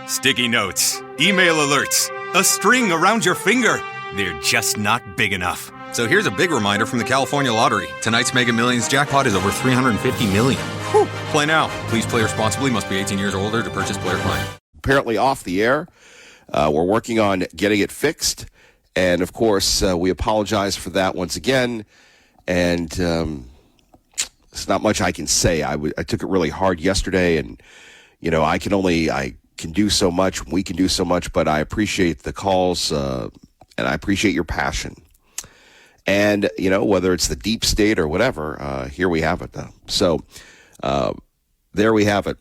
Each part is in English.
Sticky notes, email alerts, a string around your finger. They're just not big enough. So here's a big reminder from the California Lottery. Tonight's Mega Millions jackpot is over $350 million. Whew. Play now. Please play responsibly. Must be 18 years or older to purchase player client. Apparently off the air. We're working on getting it fixed. And, of course, we apologize for that once again. And there's not much I can say. I took it really hard yesterday. And, you know, I can do so much. We can do so much. But I appreciate the calls and I appreciate your passion. And, you know, whether it's the deep state or whatever, here we have it now. So there we have it.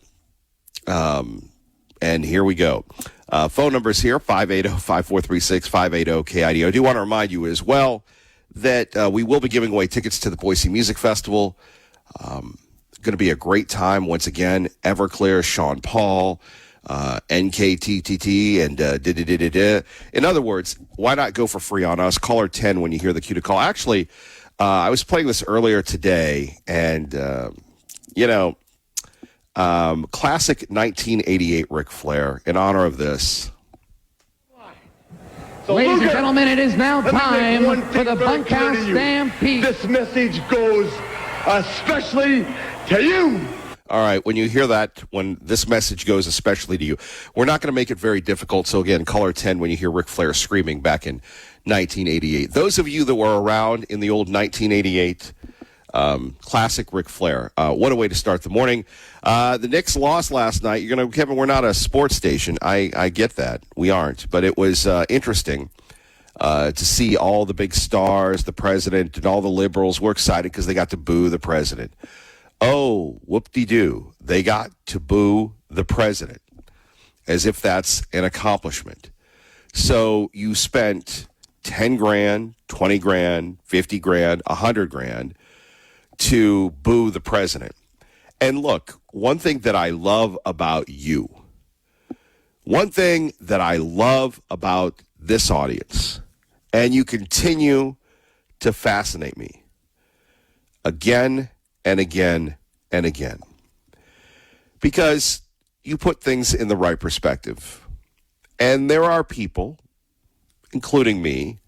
And here we go. Phone numbers here, 580-5436, 580-KIDO. I do want to remind you as well that we will be giving away tickets to the Boise Music Festival. Going to be a great time once again. Everclear, Sean Paul, NKTTT, and In other words, why not go for free on us? Caller 10 when you hear the cue to call. Actually, I was playing this earlier today, and, classic 1988 Ric Flair in honor of this. So ladies and gentlemen, it is now time for the Bunkhouse Stampede. This message goes especially to you. All right, when you hear that, when this message goes especially to you, we're not going to make it very difficult. So again, caller 10 when you hear Ric Flair screaming back in 1988. Those of you that were around in the old 1988 classic Ric Flair, what a way to start the morning. The Knicks lost last night. Kevin, we're not a sports station. I get that. We aren't. But it was interesting to see all the big stars, the president, and all the liberals were excited because they got to boo the president. Oh, whoop-de-doo. They got to boo the president as if that's an accomplishment. So you spent 10 grand, 20 grand, 50 grand, 100 grand to boo the president. And look, one thing that I love about you, one thing that I love about this audience, and you continue to fascinate me again and again and again, because you put things in the right perspective. And there are people, including me,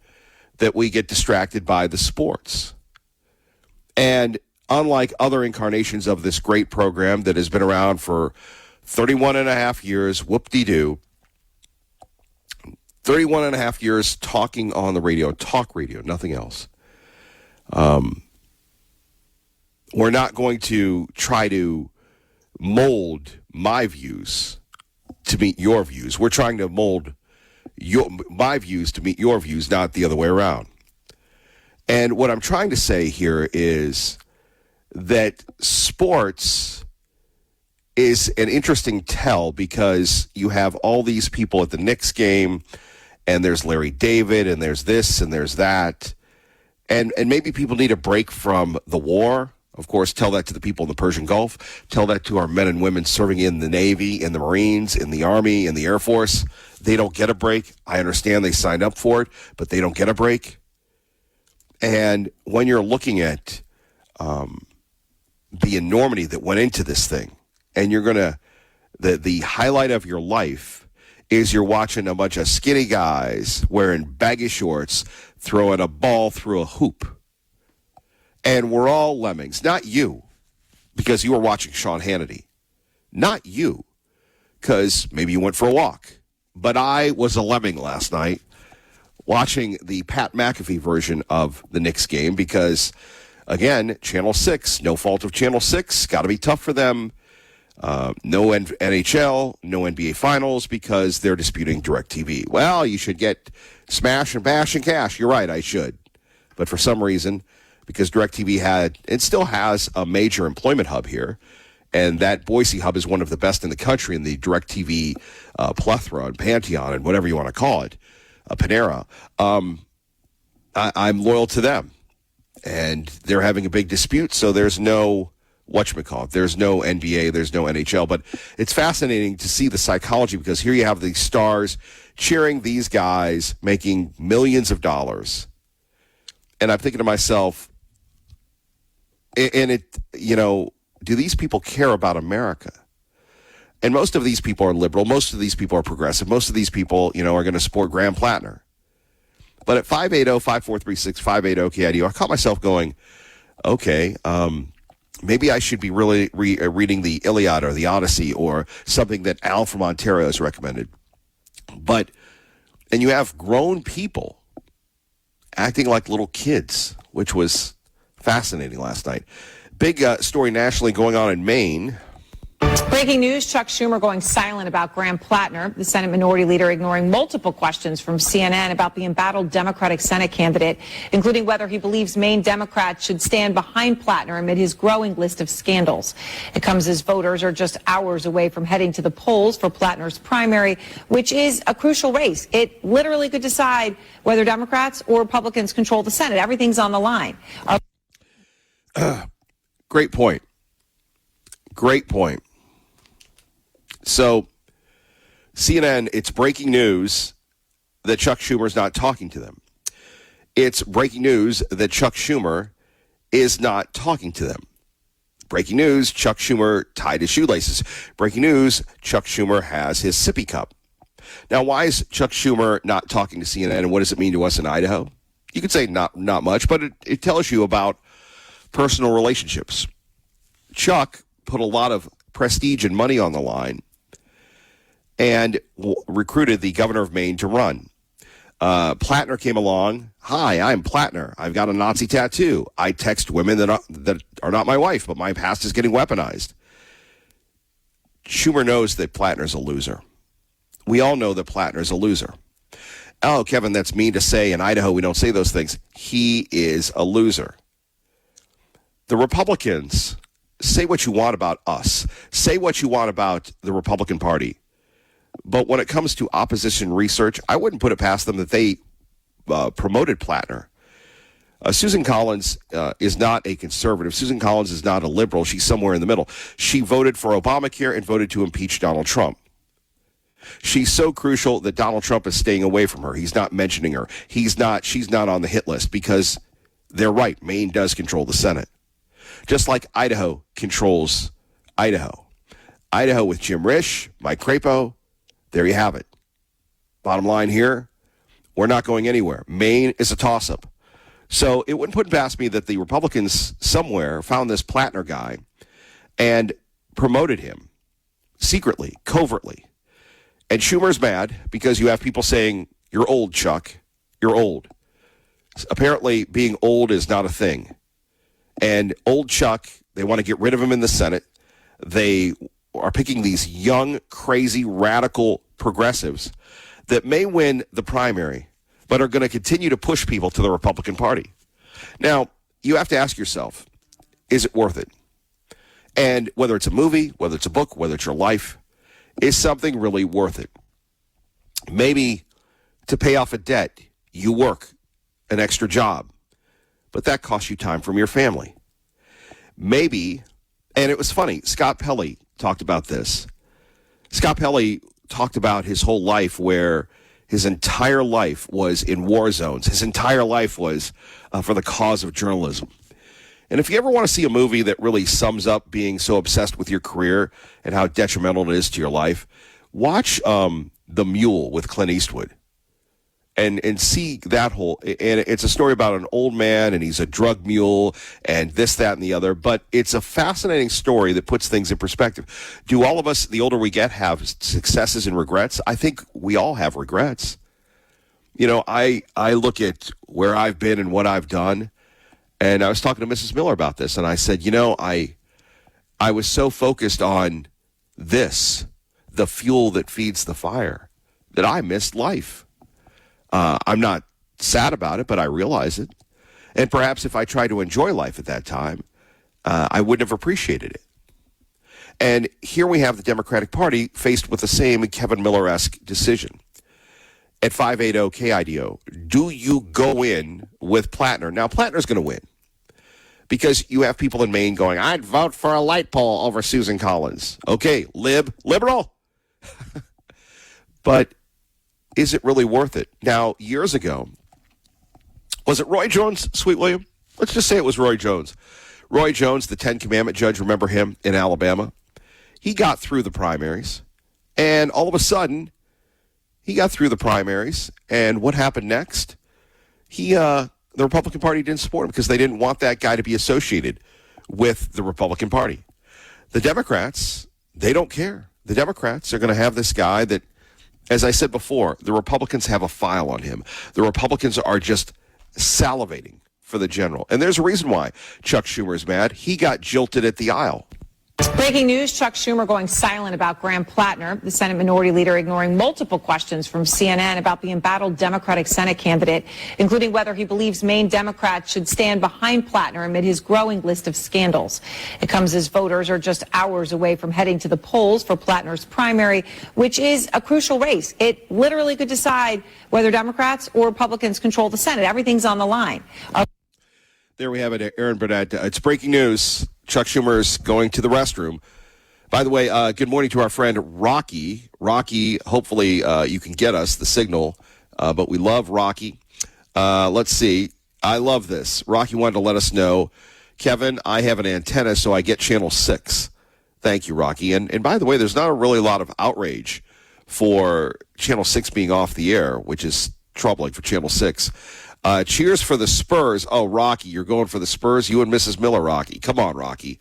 that we get distracted by the sports. And unlike other incarnations of this great program that has been around for 31 and a half years, whoop-de-doo, 31 and a half years talking on the radio, talk radio, nothing else. We're not going to try to mold my views to meet your views. We're trying to mold my views to meet your views, not the other way around. And what I'm trying to say here is that sports is an interesting tell because you have all these people at the Knicks game, and there's Larry David, and there's this, and there's that. And maybe people need a break from the war. Of course, tell that to the people in the Persian Gulf. Tell that to our men and women serving in the Navy, in the Marines, in the Army, in the Air Force. They don't get a break. I understand they signed up for it, but they don't get a break. And when you're looking at the enormity that went into this thing, and you're going to, the highlight of your life is you're watching a bunch of skinny guys wearing baggy shorts throwing a ball through a hoop. And we're all lemmings. Not you, because you were watching Sean Hannity. Not you, because maybe you went for a walk. But I was a lemming last night watching the Pat McAfee version of the Knicks game because, again, Channel 6, no fault of Channel 6, got to be tough for them. No NHL, no NBA Finals because they're disputing DirecTV. Well, you should get smash and bash and cash. You're right, I should. But for some reason, because DirecTV had and still has a major employment hub here, and that Boise hub is one of the best in the country in the DirecTV plethora and pantheon and whatever you want to call it, Panera. I'm loyal to them, and they're having a big dispute, so there's no whatchamacallit. There's no NBA, there's no NHL, but it's fascinating to see the psychology because here you have these stars cheering these guys making millions of dollars. And I'm thinking to myself, do these people care about America? And most of these people are liberal. Most of these people are progressive. Most of these people, are going to support Graham Plattner. But at 580-5436, 580-KIDO, I caught myself going, okay, maybe I should be really reading the Iliad or the Odyssey or something that Al from Ontario has recommended. And you have grown people acting like little kids, which was fascinating last night. Big story nationally going on in Maine. Breaking news, Chuck Schumer going silent about Graham Plattner, the Senate Minority Leader ignoring multiple questions from CNN about the embattled Democratic Senate candidate, including whether he believes Maine Democrats should stand behind Plattner amid his growing list of scandals. It comes as voters are just hours away from heading to the polls for Plattner's primary, which is a crucial race. It literally could decide whether Democrats or Republicans control the Senate. Everything's on the line. Great point. Great point. So, CNN, it's breaking news that Chuck Schumer's not talking to them. It's breaking news that Chuck Schumer is not talking to them. Breaking news, Chuck Schumer tied his shoelaces. Breaking news, Chuck Schumer has his sippy cup. Now, why is Chuck Schumer not talking to CNN, and what does it mean to us in Idaho? You could say not much, but it tells you about personal relationships. Chuck put a lot of prestige and money on the line and recruited the governor of Maine to run. Plattner came along. Hi, I'm Plattner. I've got a Nazi tattoo. I text women that are not my wife, but my past is getting weaponized. Schumer knows that Plattner's a loser. We all know that Plattner's a loser. Oh, Kevin, that's mean to say. In Idaho, we don't say those things. He is a loser. The Republicans, say what you want about us. Say what you want about the Republican Party. But when it comes to opposition research, I wouldn't put it past them that they promoted Plattner. Susan Collins is not a conservative. Susan Collins is not a liberal. She's somewhere in the middle. She voted for Obamacare and voted to impeach Donald Trump. She's so crucial that Donald Trump is staying away from her. He's not mentioning her. She's not on the hit list because they're right. Maine does control the Senate. Just like Idaho controls Idaho. Idaho with Jim Risch, Mike Crapo. There you have it. Bottom line here, we're not going anywhere. Maine is a toss-up. So it wouldn't put past me that the Republicans somewhere found this Plattner guy and promoted him secretly, covertly. And Schumer's mad because you have people saying, you're old, Chuck. You're old. Apparently, being old is not a thing. And old Chuck, they want to get rid of him in the Senate. They are picking these young, crazy, radical progressives that may win the primary, but are going to continue to push people to the Republican Party. Now, you have to ask yourself, is it worth it? And whether it's a movie, whether it's a book, whether it's your life, is something really worth it? Maybe to pay off a debt, you work an extra job, but that costs you time from your family. Maybe, and it was funny, Scott Pelley talked about this. Scott Pelley talked about his whole life where his entire life was in war zones. His entire life was for the cause of journalism. And if you ever want to see a movie that really sums up being so obsessed with your career and how detrimental it is to your life, watch The Mule with Clint Eastwood. And see that whole, and it's a story about an old man and he's a drug mule and this, that, and the other. But it's a fascinating story that puts things in perspective. Do all of us, the older we get, have successes and regrets? I think we all have regrets. You know, I look at where I've been and what I've done, and I was talking to Mrs. Miller about this, and I said, you know, I was so focused on this, the fuel that feeds the fire, that I missed life. I'm not sad about it, but I realize it. And perhaps if I tried to enjoy life at that time, I wouldn't have appreciated it. And here we have the Democratic Party faced with the same Kevin Miller-esque decision. At 580-KIDO, do you go in with Plattner? Now, Plattner's going to win because you have people in Maine going, I'd vote for a light pole over Susan Collins. Okay, liberal. But is it really worth it? Now, years ago, was it Roy Jones, Sweet William? Let's just say it was Roy Jones. Roy Jones, the Ten Commandment judge, remember him in Alabama? he got through the primaries, and all of a sudden, he got through the primaries, and what happened next? The Republican Party didn't support him because they didn't want that guy to be associated with the Republican Party. The Democrats, they don't care. The Democrats are going to have this guy that, as I said before, the Republicans have a file on him. The Republicans are just salivating for the general. And there's a reason why Chuck Schumer is mad. He got jilted at the aisle. Breaking news, Chuck Schumer going silent about Graham Plattner, the Senate Minority Leader ignoring multiple questions from CNN about the embattled Democratic Senate candidate, including whether he believes Maine Democrats should stand behind Plattner amid his growing list of scandals. It comes as voters are just hours away from heading to the polls for Plattner's primary, which is a crucial race. It literally could decide whether Democrats or Republicans control the Senate. Everything's on the line. There we have it, Aaron Burnett. It's breaking news. Chuck Schumer is going to the restroom. By the way, good morning to our friend Rocky. Rocky, hopefully you can get us the signal, but we love Rocky. Let's see. I love this. Rocky wanted to let us know, Kevin, I have an antenna, so I get Channel 6. Thank you, Rocky. And by the way, there's not really a lot of outrage for Channel 6 being off the air, which is troubling for Channel 6. Cheers for the Spurs. Oh, Rocky, you're going for the Spurs? You and Mrs. Miller, Rocky. Come on, Rocky.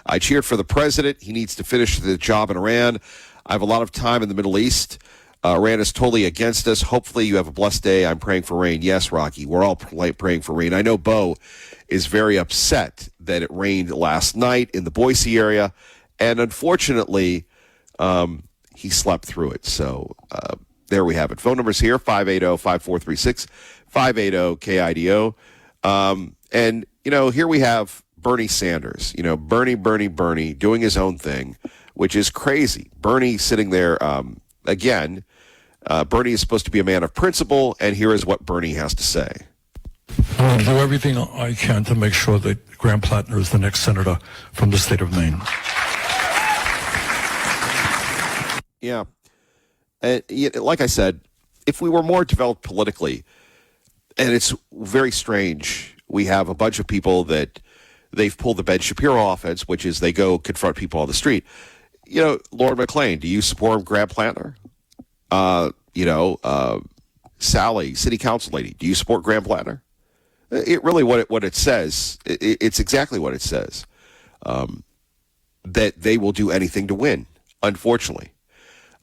I cheered for the president. He needs to finish the job in Iran. I have a lot of time in the Middle East. Iran is totally against us. Hopefully you have a blessed day. I'm praying for rain. Yes, Rocky, we're all praying for rain. I know Bo is very upset that it rained last night in the Boise area, and unfortunately, he slept through it. So there we have it. Phone numbers here, 580-5436. 580-KIDO. And, here we have Bernie Sanders, Bernie doing his own thing, which is crazy. Bernie sitting there, again, Bernie is supposed to be a man of principle, and here is what Bernie has to say. I will do everything I can to make sure that Graham Plattner is the next senator from the state of Maine. Yeah. Like I said, if we were more developed politically, and it's very strange. We have a bunch of people that they've pulled the Ben Shapiro offense, which is they go confront people on the street. Lord McLean, do you support Graham Plattner? Sally, city council lady, do you support Graham Plattner? It really what it says. It's exactly what it says. That they will do anything to win. Unfortunately,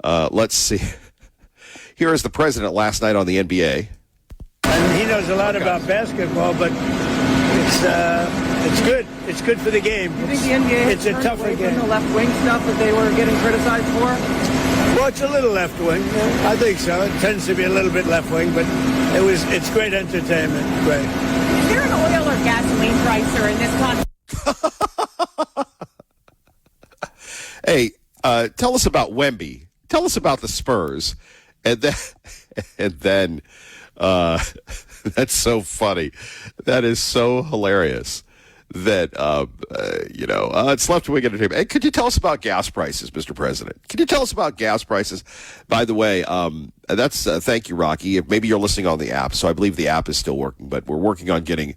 let's see. Here is the president last night on the NBA. And he knows a lot about basketball, but it's good. It's good for the game. You think the NBA it's a tougher game. The left wing stuff that they were getting criticized for? Well, it's a little left wing. I think so. It tends to be a little bit left wing, but it's great entertainment. Great. Is there an oil or gasoline pricer in this country? Hey, tell us about Wemby. Tell us about the Spurs, and then. That's so funny. That is so hilarious that, it's left wing entertainment. Hey, could you tell us about gas prices, Mr. President? Could you tell us about gas prices? By the way, thank you, Rocky. Maybe you're listening on the app, so I believe the app is still working, but we're working on getting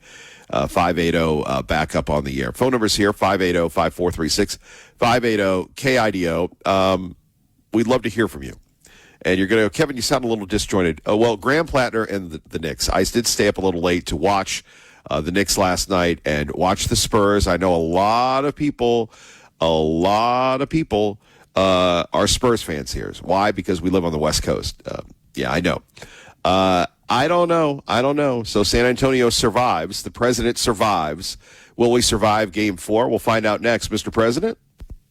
580 back up on the air. Phone number's here, 580-5436, 580-KIDO. We'd love to hear from you. And you're going to, Kevin, you sound a little disjointed. Well, Graham Plattner and the Knicks. I did stay up a little late to watch the Knicks last night and watch the Spurs. I know a lot of people are Spurs fans here. Why? Because we live on the West Coast. Yeah, I know. I don't know. So San Antonio survives. The president survives. Will we survive Game 4? We'll find out next, Mr. President.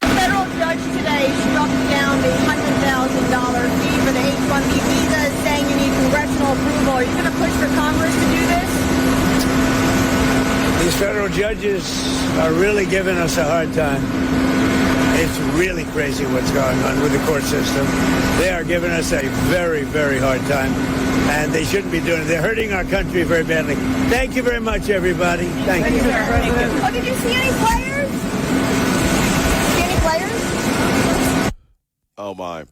A federal judge today struck down the $100,000 fee for the H-1B visa, saying you need congressional approval. Are you going to push for Congress to do this? These federal judges are really giving us a hard time. It's really crazy what's going on with the court system. They are giving us a very, very hard time, and they shouldn't be doing it. They're hurting our country very badly. Thank you very much, everybody. Thank you. Thank you. Oh, did you see any players? Oh, my.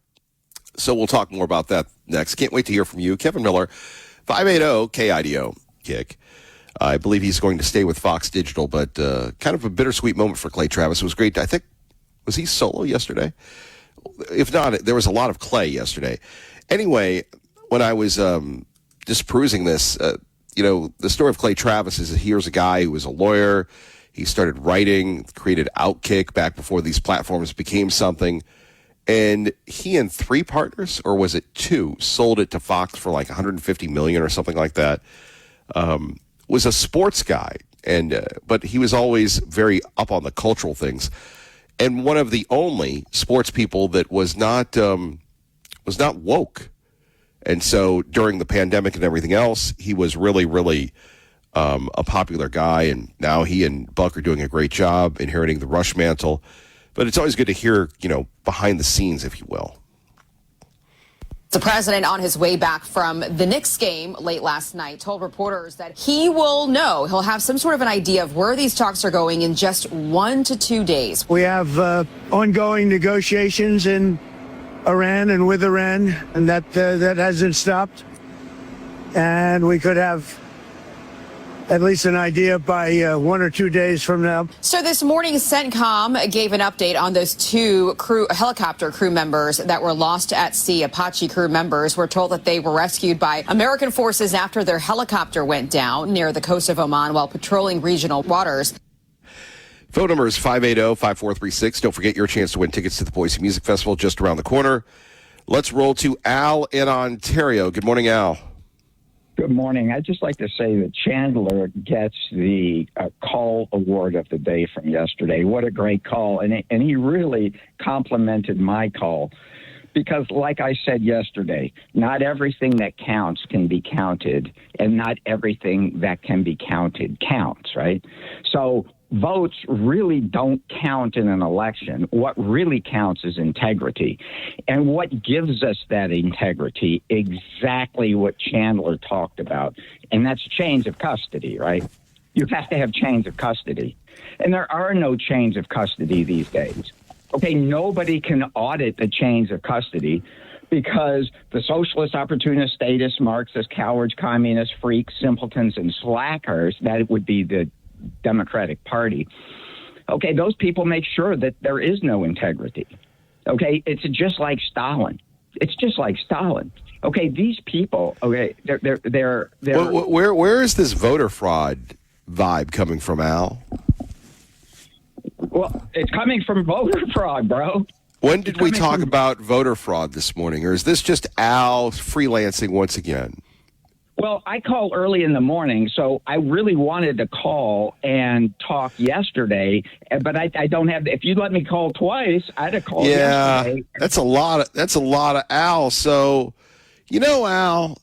So we'll talk more about that next. Can't wait to hear from you. Kevin Miller, 580-KIDO, kick. I believe he's going to stay with Fox Digital, but kind of a bittersweet moment for Clay Travis. It was great. I think Was he solo yesterday? If not, there was a lot of Clay yesterday. Anyway, when I was just perusing this, the story of Clay Travis is that here's a guy who was a lawyer. He started writing, created Outkick back before these platforms became something. And he and 3 partners, or was it 2, sold it to Fox for like $150 million or something like that. Was a sports guy, but he was always very up on the cultural things. And one of the only sports people that was not woke. And so during the pandemic and everything else, he was really, really a popular guy. And now he and Buck are doing a great job inheriting the Rush mantle. But it's always good to hear, behind the scenes, if you will. The president, on his way back from the Knicks game late last night, told reporters that he'll have some sort of an idea of where these talks are going in just 1 to 2 days. We have ongoing negotiations in Iran and with Iran, and that hasn't stopped. And we could have at least an idea by 1 or 2 days from now. So this morning, CENTCOM gave an update on those 2 helicopter crew members that were lost at sea. Apache crew members were told that they were rescued by American forces after their helicopter went down near the coast of Oman while patrolling regional waters. Phone number is 580-5436. Don't forget your chance to win tickets to the Boise Music Festival just around the corner. Let's roll to Al in Ontario. Good morning, Al. Good morning. I'd just like to say that Chandler gets the call award of the day from yesterday. What a great call. And he really complimented my call because, like I said yesterday, not everything that counts can be counted, and not everything that can be counted counts, right? So votes really don't count in an election. What really counts is integrity. And what gives us that integrity? Exactly what Chandler talked about. And that's chains of custody, right? You have to have chains of custody. And there are no chains of custody these days. Okay, nobody can audit the chains of custody because the socialist, opportunist, statist, Marxist, cowards, communist, freaks, simpletons, and slackers, that would be the Democratic Party. Okay, those people make sure that there is no integrity. Okay, it's just like Stalin. It's just like Stalin. Okay, these people. Okay, they're. Where is this voter fraud vibe coming from, Al? Well, it's coming from voter fraud, bro. When did we talk about voter fraud this morning, or is this just Al freelancing once again? Well, I call early in the morning, so I really wanted to call and talk yesterday, but I don't have. If you'd let me call twice, I'd have called yesterday. That's a lot of Al. So, Al,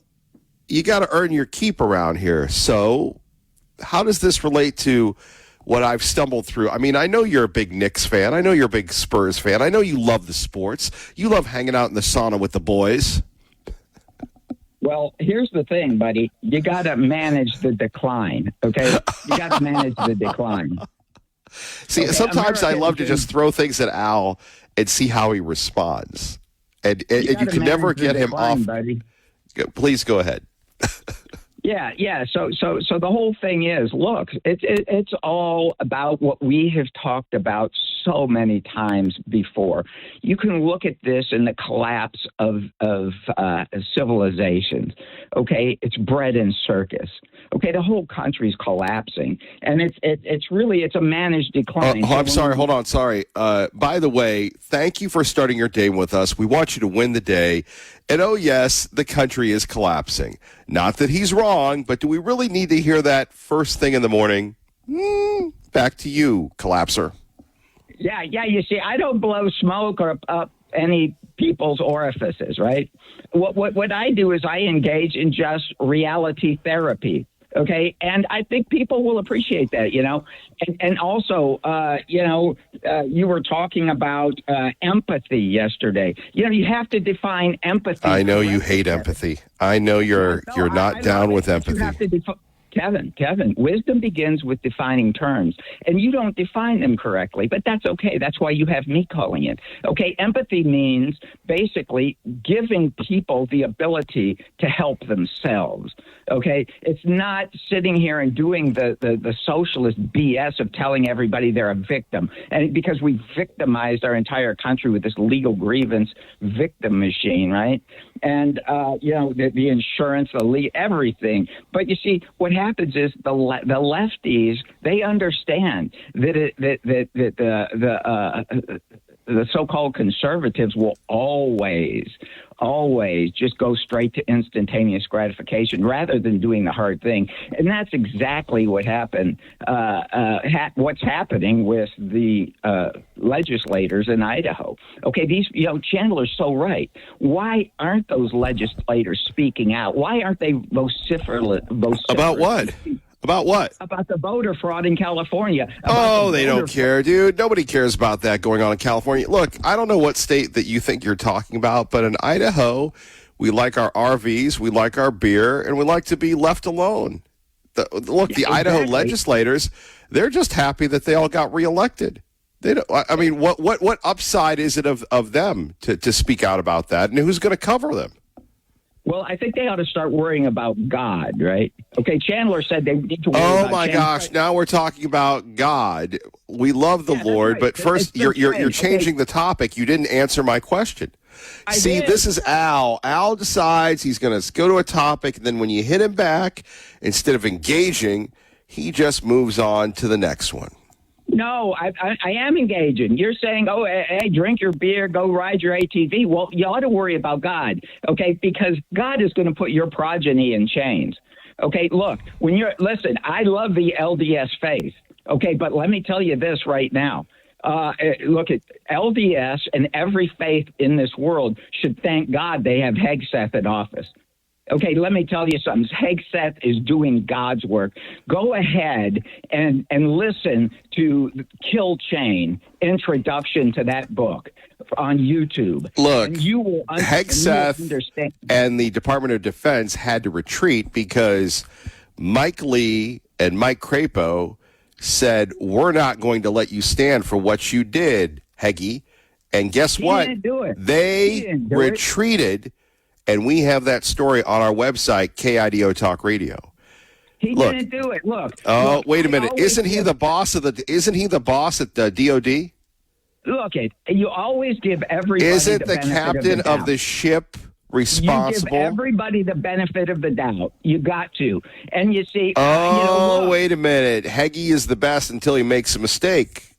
you got to earn your keep around here. So, how does this relate to what I've stumbled through? I mean, I know you're a big Knicks fan. I know you're a big Spurs fan. I know you love the sports. You love hanging out in the sauna with the boys. Well, here's the thing, buddy. You got to manage the decline, okay? You got to manage the decline. See, okay, sometimes I love to just throw things at Al and see how he responds. And you can never get him off. Buddy. Please go ahead. Yeah. So the whole thing is, look, it's all about what we have talked about so many times before. You can look at this in the collapse of civilizations. Okay, it's bread and circus. Okay, the whole country's collapsing, and it's a managed decline. I'm sorry. Hold on. Sorry. By the way, thank you for starting your day with us. We want you to win the day. And oh yes, the country is collapsing. Not that he's wrong, but do we really need to hear that first thing in the morning? Back to you, collapser. Yeah. You see, I don't blow smoke or up any people's orifices, right? What I do is I engage in just reality therapy. Okay. And I think people will appreciate that, and also, you were talking about empathy yesterday. You have to define empathy. I know you hate empathy. I know you're not down with empathy. Kevin, wisdom begins with defining terms, and you don't define them correctly, but that's okay. That's why you have me calling it. Okay, empathy means basically giving people the ability to help themselves. Okay, it's not sitting here and doing the socialist BS of telling everybody they're a victim, and because we victimized our entire country with this legal grievance victim machine, right? And the insurance, everything. But you see, what happens is the lefties, they understand that the so-called conservatives will always just go straight to instantaneous gratification rather than doing the hard thing. And that's exactly what happened. What's happening with the legislators in Idaho. Okay, Chandler's so right. Why aren't those legislators speaking out? Why aren't they vociferous? About what? About what? About the voter fraud in California. They don't care, dude. Nobody cares about that going on in California. Look, I don't know what state that you think you're talking about, but in Idaho, we like our RVs, we like our beer, and we like to be left alone. The Idaho legislators, they're just happy that they all got reelected. They don't. I mean, what upside is it of them to speak out about that, and who's going to cover them? Well, I think they ought to start worrying about God, right? Okay, Chandler said they need to worry about Oh, my gosh. Now we're talking about God. We love the Lord, right. But first, you're changing the topic. You didn't answer my question. This is Al. Al decides he's going to go to a topic, and then when you hit him back, instead of engaging, he just moves on to the next one. No, I am engaging. You're saying, hey, drink your beer, go ride your ATV. Well, you ought to worry about God, okay, because God is going to put your progeny in chains. Okay, look, listen, I love the LDS faith, okay, but let me tell you this right now. Look, at LDS and every faith in this world should thank God they have Hegseth in office. Okay, let me tell you something. Hegseth is doing God's work. Go ahead and listen to Kill Chain, introduction to that book on YouTube. Look, and you will Hegseth and the Department of Defense had to retreat because Mike Lee and Mike Crapo said, we're not going to let you stand for what you did, Heggie. And guess what? They retreated. And we have that story on our website, KIDO Talk Radio. He didn't do it. Look. Oh, wait a minute. Isn't he the boss at the DOD? Look, you always give everybody Isn't the captain of the ship responsible? You give everybody the benefit of the doubt. You got to. And you see. Wait a minute. Heggie is the best until he makes a mistake.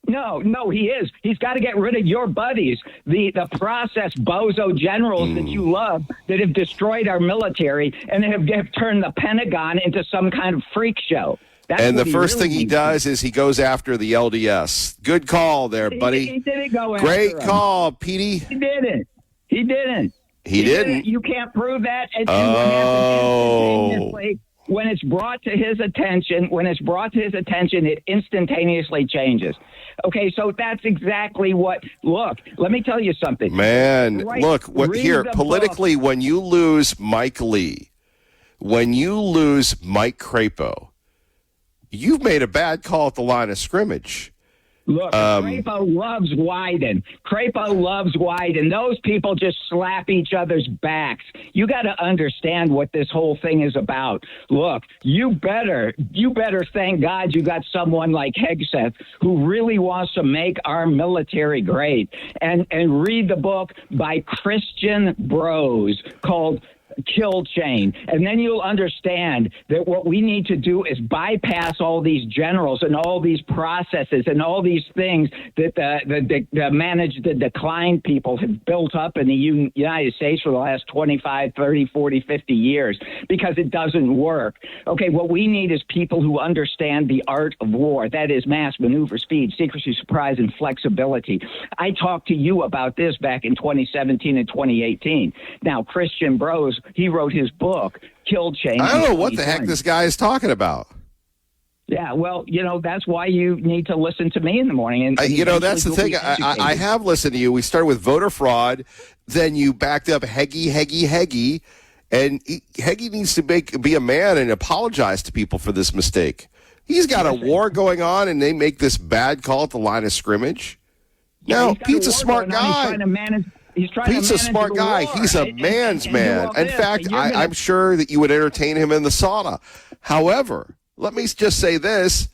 No, he is. He's got to get rid of your buddies, the process bozo generals that you love that have destroyed our military and have turned the Pentagon into some kind of freak show. And the first thing he does is he goes after the LDS. Good call there, buddy. He didn't go after Great call, Petey. He didn't. He didn't. You can't prove that. And what happens when it's brought to his attention, it instantaneously changes. Okay, so that's exactly what. Look, let me tell you something. Man, look, politically, when you lose Mike Lee, when you lose Mike Crapo, you've made a bad call at the line of scrimmage. Look, Crapo loves Wyden. Those people just slap each other's backs. You got to understand what this whole thing is about. Look, you better thank God you got someone like Hegseth who really wants to make our military great. And read the book by Christian Bros called Kill Chain, and then you'll understand that what we need to do is bypass all these generals and all these processes and all these things that the manage the decline people have built up in the United States for the last 25, 30, 40, 50 years, because it doesn't work. Okay, what we need is people who understand the art of war. That is mass maneuver, speed, secrecy, surprise, and flexibility. I talked to you about this back in 2017 and 2018. Now, Christian Bros, he wrote his book, Kill Chain. I don't know what the heck this guy is talking about. Yeah, well, that's why you need to listen to me in the morning. And that's the thing. I have listened to you. We started with voter fraud. Then you backed up Heggie. And Heggie needs to be a man and apologize to people for this mistake. He's got a war going on, and they make this bad call at the line of scrimmage. No, Pete's a smart guy. Pete's a smart guy. He's a man's man. In fact, I'm sure that you would entertain him in the sauna. However, let me just say this.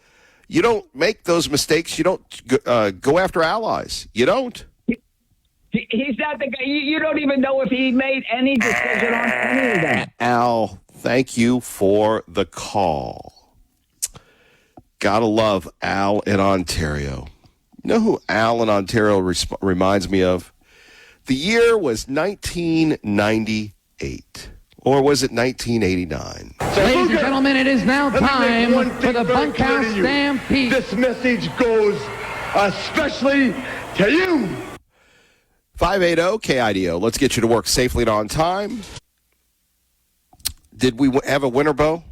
You don't make those mistakes. You don't go after allies. You don't. He's not the guy. You don't even know if he made any decision on any of that. Al, thank you for the call. Gotta love Al in Ontario. You know who Al in Ontario reminds me of? The year was 1998. Or was it 1989? Ladies and gentlemen, it is now time for the Bunkhouse Stampede. This message goes especially to you. 580 KIDO. Let's get you to work safely and on time. Did we have a winner, Bo?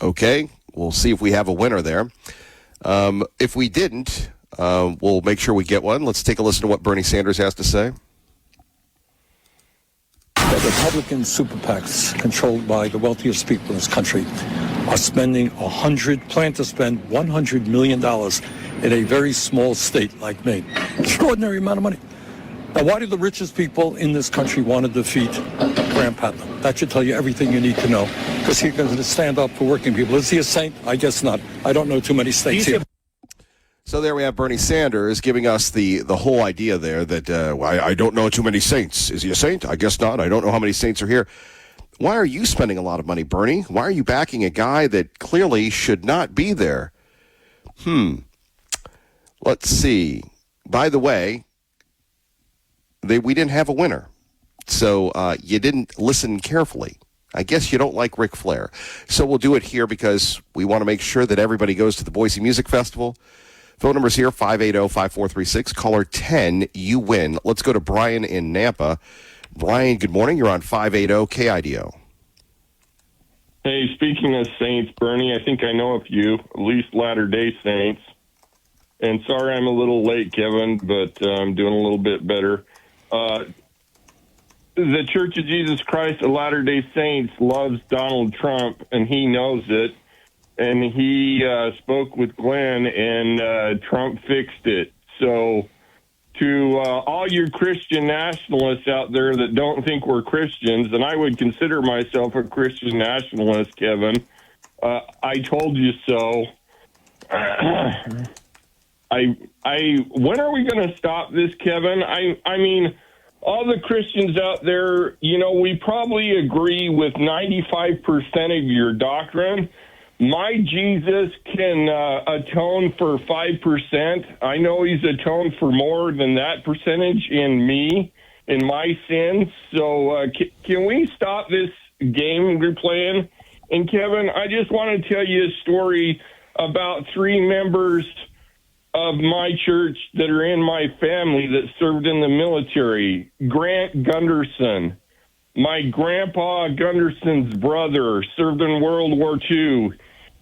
Okay, we'll see if we have a winner there. If we didn't, we'll make sure we get one. Let's take a listen to what Bernie Sanders has to say. The Republican super PACs, controlled by the wealthiest people in this country, are plan to spend $100 million in a very small state like Maine. Extraordinary amount of money. Now, why do the richest people in this country want to defeat Graham Patten? That should tell you everything you need to know, because he's going to stand up for working people. Is he a saint? I guess not. I don't know too many states here. So there we have Bernie Sanders giving us the whole idea there that I don't know too many saints. Is he a saint? I guess not. I don't know how many saints are here. Why are you spending a lot of money, Bernie? Why are you backing a guy that clearly should not be there? Let's see. By the way, we didn't have a winner. So you didn't listen carefully. I guess you don't like Ric Flair. So we'll do it here because we want to make sure that everybody goes to the Boise Music Festival. Phone number's here, 580-5436. Caller 10, you win. Let's go to Brian in Nampa. Brian, good morning. You're on 580 KIDO. Hey, speaking of saints, Bernie, I think I know a few, at least Latter-day Saints. And sorry I'm a little late, Kevin, but I'm doing a little bit better. The Church of Jesus Christ of Latter-day Saints loves Donald Trump, and he knows it. And he spoke with Glenn, and Trump fixed it. So to all you Christian nationalists out there that don't think we're Christians, and I would consider myself a Christian nationalist, Kevin, I told you so. When are we going to stop this, Kevin? I mean, all the Christians out there, we probably agree with 95% of your doctrine. My Jesus can atone for 5%. I know he's atoned for more than that percentage in me, in my sins. So can we stop this game we're playing? And Kevin, I just want to tell you a story about 3 members of my church that are in my family that served in the military. Grant Gunderson, my grandpa Gunderson's brother, served in World War II.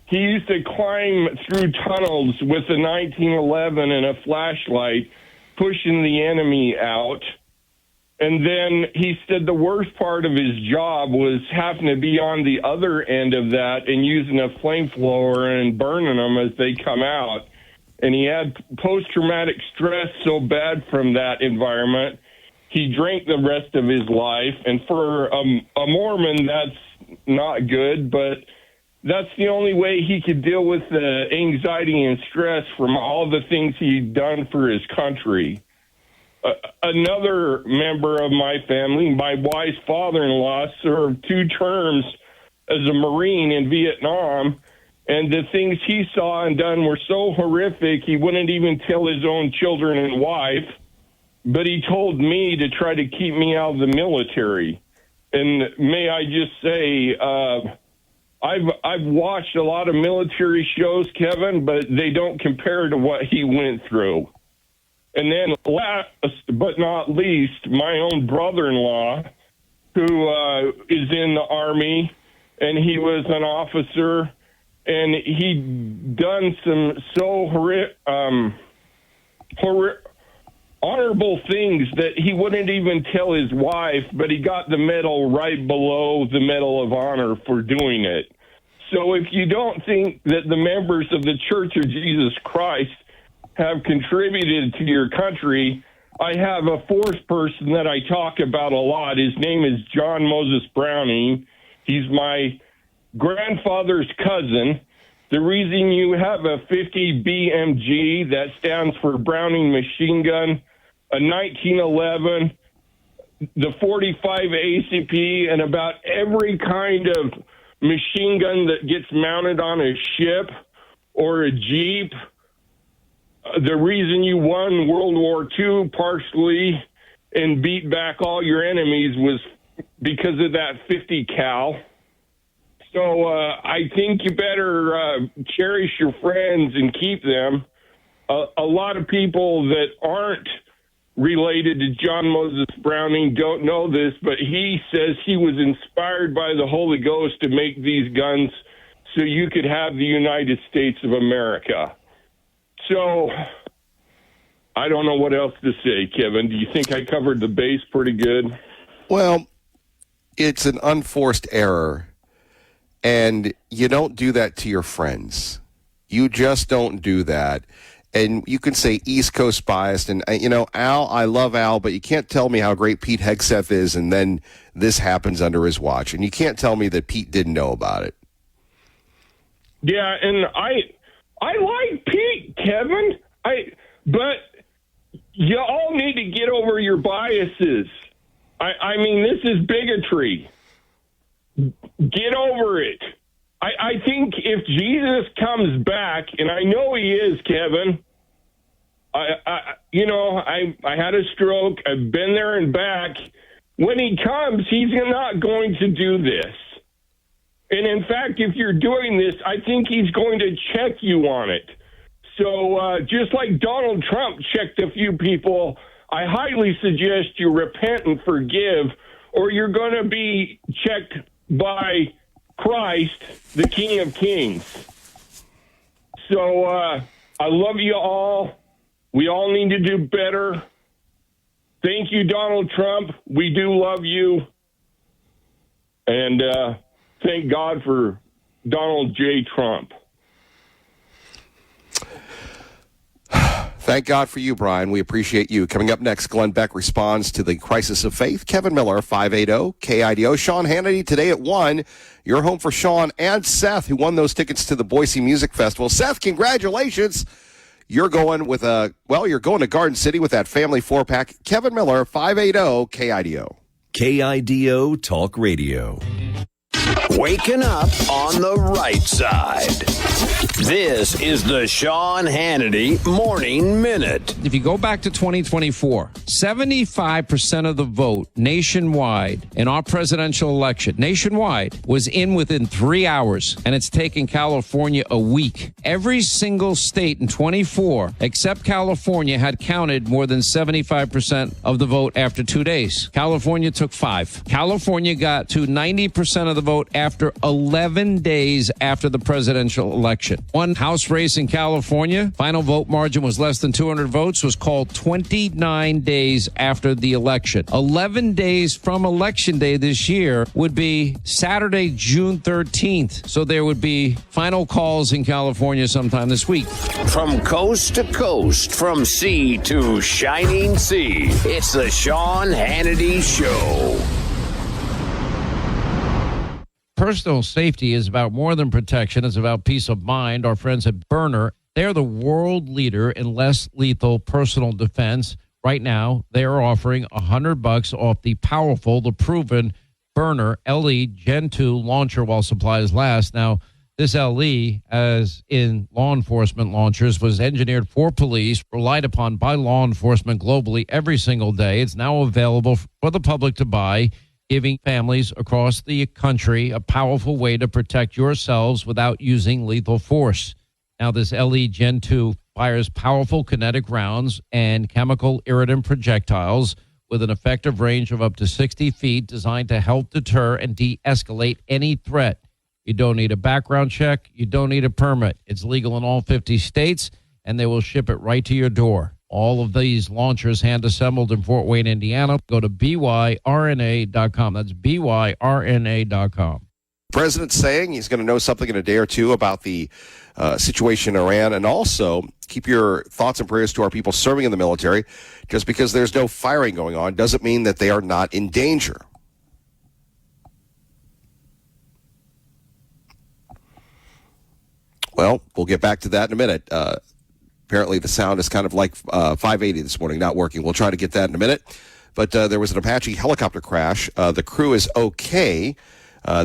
He used to climb through tunnels with a 1911 and a flashlight, pushing the enemy out. And then he said the worst part of his job was having to be on the other end of that and using a flamethrower and burning them as they come out. And he had post-traumatic stress so bad from that environment, he drank the rest of his life. And for a Mormon, that's not good, but that's the only way he could deal with the anxiety and stress from all the things he'd done for his country. Another member of my family, my wife's father-in-law, served 2 terms as a Marine in Vietnam, and the things he saw and done were so horrific he wouldn't even tell his own children and wife, but he told me to try to keep me out of the military. And may I just say, I've watched a lot of military shows, Kevin, but they don't compare to what he went through. And then last but not least, my own brother-in-law, who is in the Army, and he was an officer, and he'd done some so honorable things that he wouldn't even tell his wife, but he got the medal right below the Medal of Honor for doing it. So if you don't think that the members of the Church of Jesus Christ have contributed to your country, I have a fourth person that I talk about a lot. His name is John Moses Browning. He's my grandfather's cousin. The reason you have a 50 BMG, that stands for Browning machine gun, a 1911, the 45 ACP, and about every kind of machine gun that gets mounted on a ship or a Jeep. The reason you won World War II partially and beat back all your enemies was because of that 50 cal. So I think you better cherish your friends and keep them. A lot of people that aren't related to John Moses Browning don't know this, but he says he was inspired by the Holy Ghost to make these guns so you could have the United States of America. So I don't know what else to say, Kevin. Do you think I covered the base pretty good? Well, it's an unforced error, and you don't do that to your friends. You just don't do that. And you can say East Coast biased, and, Al, I love Al, but you can't tell me how great Pete Hegseth is, and then this happens under his watch. And you can't tell me that Pete didn't know about it. Yeah, and I like Pete, Kevin. But you all need to get over your biases. I mean, this is bigotry. Get over it. I think if Jesus comes back, and I know he is, Kevin, I had a stroke. I've been there and back. When he comes, he's not going to do this. And in fact, if you're doing this, I think he's going to check you on it. So just like Donald Trump checked a few people, I highly suggest you repent and forgive, or you're going to be checked by Christ, the King of Kings. So I love you all. We all need to do better. Thank you, Donald Trump. We do love you. And thank God for Donald J. Trump. Thank God for you, Brian. We appreciate you. Coming up next, Glenn Beck responds to the crisis of faith. Kevin Miller, 580 KIDO. Sean Hannity today at 1. You're home for Sean and Seth, who won those tickets to the Boise Music Festival. Seth, congratulations. You're going you're going to Garden City with that family 4-pack. Kevin Miller, 580 KIDO. KIDO Talk Radio. Waking up on the right side. This is the Sean Hannity Morning Minute. If you go back to 2024, 75% of the vote nationwide in our presidential election, nationwide, was in within 3 hours, and it's taken California a week. Every single state in 24, except California, had counted more than 75% of the vote after 2 days. California took 5. California got to 90% of the vote after 11 days after the presidential election. One House race in California, final vote margin was less than 200 votes, was called 29 days after the election. 11 days from Election Day this year would be Saturday, June 13th. So there would be final calls in California sometime this week. From coast to coast, from sea to shining sea, it's the Sean Hannity Show. Personal safety is about more than protection. It's about peace of mind. Our friends at Byrna, they're the world leader in less lethal personal defense. Right now, they are offering $100 off the powerful, the proven Byrna LE Gen 2 launcher while supplies last. Now, this LE, as in law enforcement launchers, was engineered for police, relied upon by law enforcement globally every single day. It's now available for the public to buy, giving families across the country a powerful way to protect yourselves without using lethal force. Now, this LE Gen 2 fires powerful kinetic rounds and chemical irritant projectiles with an effective range of up to 60 feet, designed to help deter and de-escalate any threat. You don't need a background check. You don't need a permit. It's legal in all 50 states, and they will ship it right to your door. All of these launchers hand-assembled in Fort Wayne, Indiana. Go to byrna.com. That's byrna.com. The president's saying he's going to know something in a day or two about the situation in Iran, and also keep your thoughts and prayers to our people serving in the military. Just because there's no firing going on doesn't mean that they are not in danger. Well, we'll get back to that in a minute. Apparently the sound is kind of like 580 this morning, not working. We'll try to get that in a minute. But there was an Apache helicopter crash. The crew is okay.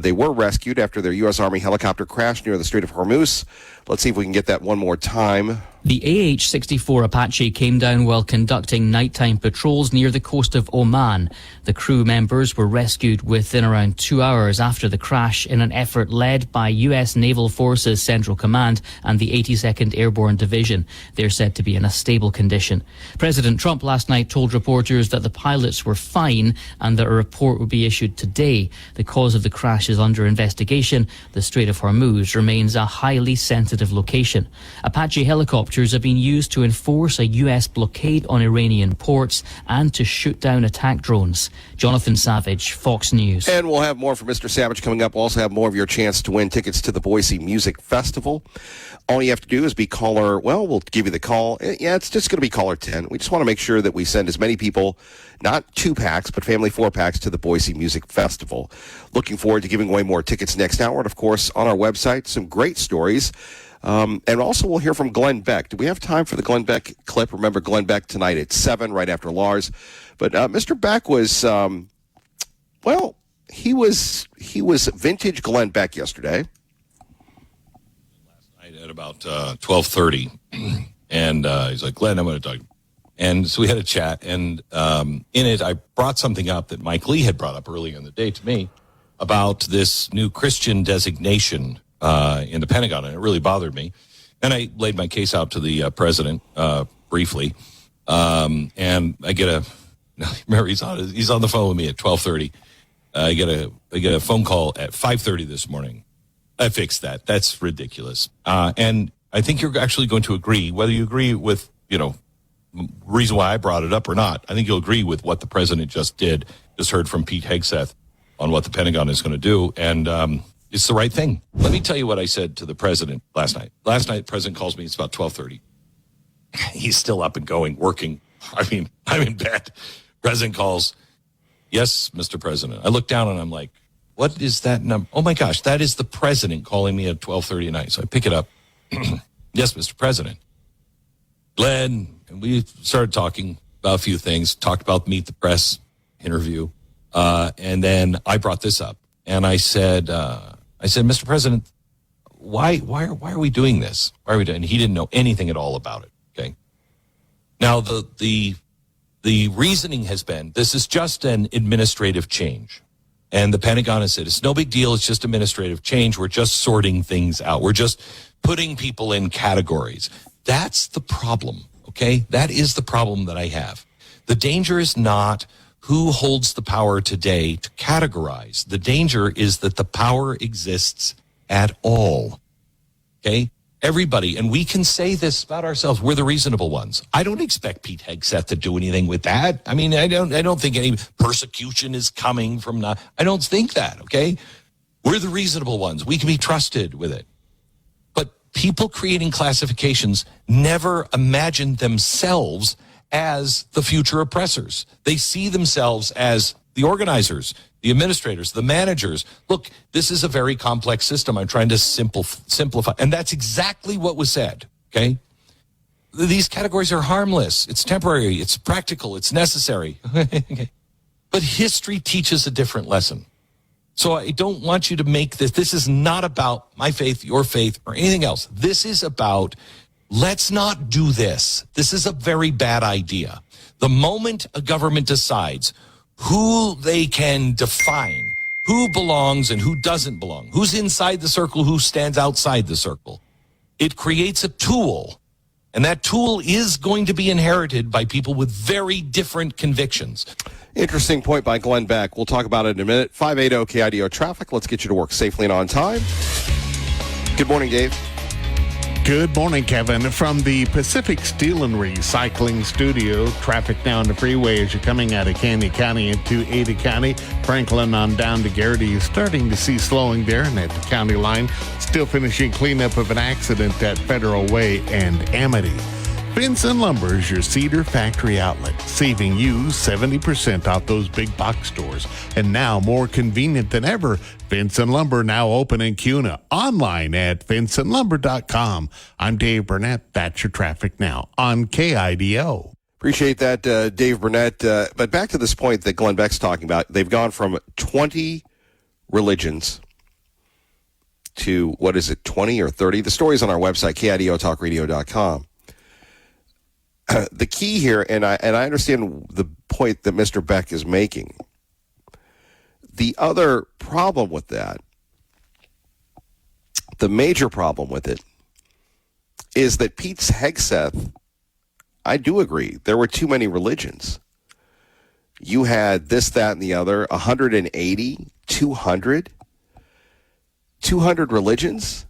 They were rescued after their U.S. Army helicopter crashed near the Strait of Hormuz. Let's see if we can get that one more time. The AH-64 Apache came down while conducting nighttime patrols near the coast of Oman. The crew members were rescued within around 2 hours after the crash in an effort led by U.S. Naval Forces Central Command and the 82nd Airborne Division. They're said to be in a stable condition. President Trump last night told reporters that the pilots were fine and that a report would be issued today. The cause of the crash is under investigation. The Strait of Hormuz remains a highly sensitive location. Apache helicopters have been used to enforce a U.S. blockade on Iranian ports and to shoot down attack drones. Jonathan Savage, Fox News. And we'll have more from Mr. Savage coming up. We'll also have more of your chance to win tickets to the Boise Music Festival. All you have to do is be caller, well, we'll give you the call. Yeah, it's just going to be caller 10. We just want to make sure that we send as many people, not 2-packs, but family 4-packs to the Boise Music Festival. Looking forward to giving away more tickets next hour. And, of course, on our website, some great stories. And also we'll hear from Glenn Beck. Do we have time for the Glenn Beck clip? Remember Glenn Beck tonight at 7, right after Lars. But Mr. Beck was, he was vintage Glenn Beck yesterday. Last night at about 12:30, and he's like, Glenn, I'm going to talk. And so we had a chat, and in it I brought something up that Mike Lee had brought up earlier in the day to me about this new Christian designation in the Pentagon, and it really bothered me. And I laid my case out to the president briefly, and I get remember he's on the phone with me at 12:30. I get a phone call at 5:30 this morning. I fixed that. That's ridiculous. And I think you're actually going to agree, whether you agree with reason why I brought it up or not. I think you'll agree with what the president just heard from Pete Hegseth on what the Pentagon is going to do, and it's the right thing. Let me tell you what I said to the president last night. Last night, the president calls me. It's about 12:30. He's still up and going, working. I mean, I'm in bed. President calls. Yes, Mr. President. I look down and I'm like, what is that number? Oh, my gosh, that is the president calling me at 12:30 at night. So I pick it up. Yes, Mr. President. Glenn, and we started talking about a few things, talked about Meet the Press interview. And then I brought this up. And I said, Mr. President, why are we doing this? Why are we doing? And he didn't know anything at all about it. Okay. Now the reasoning has been this is just an administrative change, and the Pentagon has said it's no big deal. It's just administrative change. We're just sorting things out. We're just putting people in categories. That's the problem. Okay, that is the problem that I have. The danger is not who holds the power today to categorize. The danger is that the power exists at all. Okay? Everybody, and we can say this about ourselves, we're the reasonable ones. I don't expect Pete Hegseth to do anything with that. I mean, I don't think any persecution is coming from I don't think that, okay? We're the reasonable ones. We can be trusted with it. But people creating classifications never imagined themselves as the future oppressors. They see themselves as the organizers, the administrators, the managers. Look, this is a very complex system. I'm trying to simplify. And that's exactly what was said, okay? These categories are harmless. It's temporary. It's practical. It's necessary. Okay. But history teaches a different lesson. So I don't want you to make this. This is not about my faith, your faith, or anything else. This is about let's not do this. This is a very bad idea. The moment a government decides who they can define, who belongs and who doesn't belong, who's inside the circle, who stands outside the circle, it creates a tool And that tool is going to be inherited by people with very different convictions. Interesting point by Glenn Beck. We'll talk about it in a minute. 580 KIDO traffic. Let's get you to work safely and on time. Good morning, Dave. Good morning, Kevin. From the Pacific Steel and Recycling Studio, traffic now on the freeway as you're coming out of Canyon County into Ada County. Franklin on down to Garrity, you're starting to see slowing there, and at the county line, still finishing cleanup of an accident at Federal Way and Amity. Vinson Lumber is your Cedar Factory outlet, saving you 70% off those big box stores. And now more convenient than ever, Vinson Lumber now open in Cuna. Online at vinsonlumber.com. I'm Dave Burnett. That's your traffic now on KIDO. Appreciate that, Dave Burnett. But back to this point that Glenn Beck's talking about. They've gone from 20 religions to, 20 or 30? The story's on our website, KIDOtalkradio.com. The key here, and I understand the point that Mr. Beck is making. The other problem with that, the major problem with it, is that Pete Hegseth, I do agree, there were too many religions. You had this, that, and the other, 180, 200 religions,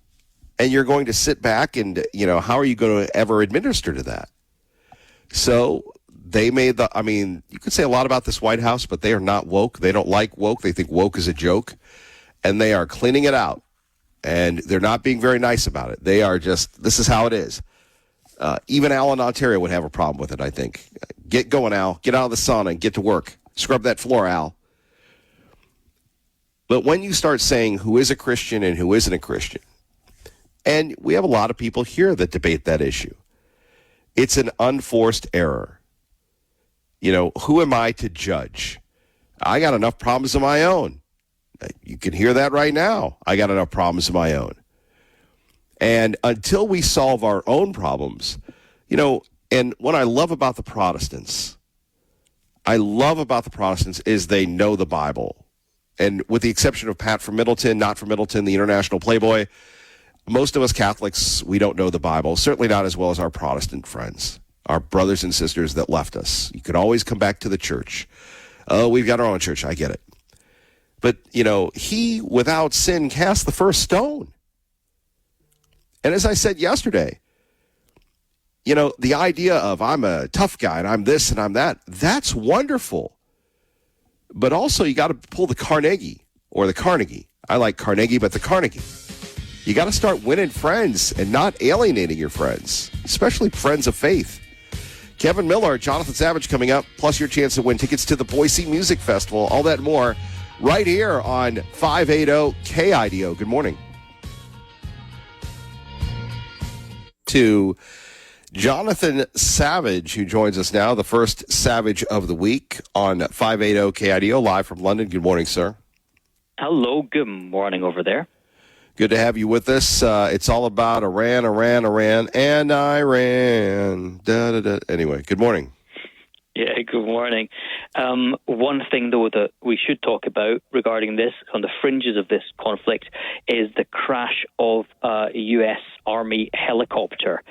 and you're going to sit back and, how are you going to ever administer to that? So they made you could say a lot about this White House, but they are not woke. They don't like woke. They think woke is a joke, and they are cleaning it out, and they're not being very nice about it. They are just, this is how it is. Even Al in Ontario would have a problem with it, I think. Get going, Al. Get out of the sauna and get to work. Scrub that floor, Al. But when you start saying who is a Christian and who isn't a Christian, and we have a lot of people here that debate that issue, it's an unforced error. Who am I to judge? I got enough problems of my own. You can hear that right now. I got enough problems of my own. And until we solve our own problems, and what I love about the Protestants is they know the Bible. And with the exception of Pat from Middleton, not from Middleton, the international playboy, most of us Catholics, we don't know the Bible, certainly not as well as our Protestant friends, our brothers and sisters that left us. You could always come back to the church. Oh, we've got our own church. I get it. But, he, without sin, cast the first stone. And as I said yesterday, the idea of I'm a tough guy and I'm this and I'm that, that's wonderful. But also you got to pull the Carnegie. I like Carnegie, but the Carnegie. You got to start winning friends and not alienating your friends, especially friends of faith. Kevin Miller, Jonathan Savage coming up, plus your chance to win tickets to the Boise Music Festival. All that and more right here on 580 KIDO. Good morning. To Jonathan Savage, who joins us now, the first Savage of the week on 580 KIDO, live from London. Good morning, sir. Hello, good morning over there. Good to have you with us. It's all about Iran, and Iran. Anyway, good morning. Yeah, good morning. One thing, though, that we should talk about regarding this, on the fringes of this conflict, is the crash of a U.S. Army helicopter,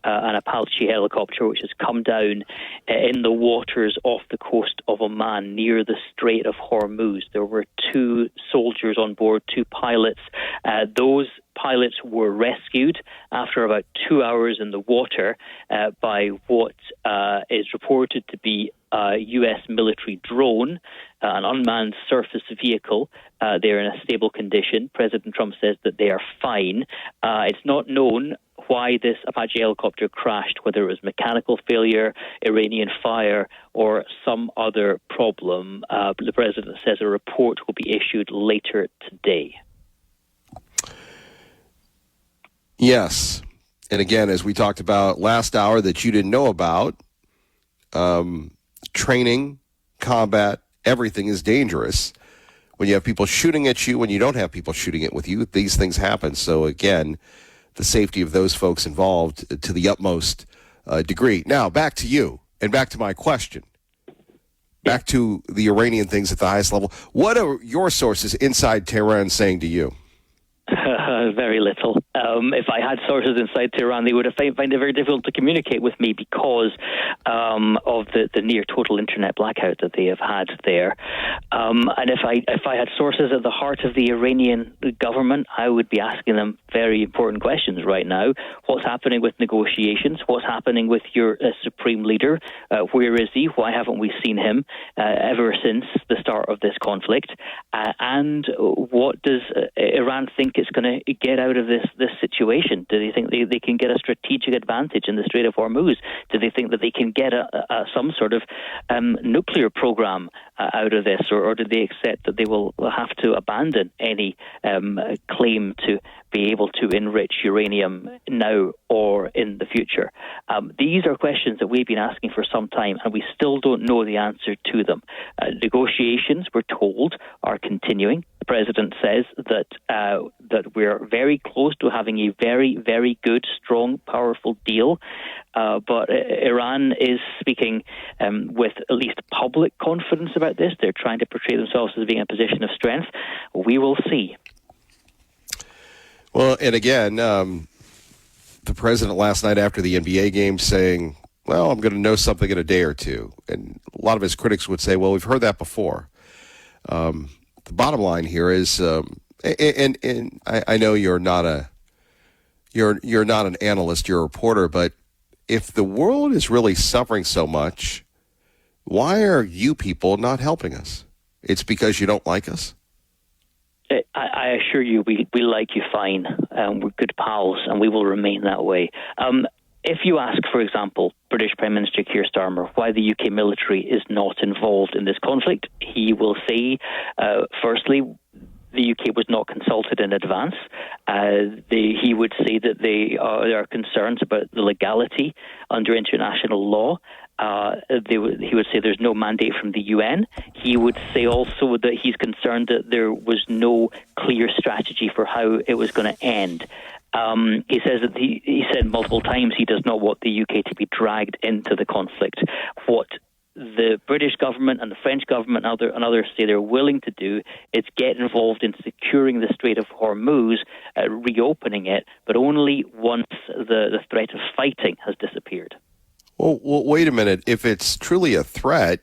an Apache helicopter, which has come down in the waters off the coast of Oman near the Strait of Hormuz. There were 2 soldiers on board, 2 pilots. Those pilots were rescued after about 2 hours in the water by what is reported to be a U.S. military drone, an unmanned surface vehicle. They're in a stable condition. President Trump says that they are fine. It's not known why this Apache helicopter crashed, whether it was mechanical failure, Iranian fire, or some other problem. The president says a report will be issued later today. Yes. And again, as we talked about last hour that you didn't know about, training, combat, everything is dangerous. When you have people shooting at you, when you don't have people shooting it with you, these things happen. So again, the safety of those folks involved to the utmost degree. Now, back to you and back to my question. Back to the Iranian things at the highest level. What are your sources inside Tehran saying to you? Very little. If I had sources inside Tehran, they would have find it very difficult to communicate with me because of the near total internet blackout that they have had there. And if I had sources at the heart of the Iranian government, I would be asking them very important questions right now. What's happening with negotiations? What's happening with your supreme leader? Where is he? Why haven't we seen him ever since the start of this conflict? And what does Iran think it's going to get out of this situation? Do they think they can get a strategic advantage in the Strait of Hormuz? Do they think that they can get some sort of nuclear program out of this, or do they accept that they will have to abandon any claim to be able to enrich uranium now or in the future? These are questions that we've been asking for some time, and we still don't know the answer to them. Negotiations, we're told, are continuing. The president says that we're very close to having a very, very good, strong, powerful deal. But Iran is speaking with at least public confidence about this. They're trying to portray themselves as being in a position of strength. We will see. Well, and again, the president last night after the NBA game saying, well, I'm going to know something in a day or two. And a lot of his critics would say, well, we've heard that before. The bottom line here is, and I know you're not an analyst, you're a reporter, but if the world is really suffering so much, why are you people not helping us? It's because you don't like us? I assure you, we like you fine. We're good pals, and we will remain that way. If you ask, for example, British Prime Minister Keir Starmer why the UK military is not involved in this conflict, he will say, firstly, the UK was not consulted in advance. He would say that there are concerns about the legality under international law. He would say there's no mandate from the UN. He would say also that he's concerned that there was no clear strategy for how it was going to end. He says that he said multiple times he does not want the UK to be dragged into the conflict. What the British government and the French government and others say they're willing to do is get involved in securing the Strait of Hormuz, reopening it, but only once the threat of fighting has disappeared. Well, wait a minute. If it's truly a threat,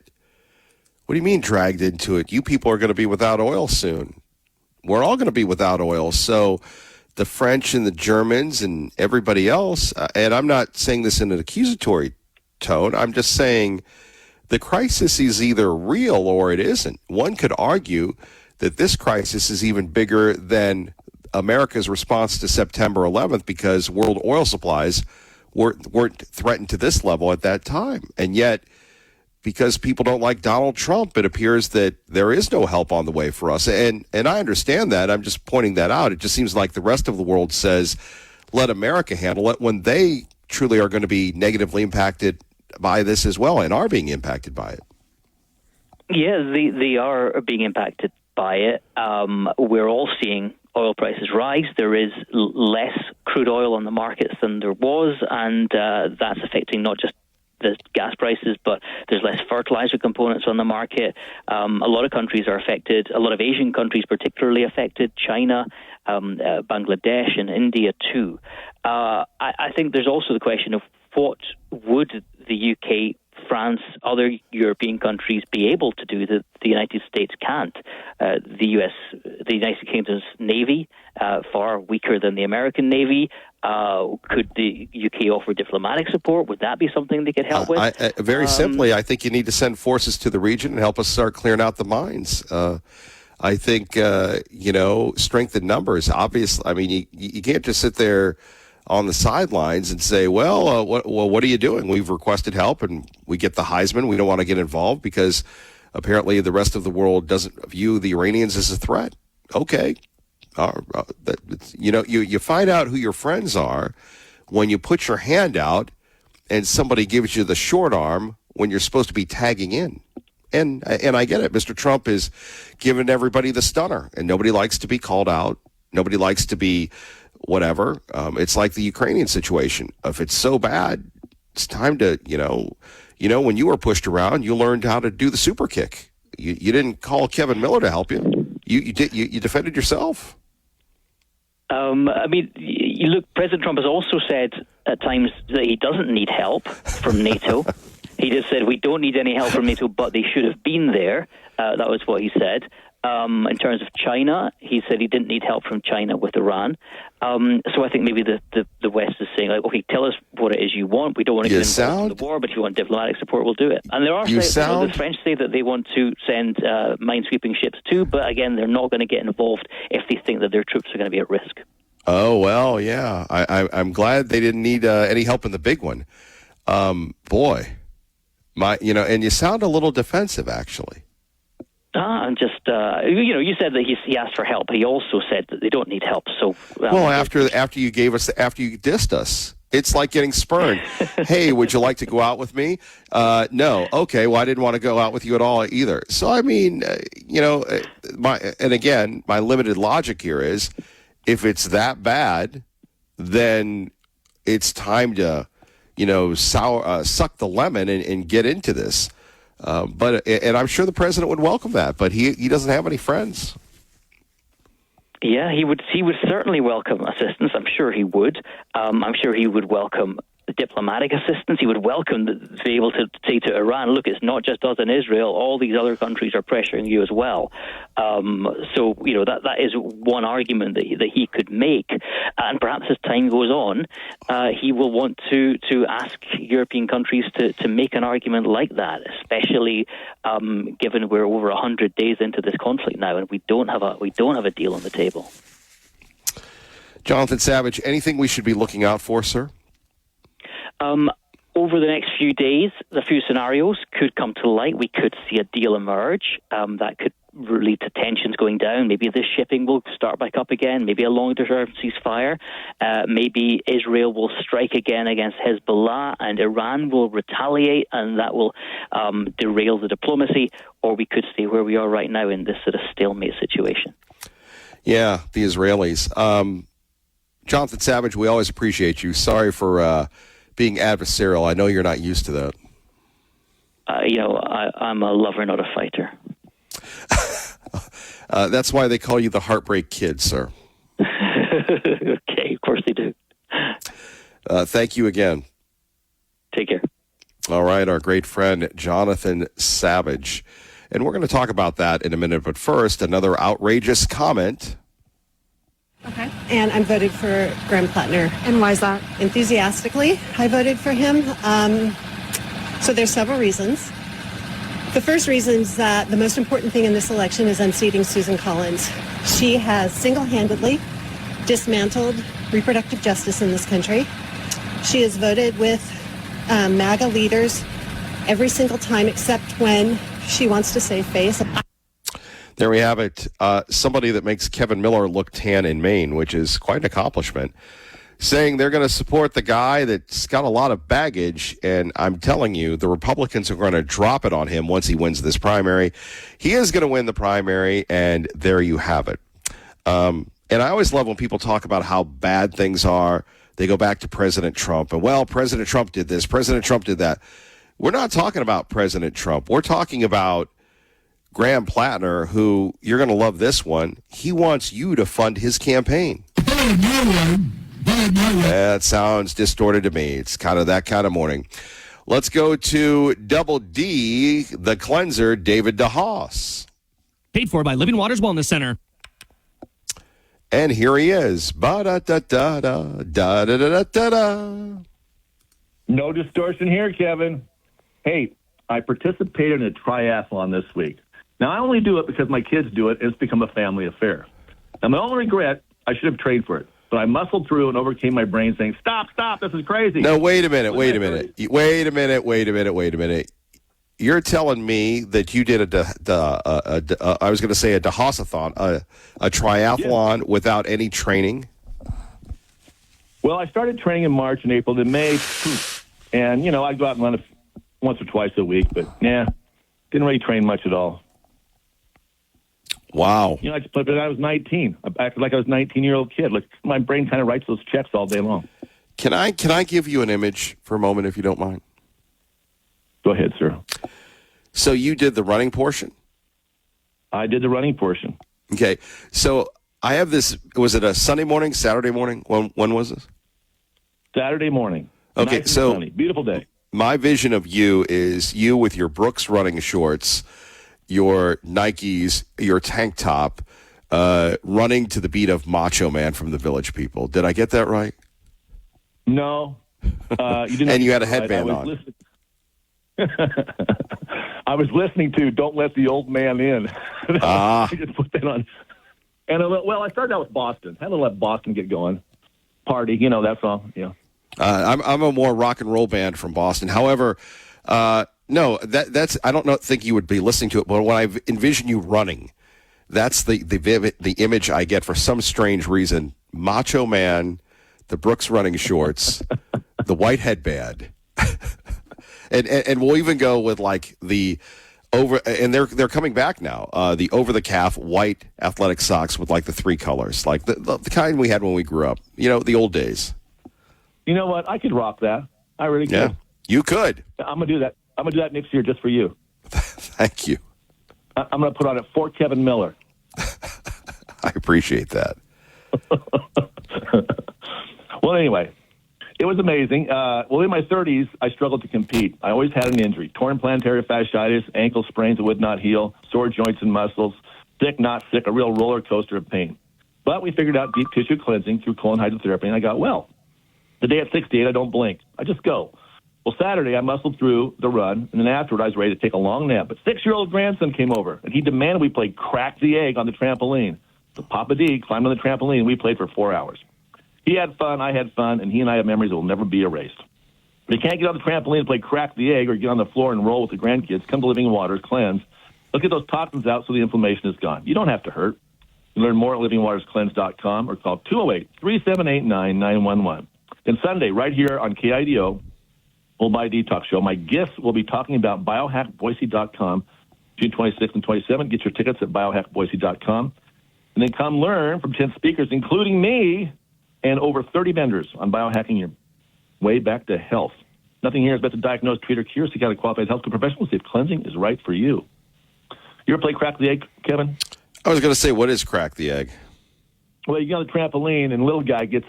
what do you mean dragged into it? You people are going to be without oil soon. We're all going to be without oil. So the French and the Germans and everybody else, and I'm not saying this in an accusatory tone, I'm just saying the crisis is either real or it isn't. One could argue that this crisis is even bigger than America's response to September 11th because world oil supplies weren't threatened to this level at that time. And yet, because people don't like Donald Trump, it appears that there is no help on the way for us. And I understand that. I'm just pointing that out. It just seems like the rest of the world says, let America handle it, when they truly are going to be negatively impacted by this as well and are being impacted by it. Yeah, they are being impacted by it. We're all seeing oil prices rise. There is less crude oil on the markets than there was, and that's affecting not just the gas prices, but there's less fertilizer components on the market. A lot of countries are affected, a lot of Asian countries particularly affected, China, Bangladesh and India too. I think there's also the question of what would the UK, France, other European countries be able to do that the United States can't. The United Kingdom's Navy, far weaker than the American Navy. Could the UK offer diplomatic support? Would that be something they could help with? Very simply, I think you need to send forces to the region and help us start clearing out the mines. I think, strength in numbers, obviously. I mean, you can't just sit there on the sidelines and say, what are you doing? We've requested help and we get the Heisman. We don't want to get involved because apparently the rest of the world doesn't view the Iranians as a threat. Okay. You find out who your friends are when you put your hand out and somebody gives you the short arm when you're supposed to be tagging in. And I get it. Mr. Trump is giving everybody the stunner, and nobody likes to be called out. Nobody likes to be whatever. It's like the Ukrainian situation. If it's so bad, it's time to, when you were pushed around, you learned how to do the super kick. You didn't call Kevin Miller to help you. You defended yourself. I mean, you look, President Trump has also said at times that he doesn't need help from NATO. He just said, we don't need any help from NATO, but they should have been there. That was what he said. In terms of China, he said he didn't need help from China with Iran. So I think maybe the West is saying, like, okay, tell us what it is you want. We don't want to get involved in the war, but if you want diplomatic support, we'll do it. And there are the French say that they want to send minesweeping ships too, but again, they're not going to get involved if they think that their troops are going to be at risk. Oh, well, yeah. I'm glad they didn't need any help in the big one. Boy, and you sound a little defensive, actually. I'm just, you said that he asked for help. He also said that they don't need help. So, after you dissed us, it's like getting spurned. Hey, would you like to go out with me? No. Okay. Well, I didn't want to go out with you at all either. So, I mean, my limited logic here is, if it's that bad, then it's time to, suck the lemon and get into this. But I'm sure the president would welcome that, but he doesn't have any friends. Yeah, he would certainly welcome assistance. I'm sure he would. I'm sure he would welcome diplomatic assistance. He would welcome to be able to say to Iran, look, it's not just us and Israel. All these other countries are pressuring you as well. So, that is one argument that he could make. And perhaps as time goes on, he will want to ask European countries to make an argument like that, especially given we're over 100 days into this conflict now and we don't have a deal on the table. Jonathan Savage, anything we should be looking out for, sir? Over the next few days, a few scenarios could come to light. We could see a deal emerge that could lead to tensions going down. Maybe the shipping will start back up again. Maybe a long-term ceasefire. Maybe Israel will strike again against Hezbollah and Iran will retaliate, and that will derail the diplomacy. Or we could stay where we are right now in this sort of stalemate situation. Yeah, the Israelis. Jonathan Savage, we always appreciate you. Sorry for being adversarial. I know you're not used to that. I'm a lover, not a fighter. That's why they call you the Heartbreak Kid, sir. Okay, of course they do. Thank you again. Take care. All right, our great friend, Jonathan Savage. And we're going to talk about that in a minute. But first, another outrageous comment. Okay. And I'm voted for Graham Plattner. And why is that? Enthusiastically, I voted for him. So there's several reasons. The first reason is that the most important thing in this election is unseating Susan Collins. She has single-handedly dismantled reproductive justice in this country. She has voted with MAGA leaders every single time except when she wants to save face. There we have it. Somebody that makes Kevin Miller look tan in Maine, which is quite an accomplishment, saying they're going to support the guy that's got a lot of baggage. And I'm telling you, the Republicans are going to drop it on him once he wins this primary. He is going to win the primary, and there you have it. And I always love when people talk about how bad things are. They go back to President Trump. And, well, President Trump did this. President Trump did that. We're not talking about President Trump. We're talking about Graham Plattner, who, you're going to love this one, he wants you to fund his campaign. That sounds distorted to me. It's kind of that kind of morning. Let's go to Double D, the cleanser, David DeHaas. Paid for by Living Waters Wellness Center. And here he is. Ba-da-da-da-da, no distortion here, Kevin. Hey, I participated in a triathlon this week. Now, I only do it because my kids do it, and it's become a family affair. Now, my only regret, I should have trained for it. But I muscled through and overcame my brain saying, stop, this is crazy. No, wait a minute. You're telling me that you did I was going to say a DeHaasathon, a triathlon without any training? Well, I started training in March and April, then May, and, I'd go out and run once or twice a week, but, didn't really train much at all. Wow. I just played, but I was 19. I acted like I was a 19-year-old kid. Like, my brain kind of writes those checks all day long. Can I give you an image for a moment, if you don't mind? Go ahead, sir. So you did the running portion? I did the running portion. Okay. So I have this. Was it a Sunday morning, Saturday morning? When was this? Saturday morning. Okay, nice so sunny. Beautiful day. My vision of you is you with your Brooks running shorts, your Nikes, your tank top, running to the beat of Macho Man from the Village People. Did I get that right? No. You didn't. And you had a headband on. I was listening to "Don't Let the Old Man In." I just put that on. And I started out with Boston. Had to let Boston get going. Party, that's all. Yeah. I'm a more rock and roll band from Boston. However, no, that's I don't think you would be listening to it, but when I envision you running, that's the image I get for some strange reason. Macho Man, the Brooks running shorts, the white headband, and we'll even go with like the and they're coming back now. The over the calf white athletic socks with like the 3 colors, like the kind we had when we grew up. The old days. You know what? I could rock that. I really could. Yeah, you could. I'm gonna do that. I'm gonna do that next year just for you. Thank you. I'm gonna put on it for Kevin Miller. I appreciate that. Well, anyway, it was amazing. In my 30s, I struggled to compete. I always had an injury: torn plantar fasciitis, ankle sprains that would not heal, sore joints and muscles, sick, not sick, a real roller coaster of pain. But we figured out deep tissue cleansing through colon hydrotherapy, and I got well. Today at 68, I don't blink. I just go. Well, Saturday, I muscled through the run, and then afterward, I was ready to take a long nap. But 6-year-old grandson came over, and he demanded we play crack the egg on the trampoline. So Papa D climbed on the trampoline, and we played for 4 hours. He had fun, I had fun, and he and I have memories that will never be erased. If you can't get on the trampoline and play crack the egg or get on the floor and roll with the grandkids, come to Living Waters, cleanse. Let's get those toxins out so the inflammation is gone. You don't have to hurt. You learn more at livingwaterscleanse.com or call 208-378-9911. And Sunday, right here on KIDO, Full Body Detox Show, my guests will be talking about biohackboise.com, June 26th and 27th. Get your tickets at biohackboise.com. And then come learn from 10 speakers, including me, and over 30 vendors on biohacking your way back to health. Nothing here is better to diagnose, treat, or cure. Seek out a qualified healthcare professional. See if cleansing is right for you. You ever play crack the egg, Kevin? I was going to say, what is crack the egg? Well, you get on the trampoline, and little guy gets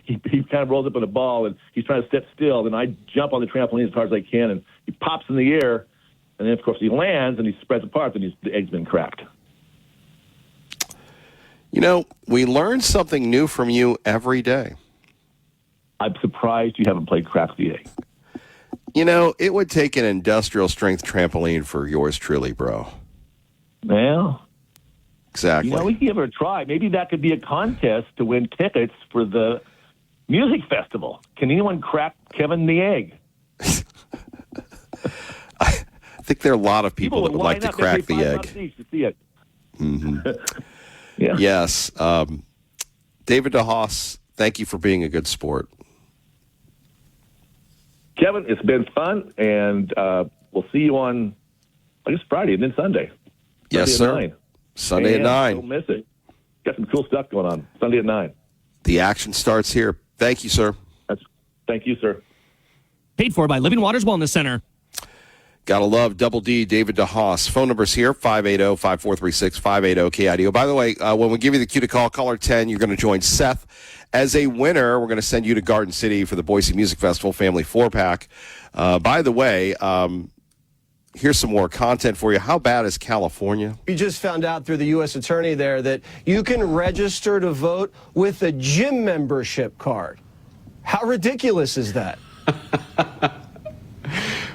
he kind of rolls up in a ball, and he's trying to sit still. Then I jump on the trampoline as hard as I can, and he pops in the air, and then, of course, he lands, and he spreads apart, and the egg's been cracked. We learn something new from you every day. I'm surprised you haven't played crack the egg. It would take an industrial-strength trampoline for yours truly, bro. Well... Exactly. We can give it a try. Maybe that could be a contest to win tickets for the music festival. Can anyone crack Kevin the egg? I think there are a lot of people that would like to crack the egg. To see it. Mm-hmm. Yeah. Yes. David DeHaas, thank you for being a good sport. Kevin, it's been fun, and we'll see you on, I guess, Friday and then Sunday. Yes, sir. 9. Sunday at 9. Don't miss it. Got some cool stuff going on. Sunday at 9. The action starts here. Thank you, sir. Thank you, sir. Paid for by Living Waters Wellness Center. Gotta love Double D, David DeHaas. Phone number's here, 580-5436, 580-KIDO. By the way, when we give you the cue to call, caller 10, you're going to join Seth as a winner. We're going to send you to Garden City for the Boise Music Festival Family 4-Pack. By the way, here's some more content for you. How bad is California? We just found out through the U.S. Attorney there that you can register to vote with a gym membership card. How ridiculous is that?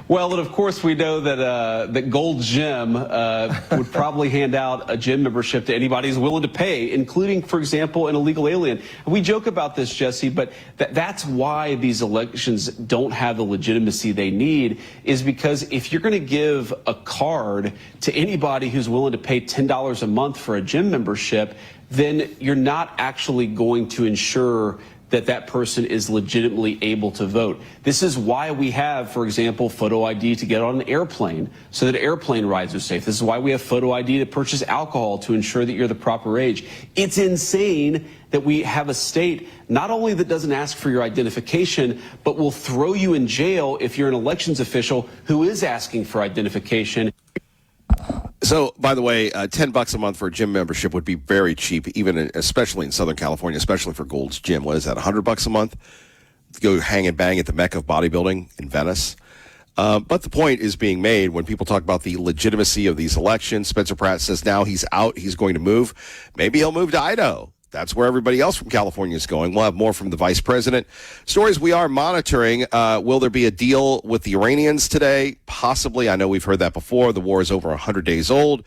Well, and of course, we know that that Gold's Gym would probably hand out a gym membership to anybody who's willing to pay, including, for example, an illegal alien. We joke about this, Jesse, but that's why these elections don't have the legitimacy they need, is because if you're going to give a card to anybody who's willing to pay $10 a month for a gym membership, then you're not actually going to ensure that that person is legitimately able to vote. This is why we have, for example, photo ID to get on an airplane so that airplane rides are safe. This is why we have photo ID to purchase alcohol to ensure that you're the proper age. It's insane that we have a state not only that doesn't ask for your identification, but will throw you in jail if you're an elections official who is asking for identification. So, by the way, $10 a month for a gym membership would be very cheap, especially in Southern California, especially for Gold's Gym. What is that, $100 a month to go hang and bang at the Mecca of bodybuilding in Venice? But the point is being made when people talk about the legitimacy of these elections. Spencer Pratt says now he's out. He's going to move. Maybe he'll move to Idaho. That's where everybody else from California is going. We'll have more from the vice president. Stories we are monitoring. Will there be a deal with the Iranians today? Possibly. I know we've heard that before. The war is over 100 days old.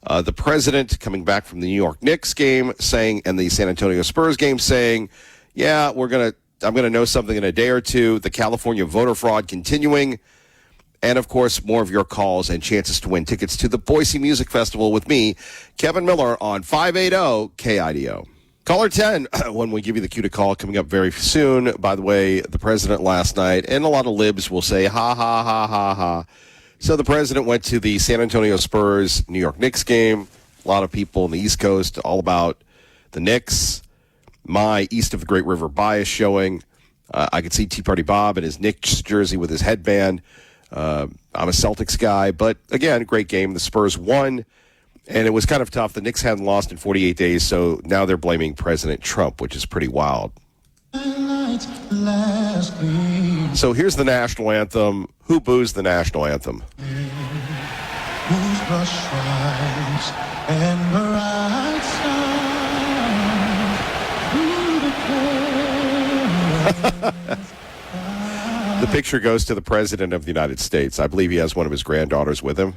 The president coming back from the New York Knicks game saying, and the San Antonio Spurs game saying, yeah, I'm going to know something in a day or two. The California voter fraud continuing. And, of course, more of your calls and chances to win tickets to the Boise Music Festival with me, Kevin Miller, on 580 KIDO. Caller 10, when we give you the cue to call, coming up very soon. By the way, the president last night, and a lot of libs will say, ha, ha, ha, ha, ha. So the president went to the San Antonio Spurs New York Knicks game. A lot of people on the East Coast all about the Knicks. My East of the Great River bias showing. I could see Tea Party Bob in his Knicks jersey with his headband. I'm a Celtics guy, but again, great game. The Spurs won, and it was kind of tough. The Knicks hadn't lost in 48 days, so now they're blaming President Trump, which is pretty wild. So here's the national anthem. Who boos the national anthem? The picture goes to the President of the United States. I believe he has one of his granddaughters with him.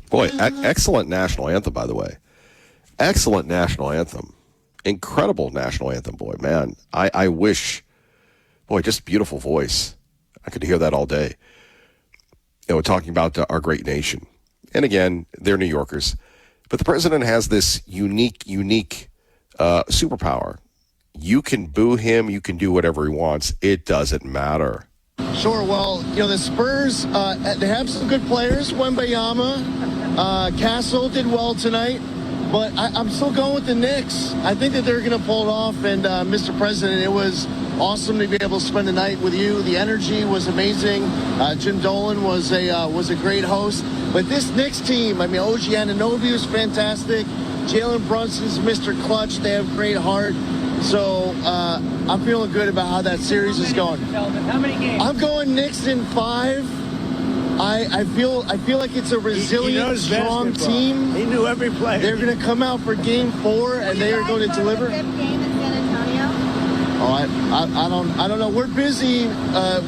Boy, excellent national anthem, by the way. Excellent national anthem. Incredible national anthem, boy. Man, I wish, boy, just beautiful voice. I could hear that all day. You know, talking about our great nation. And again, they're New Yorkers. But the president has this unique superpower. You can boo him. You can do whatever he wants. It doesn't matter. Sure. Well, you know, the Spurs, they have some good players. Wembayama, Castle did well tonight. But I'm still going with the Knicks. I think that they're going to pull it off. And, Mr. President, it was awesome to be able to spend the night with you. The energy was amazing. Jim Dolan was a great host. But this Knicks team, I mean, OG Anunoby was fantastic. Jalen Brunson's Mr. Clutch. They have great heart. So I'm feeling good about how that series is going. How many games? I'm going Knicks in 5. I feel like it's a resilient, strong team. He knew every player. They're going to come out for Game 4, and they are going to deliver. Game in San Antonio? Oh, I don't know. We're busy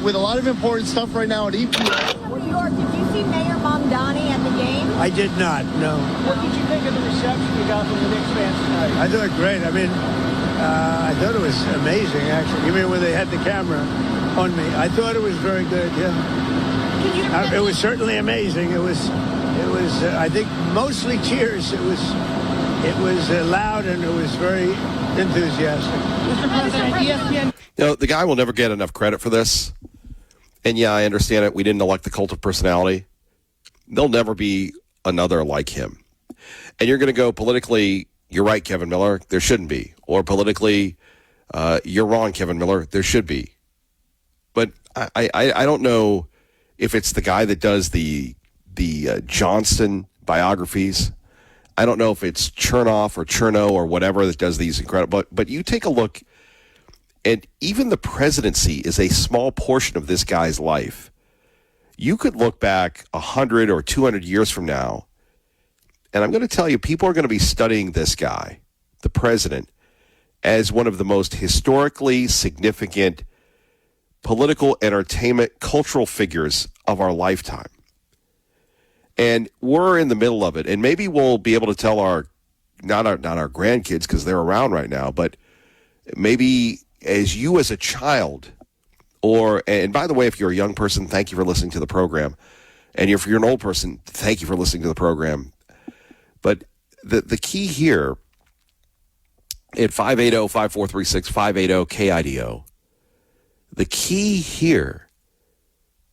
with a lot of important stuff right now at EPA. New York, did you see Mayor Mamdani at the game? I did not, no. What did you think of the reception you got from the Knicks fans tonight? I thought great. I mean, I thought it was amazing, actually. You mean when they had the camera on me? I thought it was very good, yeah. It was certainly amazing. It was. I think mostly cheers. It was loud and it was very enthusiastic. Mr. President, ESPN. You know, the guy will never get enough credit for this. And yeah, I understand it. We didn't elect the cult of personality. There'll never be another like him. And you're going to go politically, you're right, Kevin Miller, there shouldn't be. Or politically, you're wrong, Kevin Miller, there should be. But I don't know if it's the guy that does the Johnston biographies. I don't know if it's Chernoff or Cherno or whatever that does these incredible. But you take a look, and even the presidency is a small portion of this guy's life. You could look back 100 or 200 years from now, and I'm going to tell you, people are going to be studying this guy, the president, as one of the most historically significant political, entertainment, cultural figures of our lifetime. And we're in the middle of it. And maybe we'll be able to tell not our grandkids because they're around right now, but maybe as you as a child, and by the way, if you're a young person, thank you for listening to the program. And if you're an old person, thank you for listening to the program. But the key here at 580-5436, 580-KIDO, the key here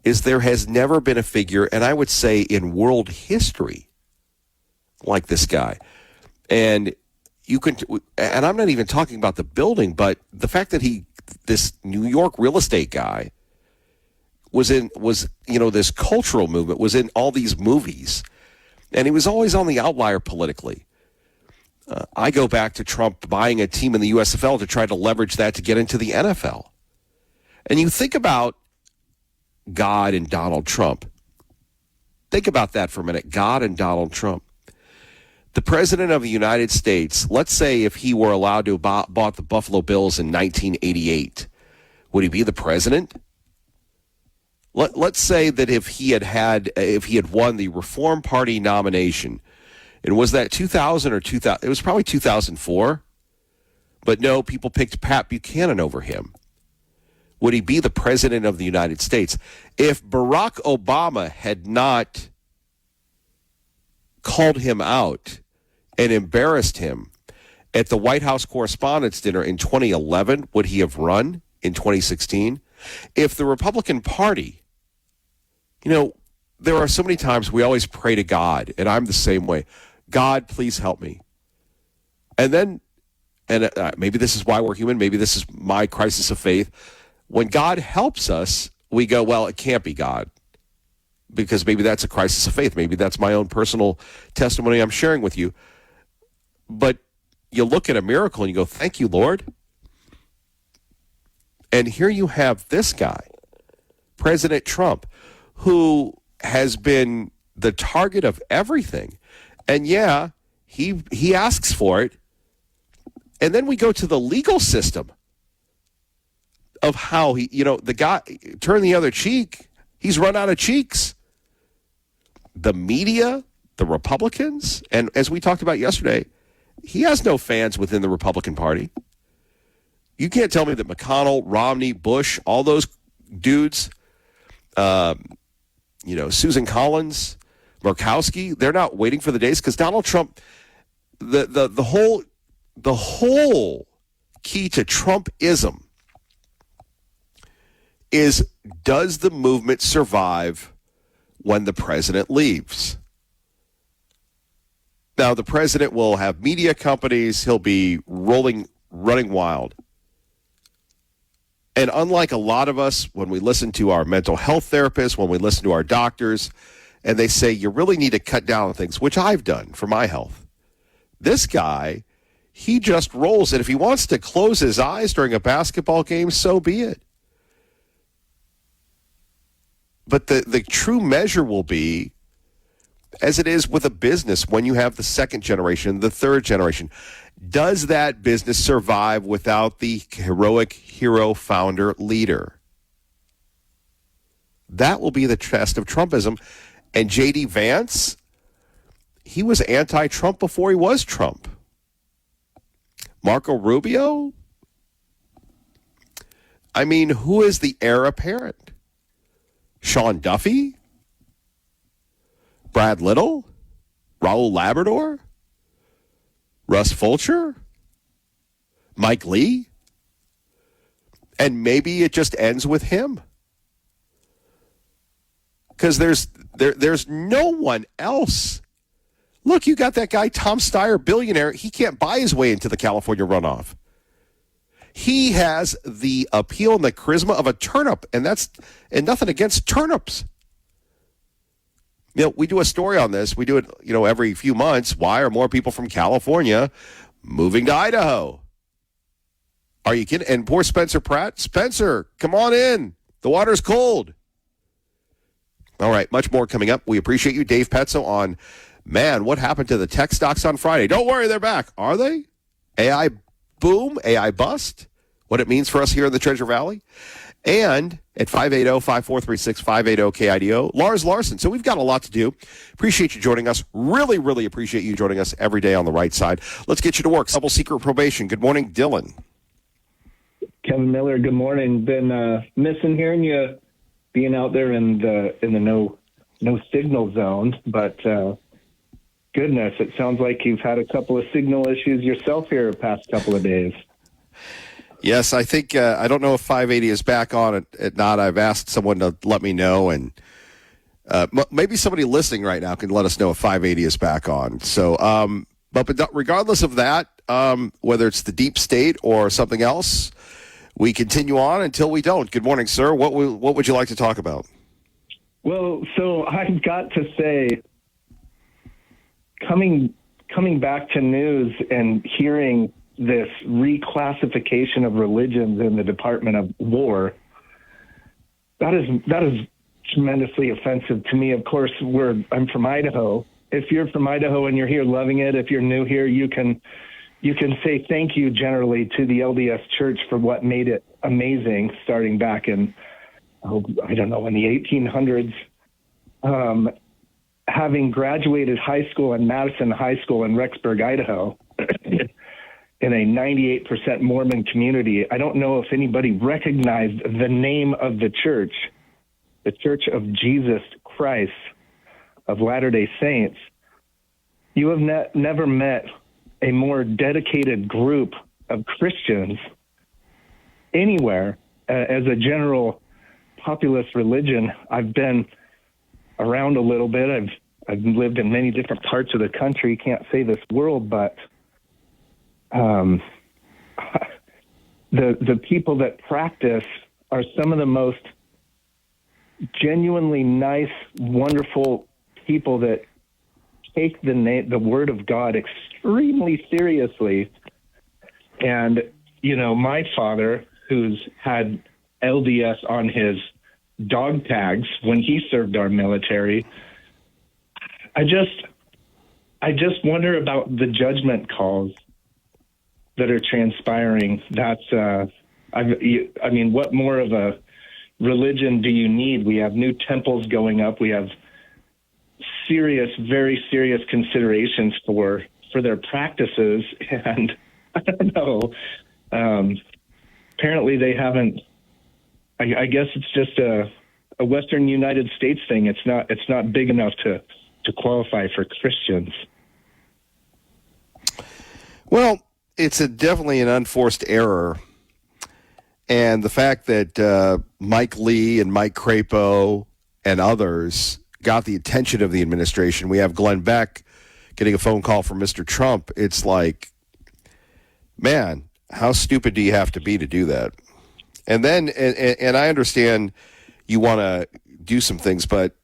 is there has never been a figure, and I would say in world history, like this guy. And and I'm not even talking about the building, but the fact that this New York real estate guy this cultural movement, was in all these movies, and he was always on the outlier politically. I go back to Trump buying a team in the USFL to try to leverage that to get into the NFL. And you think about God and Donald Trump. Think about that for a minute. God and Donald Trump. The president of the United States, let's say if he were allowed to have bought the Buffalo Bills in 1988, would he be the president? Let's say that if he had won the Reform Party nomination, and was that 2000 or 2000? It was probably 2004. But no, people picked Pat Buchanan over him. Would he be the president of the United States? If Barack Obama had not called him out and embarrassed him at the White House Correspondents' Dinner in 2011, would he have run in 2016? If the Republican Party, there are so many times we always pray to God, and I'm the same way. God, please help me. And then, maybe this is why we're human, maybe this is my crisis of faith. When God helps us, we go, well, it can't be God. Because maybe that's a crisis of faith. Maybe that's my own personal testimony I'm sharing with you. But you look at a miracle and you go, thank you, Lord. And here you have this guy, President Trump, who has been the target of everything. And yeah, he asks for it. And then we go to the legal system of how the guy turned the other cheek. He's run out of cheeks. The media, the Republicans, and as we talked about yesterday, he has no fans within the Republican Party. You can't tell me that McConnell, Romney, Bush, all those dudes, Susan Collins, Murkowski, they're not waiting for the days because Donald Trump, the whole key to Trumpism is, does the movement survive when the president leaves? Now, the president will have media companies. He'll be running wild. And unlike a lot of us, when we listen to our mental health therapists, when we listen to our doctors, and they say you really need to cut down on things, which I've done for my health. This guy, he just rolls. And if he wants to close his eyes during a basketball game, so be it. But the true measure will be, as it is with a business, when you have the second generation, the third generation, does that business survive without the heroic hero founder leader? That will be the test of Trumpism. And J.D. Vance, he was anti-Trump before he was Trump. Marco Rubio? I mean, who is the heir apparent? Sean Duffy? Brad Little? Raul Labrador? Russ Fulcher? Mike Lee? And maybe it just ends with him. Because there's no one else. Look, you got that guy, Tom Steyer, billionaire. He can't buy his way into the California runoff. He has the appeal and the charisma of a turnip, and nothing against turnips. We do a story on this. We do it, every few months. Why are more people from California moving to Idaho? Are you kidding? And poor Spencer Pratt. Spencer, come on in. The water's cold. All right, much more coming up. We appreciate you. Dave Petzo on, what happened to the tech stocks on Friday? Don't worry, they're back. Are they? AI boom, AI bust, what it means for us here in the Treasure Valley. And at 580-5436, 580-KIDO, Lars Larson. So we've got a lot to do. Appreciate you joining us. Really, really appreciate you joining us every day on the right side. Let's get you to work. Double secret probation. Good morning, Dylan. Kevin Miller, good morning. Been missing hearing you being out there in the no signal zone, but goodness, it sounds like you've had a couple of signal issues yourself here the past couple of days. Yes, I think, I don't know if 580 is back on. If not, I've asked someone to let me know, and maybe somebody listening right now can let us know if 580 is back on. So, but regardless of that, whether it's the deep state or something else, we continue on until we don't. Good morning, sir. What would you like to talk about? Well, so I've got to say, coming back to news and hearing this reclassification of religions in the Department of War, that is tremendously offensive to me. Of course, I'm from Idaho. If you're from Idaho and you're here loving it, if you're new here, you can say thank you generally to the LDS Church for what made it amazing, starting back in, I don't know, in the 1800s. Having graduated high school in Madison High School in Rexburg, Idaho, in a 98% Mormon community, I don't know if anybody recognized the name of the Church of Jesus Christ of Latter-day Saints. You have never met a more dedicated group of Christians anywhere as a general populist religion. I've been around a little bit. I've lived in many different parts of the country. Can't say this world, but the people that practice are some of the most genuinely nice, wonderful people that take the word of God extremely seriously. And, my father, who's had LDS on his dog tags when he served our military, I just wonder about the judgment calls that are transpiring. That's, what more of a religion do you need? We have new temples going up. We have very serious considerations for their practices. And I don't know, apparently they haven't, I guess it's just a Western United States thing. It's not big enough to qualify for Christians. Well, it's definitely an unforced error. And the fact that Mike Lee and Mike Crapo and others got the attention of the administration. We have Glenn Beck getting a phone call from Mr. Trump. It's like, man, how stupid do you have to be to do that? And then, and I understand you want to do some things, but,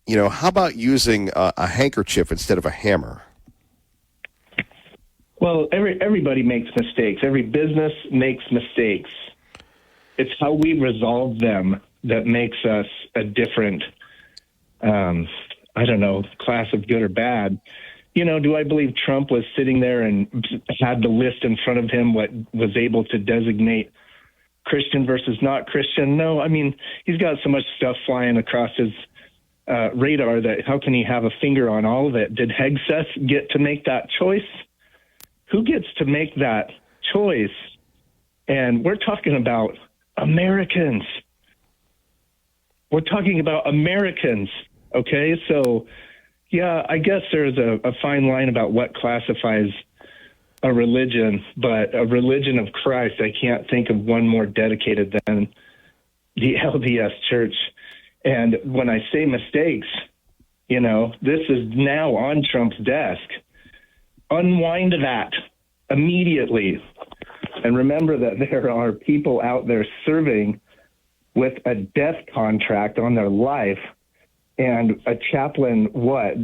how about using a handkerchief instead of a hammer? Well, everybody makes mistakes. Every business makes mistakes. It's how we resolve them that makes us a different, class of good or bad. Do I believe Trump was sitting there and had the list in front of him, what was able to designate Christian versus not Christian? No, he's got so much stuff flying across his radar that how can he have a finger on all of it? Did Hegseth get to make that choice? Who gets to make that choice? And we're talking about Americans. We're talking about Americans, okay? So, yeah, I guess there's a fine line about what classifies a religion, but a religion of Christ, I can't think of one more dedicated than the LDS Church. And when I say mistakes, this is now on Trump's desk. Unwind that immediately. And remember that there are people out there serving with a death contract on their life. And a chaplain,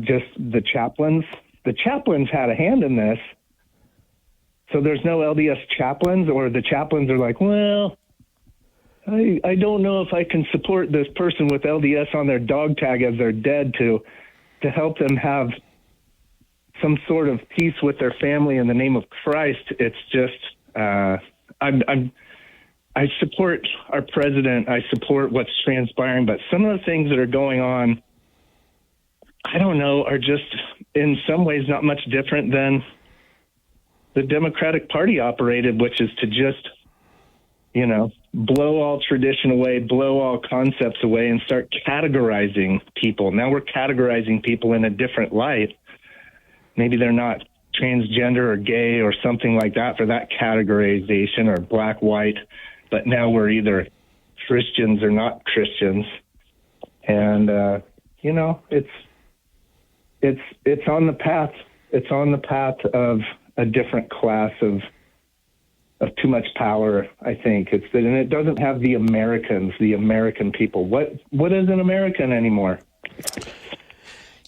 just the chaplains? The chaplains had a hand in this. So there's no LDS chaplains, or the chaplains are like, well, I don't know if I can support this person with LDS on their dog tag as they're dead to help them have some sort of peace with their family in the name of Christ. It's just, I support our president. I support what's transpiring, but some of the things that are going on, I don't know, are just in some ways not much different than the Democratic Party operated, which is to just, blow all tradition away, blow all concepts away, and start categorizing people. Now we're categorizing people in a different light. Maybe they're not transgender or gay or something like that for that categorization, or black, white, but now we're either Christians or not Christians. And, it's on the path. It's on the path of a different class of too much power. I think it's that, and it doesn't have the Americans, the American people. What is an American anymore?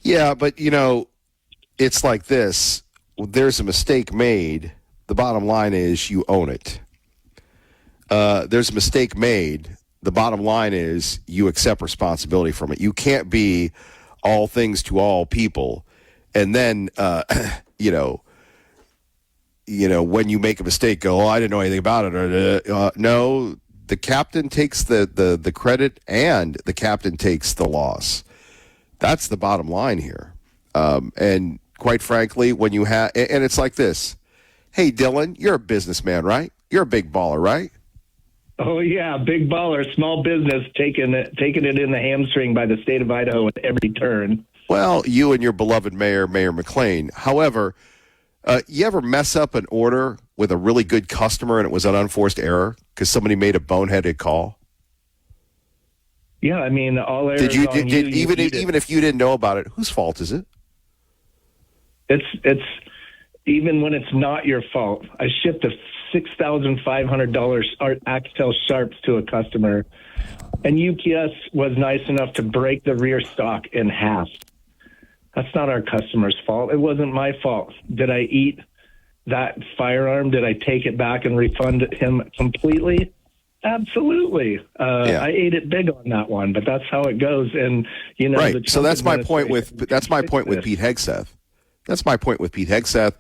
Yeah, but it's like this. There's a mistake made. The bottom line is you own it. There's a mistake made. The bottom line is you accept responsibility from it. You can't be all things to all people, and then when you make a mistake, go, "Oh, I didn't know anything about it." No, the captain takes the credit, and the captain takes the loss. That's the bottom line here. And quite frankly, when you have, and it's like this. Hey, Dylan, you're a businessman, right? You're a big baller, right? Oh yeah, big baller, small business taking it in the hamstring by the state of Idaho at every turn. Well, you and your beloved Mayor McLean. However, you ever mess up an order with a really good customer and it was an unforced error because somebody made a boneheaded call? Yeah, I mean, all errors Did you on even if you didn't know about it? Whose fault is it? It's even when it's not your fault. I shipped a $6,500 Axtel Sharps to a customer, and UPS was nice enough to break the rear stock in half. That's not our customer's fault. It wasn't my fault. Did I eat that firearm? Did I take it back and refund him completely? Absolutely. I ate it big on that one, but that's how it goes. And right. So that's my point with Pete Hegseth. That's my point with Pete Hegseth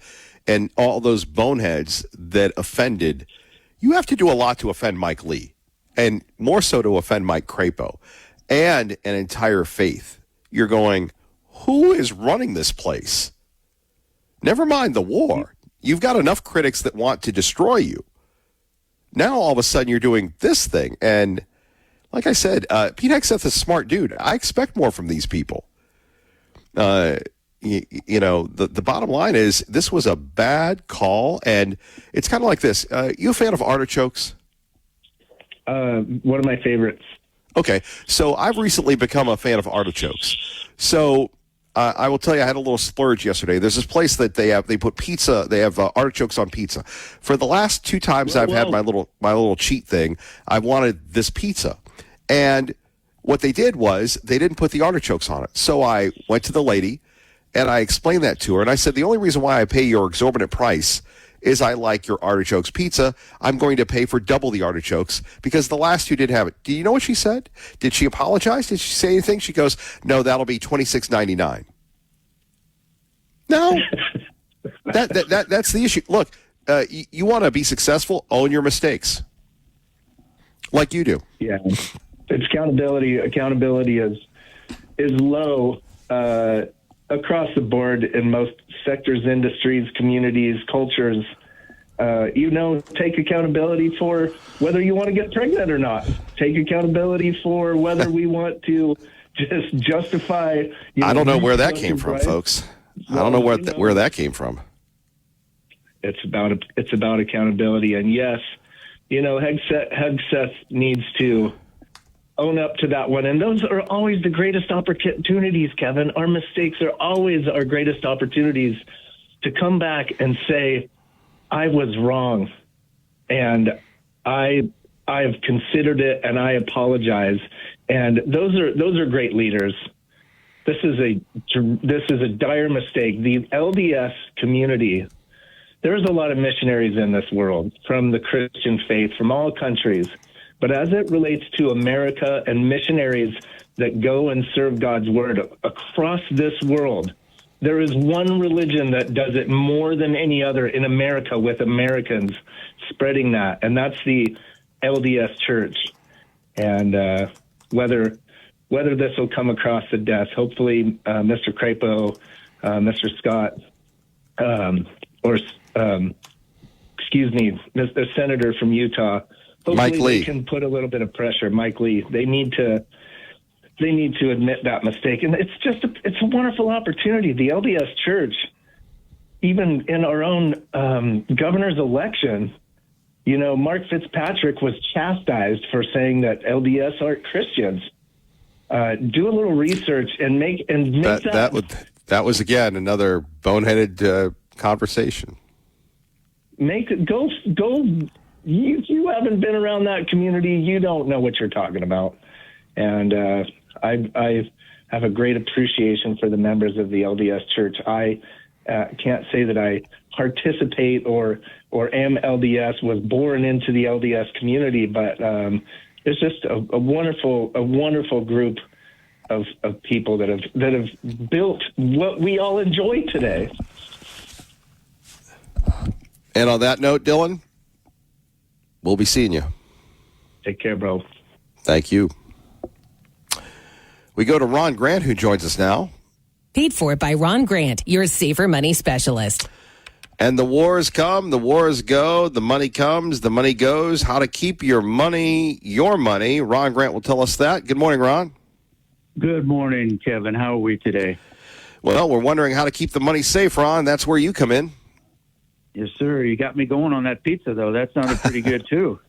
and all those boneheads that offended. You have to do a lot to offend Mike Lee, and more so to offend Mike Crapo and an entire faith. You're going, who is running this place? Never mind the war. You've got enough critics that want to destroy you. Now all of a sudden you're doing this thing. And like I said, Pete Hegseth is a smart dude. I expect more from these people. The bottom line is this was a bad call, and it's kind of like this. You a fan of artichokes? One of my favorites. Okay, so I've recently become a fan of artichokes. So I will tell you, I had a little splurge yesterday. There's this place that they put pizza. They have artichokes on pizza. For the last 2 times I've had my little cheat thing, I wanted this pizza, and what they did was they didn't put the artichokes on it. So I went to the lady. And I explained that to her, and I said, the only reason why I pay your exorbitant price is I like your artichokes pizza. I'm going to pay for double the artichokes because the last 2 didn't have it. Do you know what she said? Did she apologize? Did she say anything? She goes, no, that'll be $26.99. No. That's the issue. Look, you want to be successful, own your mistakes. Like you do. Yeah. It's accountability. Accountability is low across the board in most sectors, industries, communities, cultures. Take accountability for whether you want to get pregnant or not. Take accountability for whether we want to just justify. I don't know where that came from, folks. I don't know where that came from. It's about accountability, and yes, Hegseth needs to own up to that one. And those are always the greatest opportunities, Kevin. Our mistakes are always our greatest opportunities to come back and say, I was wrong. And I have considered it and I apologize. And those are great leaders. This is a dire mistake. The LDS community, there's a lot of missionaries in this world from the Christian faith, from all countries. But as it relates to America and missionaries that go and serve God's word across this world, there is one religion that does it more than any other in America with Americans spreading that, and that's the LDS Church. And whether this will come across the desk, hopefully Mr. Crapo, Mr. Scott, the senator from Utah, hopefully Mike Lee. They can put a little bit of pressure. Mike Lee. They need to admit that mistake. And it's a wonderful opportunity. The LDS Church, even in our own governor's election, Mark Fitzpatrick was chastised for saying that LDS aren't Christians. Do a little research and make that was again another boneheaded conversation. Go you haven't been around that community. You don't know what you're talking about. And I have a great appreciation for the members of the LDS Church. I can't say that I participate or am LDS, was born into the LDS community, but it's just a wonderful group of people that have built what we all enjoy today. And on that note, Dylan, we'll be seeing you. Take care, bro. Thank you. We go to Ron Grant, who joins us now. Paid for by Ron Grant, your safer money specialist. And the wars come, the wars go, the money comes, the money goes. How to keep your money. Ron Grant will tell us that. Good morning, Ron. Good morning, Kevin. How are we today? Well, we're wondering how to keep the money safe, Ron. That's where you come in. Yes, sir. You got me going on that pizza, though. That sounded pretty good, too.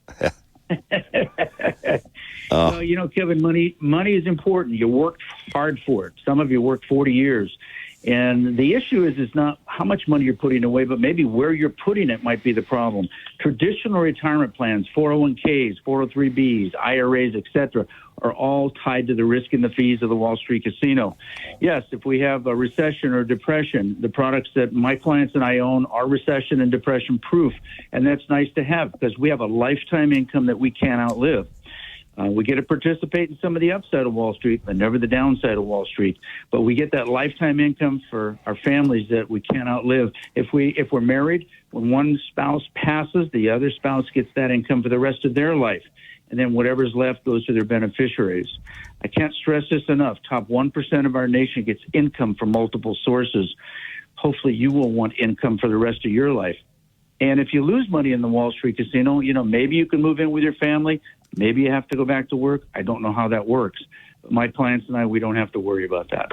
Well, Kevin, money is important. You worked hard for it. Some of you worked 40 years. And the issue is not how much money you're putting away, but maybe where you're putting it might be the problem. Traditional retirement plans, 401ks, 403bs, IRAs, etc., are all tied to the risk and the fees of the Wall Street casino. Yes, if we have a recession or depression, the products that my clients and I own are recession and depression proof, and that's nice to have because we have a lifetime income that we can't outlive. We get to participate in some of the upside of Wall Street, but never the downside of Wall Street. But we get that lifetime income for our families that we can't outlive. If we're married, when one spouse passes, the other spouse gets that income for the rest of their life. And then whatever's left goes to their beneficiaries. I can't stress this enough. Top 1% of our nation gets income from multiple sources. Hopefully you will want income for the rest of your life. And if you lose money in the Wall Street casino, maybe you can move in with your family. Maybe you have to go back to work. I don't know how that works. But my clients and I, we don't have to worry about that.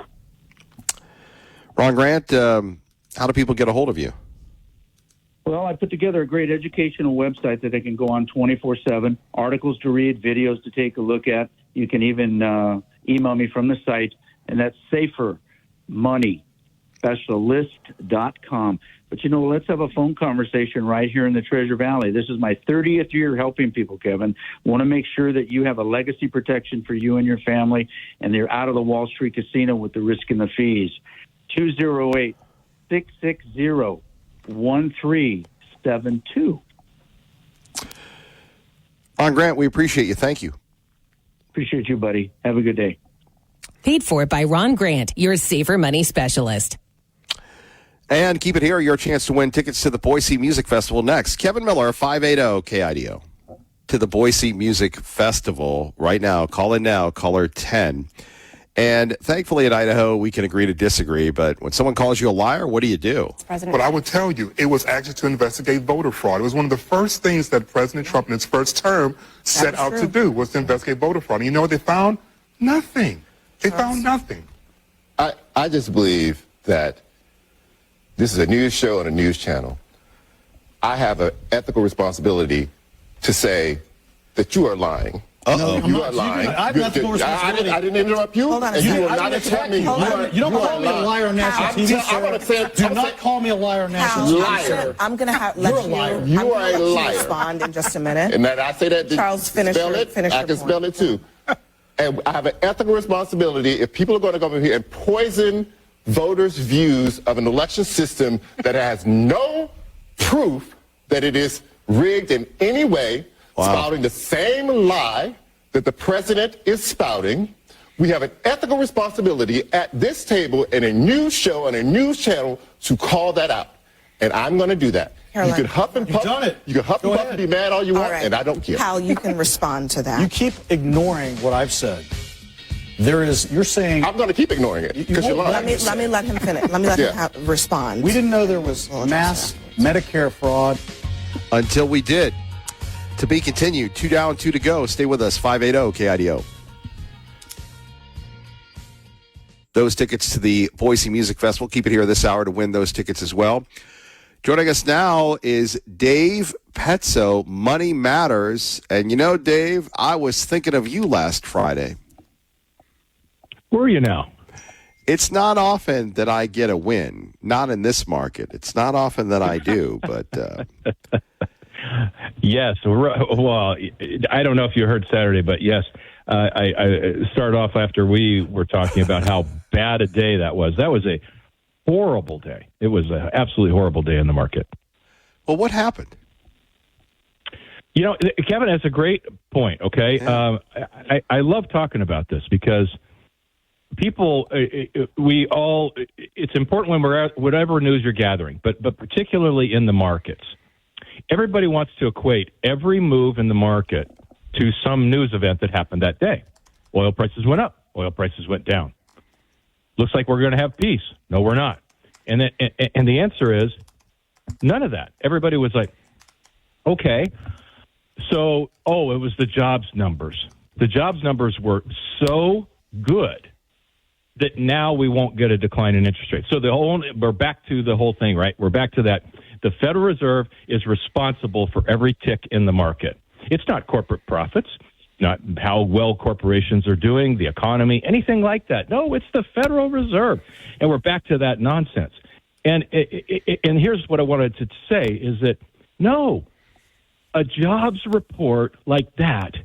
Ron Grant, how do people get a hold of you? Well, I put together a great educational website that they can go on 24/7, articles to read, videos to take a look at. You can even email me from the site, and that's safermoneyspecialist.com. But, let's have a phone conversation right here in the Treasure Valley. This is my 30th year helping people, Kevin. Want to make sure that you have a legacy protection for you and your family, and they're out of the Wall Street casino with the risk and the fees. 208-660-1372. Ron Grant, we appreciate you. Thank you. Appreciate you, buddy. Have a good day. Paid for by Ron Grant, your safer money specialist. And keep it here, your chance to win tickets to the Boise Music Festival next. Kevin Miller, 580 KIDO. To the Boise Music Festival right now. Call in now, caller 10. And thankfully at Idaho, we can agree to disagree. But when someone calls you a liar, what do you do? But I would tell you, it was actually to investigate voter fraud. It was one of the first things that President Trump in his first term set out to do, was to investigate voter fraud. And you know what they found? Nothing. They found nothing. I just believe that this is a news show and a news channel. I have an ethical responsibility to say that you are lying. Uh-oh. You are lying. I have ethical responsibility. I didn't interrupt you. Hold on a and second. you will not attack me. You don't call me a liar on national TV, sir. Do not call me a liar on national TV. Liar. I'm going to let you. You are a liar. Respond in just a minute. And that I say that. Charles, finish I can spell it too. And I have an ethical responsibility. If people are going to come over here and poison voters' views of an election system that has no proof that it is rigged in any way, spouting the same lie that the president is spouting, we have an ethical responsibility at this table in a news show on a news channel to call that out. And I'm going to do that. Caroline, you can huff and puff. You can huff and puff and be mad all you want, and I don't care. Hal, you can respond to that. You keep ignoring what I've said. You're saying... I'm going to keep ignoring it because you're lying. Let me let him finish. Let me let him respond. We didn't know there was mass Medicare fraud. Until we did. To be continued. 2 down, 2 to go. Stay with us. 580 KIDO. Those tickets to the Boise Music Festival. Keep it here this hour to win those tickets as well. Joining us now is Dave Petzo, Money Matters. And Dave, I was thinking of you last Friday. Where are you now? It's not often that I get a win. Not in this market. It's not often that I do, but Yes. Well, I don't know if you heard Saturday, but yes, I started off after we were talking about how bad a day that was. That was a horrible day. It was an absolutely horrible day in the market. Well, what happened? You know, Kevin has a great point, okay? Yeah. I love talking about this because people, it's important when we're at whatever news you're gathering, but particularly in the markets. Everybody wants to equate every move in the market to some news event that happened that day. Oil prices went up. Oil prices went down. Looks like we're going to have peace. No, we're not. And the answer is none of that. Everybody was like, okay. So, it was the jobs numbers. The jobs numbers were so good that now we won't get a decline in interest rates. So we're back to the whole thing, right? We're back to that. The Federal Reserve is responsible for every tick in the market. It's not corporate profits, not how well corporations are doing, the economy, anything like that. No, it's the Federal Reserve. And we're back to that nonsense. And here's what I wanted to say is that, no, a jobs report like that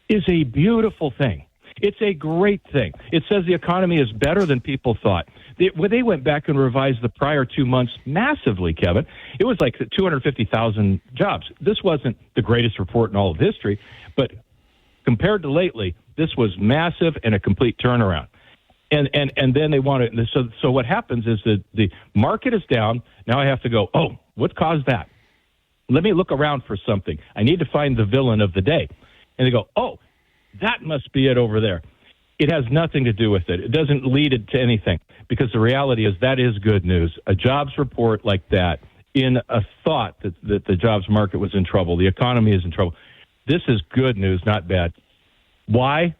is a beautiful thing. It's a great thing. It says the economy is better than people thought. They went back and revised the prior 2 months massively, Kevin. It was like 250,000 jobs. This wasn't the greatest report in all of history, but compared to lately, this was massive and a complete turnaround. And then they want to. So what happens is that the market is down. Now I have to go, what caused that? Let me look around for something. I need to find the villain of the day. And they go, that must be it over there. It has nothing to do with it. It doesn't lead it to anything because the reality is that is good news. A jobs report like that in a thought that the jobs market was in trouble, the economy is in trouble. This is good news, not bad. Why,